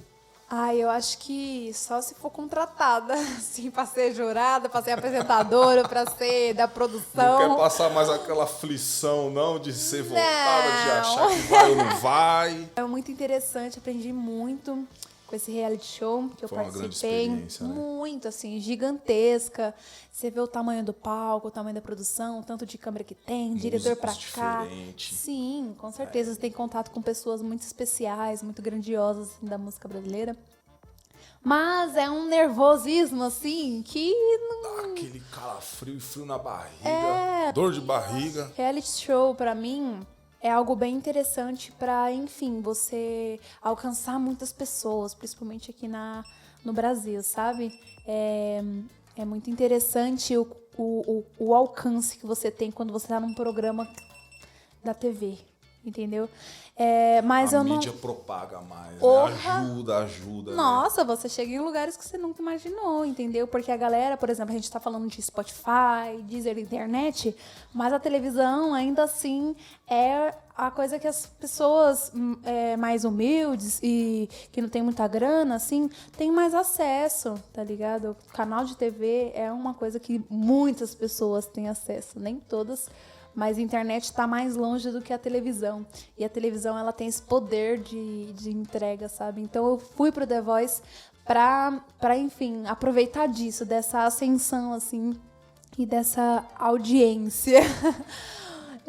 Eu acho que só se for contratada, assim, pra ser jurada, pra ser apresentadora, pra ser da produção. Não quer passar mais aquela aflição, não, de ser voltada, de achar que vai ou não vai? É muito interessante, aprendi muito com esse reality show que eu Foi uma grande participei. experiência, né? Muito, assim, gigantesca. Você vê o tamanho do palco, o tamanho da produção, o tanto de câmera que tem, diretor pra cá. Diferentes. Sim, com certeza. Você tem contato com pessoas muito especiais, muito grandiosas, assim, da música brasileira. Mas é um nervosismo, assim, que... Dá aquele calafrio e frio na barriga, dor de barriga. Reality show, pra mim, é algo bem interessante pra, enfim, você alcançar muitas pessoas, principalmente aqui no Brasil, sabe? É muito interessante o alcance que você tem quando você tá num programa da TV, entendeu? Mas A eu não... mídia propaga mais, Porra! né? Ajuda. Nossa, você chega em lugares que você nunca imaginou, entendeu? Porque a galera, por exemplo, a gente tá falando de Spotify, Deezer, internet, mas a televisão ainda assim é a coisa que as pessoas mais humildes e que não tem muita grana, assim, tem mais acesso, tá ligado? O canal de TV é uma coisa que muitas pessoas têm acesso, nem todas, mas a internet está mais longe do que a televisão. E a televisão, ela tem esse poder de entrega, sabe? Então, eu fui pro The Voice pra, enfim, aproveitar disso, dessa ascensão, assim, e dessa audiência.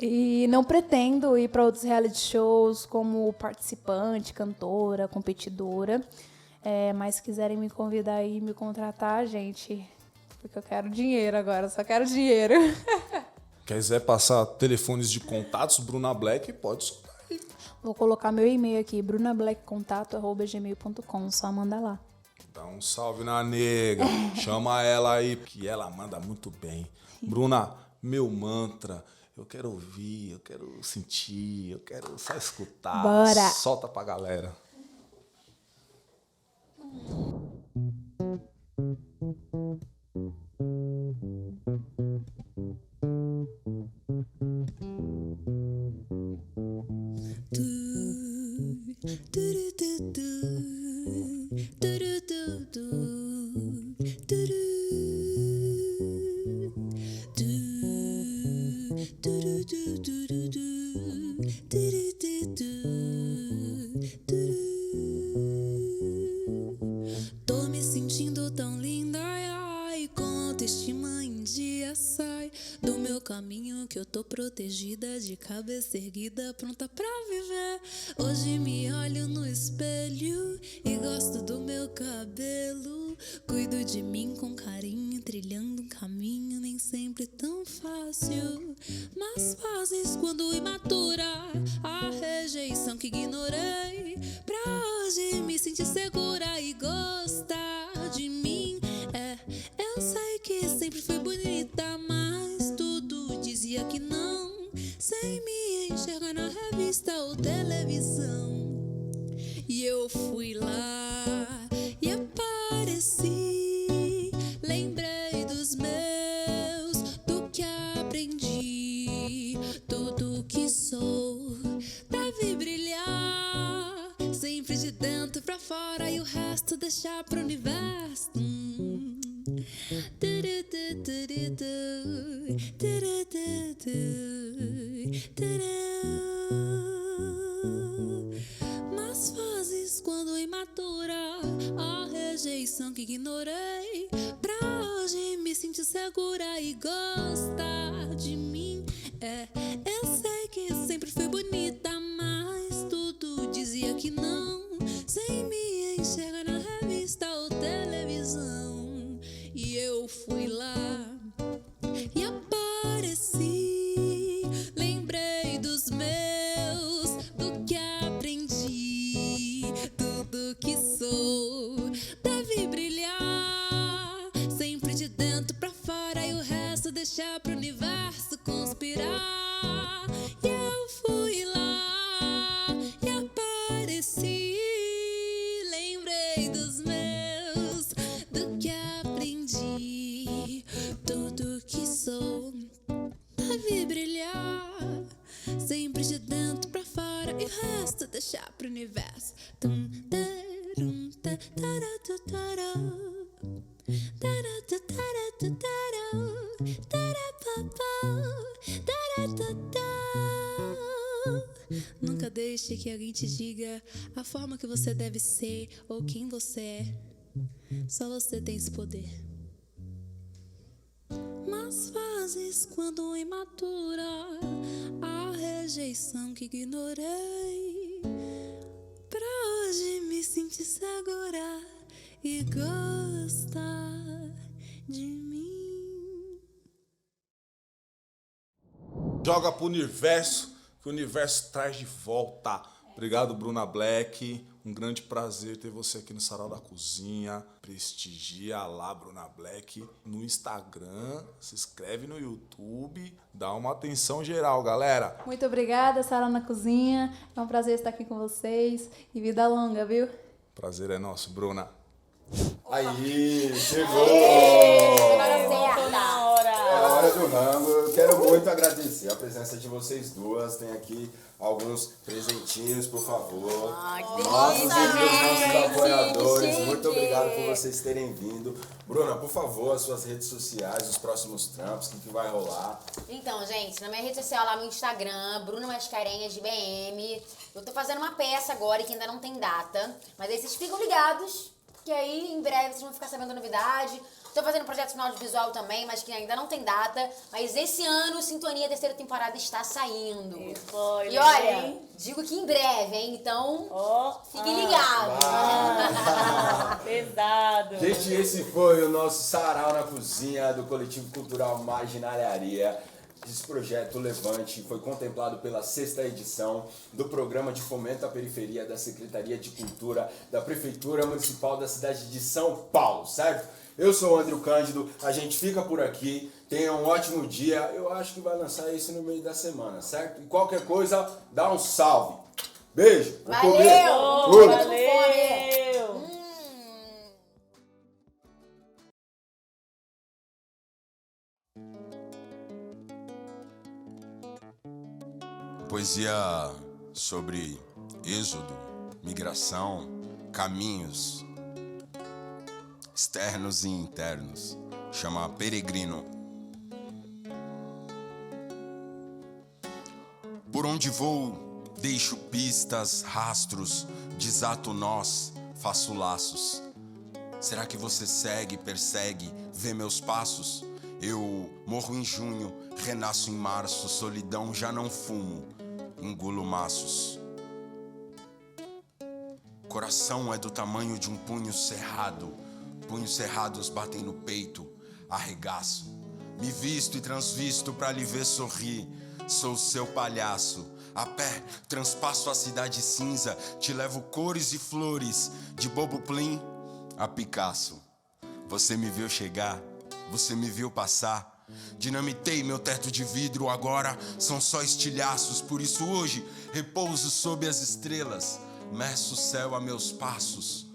E não pretendo ir para outros reality shows como participante, cantora, competidora. Mas se quiserem me convidar e me contratar, gente, porque eu quero dinheiro agora, só quero dinheiro. Quiser passar telefones de contatos, Bruna Black, pode soltar aí. Vou colocar meu e-mail aqui, brunablackcontato@gmail.com, só manda lá. Dá um salve na nega, chama ela aí, que ela manda muito bem. Bruna, meu mantra, eu quero ouvir, eu quero sentir, eu quero só escutar. Bora. Solta pra galera. Tô me sentindo tão linda, ai, ai, com autoestima em dia sai do meu caminho que eu tô protegida, de cabeça erguida, pronta pra viver. Hoje me olho no espelho e gosto do meu cabelo, cuido de mim com carinho, trilhando um caminho nem sempre tão fácil, mas fases quando imatura, a rejeição que ignorei, pra hoje me sentir segura e gostar de mim. Eu sei que sempre fui bonita, mas tudo dizia que não, sem me enxergar na revista ou televisão. E eu fui lá e apareci, lembrei dos meus, do que aprendi, tudo que sou deve brilhar. fora e o resto deixar pro universo. Nas fases quando imatura, a rejeição que ignorei, pra hoje me sentir segura e gostar de mim. Eu sei que sempre fui bonita, mas tudo dizia que não, sem me enxergar na revista ou televisão. E eu fui lá e apareci, lembrei dos meus, do que aprendi, tudo que sou deve brilhar, sempre de dentro pra fora e o resto deixar pro universo conspirar. E eu fui lá e apareci, lembrei dos meus, do que aprendi, tudo que sou deve brilhar, sempre de dentro pra fora e o resto deixar pro universo. Nunca deixe que alguém te diga a forma que você deve ser ou quem você é. Só você tem esse poder. Mas fases quando imatura, a rejeição que ignorei, pra hoje me sentir segura e gostar de mim. Joga pro universo, que o universo traz de volta. Obrigado, Bruna Black. Um grande prazer ter você aqui no Sarau da Cozinha. Prestigia lá, Bruna Black, no Instagram. Se inscreve no YouTube. Dá uma atenção geral, galera. Muito obrigada, Sarau na Cozinha. É um prazer estar aqui com vocês. E vida longa, viu? Prazer é nosso, Bruna. Aí, chegou! Na hora. É a hora do rango. Eu quero muito agradecer a presença de vocês duas. Tem aqui alguns presentinhos, por favor. Nossos e dos nossos apoiadores. gente. Muito obrigado por vocês terem vindo. Bruna, por favor, as suas redes sociais, os próximos trampos, o que vai rolar. Então, gente, na minha rede social, lá no Instagram, Bruna Mascarenhas de BM. Eu tô fazendo uma peça agora que ainda não tem data. Mas aí vocês ficam ligados, que aí em breve vocês vão ficar sabendo a novidade. Tô fazendo projeto no audiovisual também, mas que ainda não tem data. Mas esse ano, Sintonia, terceira temporada está saindo. Spoiler, E olha, hein? digo que em breve, hein? Então, Ó, fiquem ligados. pesado. Gente, esse foi o nosso Sarau na Cozinha do Coletivo Cultural Marginalharia. Esse projeto Levante foi contemplado pela 6ª edição do Programa de Fomento à Periferia da Secretaria de Cultura da Prefeitura Municipal da cidade de São Paulo, certo? Eu sou o Andrew Cândido, a gente fica por aqui, tenha um ótimo dia, eu acho que vai lançar isso no meio da semana, certo? E qualquer coisa, dá um salve. Beijo! Vou comer. Valeu! Tudo. Valeu! Poesia sobre êxodo, migração, caminhos externos e internos. Chama Peregrino. Por onde vou, deixo pistas, rastros, desato nós, faço laços. Será que você segue, persegue, vê meus passos? Eu morro em junho, renasço em março, solidão já não fumo, engulo maços. Coração é do tamanho de um punho cerrado, punhos cerrados batem no peito, arregaço. Me visto e transvisto pra lhe ver sorrir, sou seu palhaço. A pé, transpasso a cidade cinza, te levo cores e flores, de Bobo Plim a Picasso. Você me viu chegar, você me viu passar. Dinamitei meu teto de vidro, agora são só estilhaços. Por isso hoje repouso sob as estrelas, meço o céu a meus passos.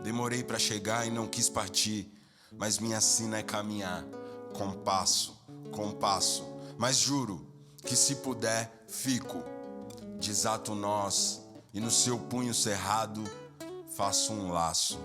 Demorei pra chegar e não quis partir, mas minha sina é caminhar, compasso, compasso. Mas juro que se puder, fico. Desato nós e no seu punho cerrado faço um laço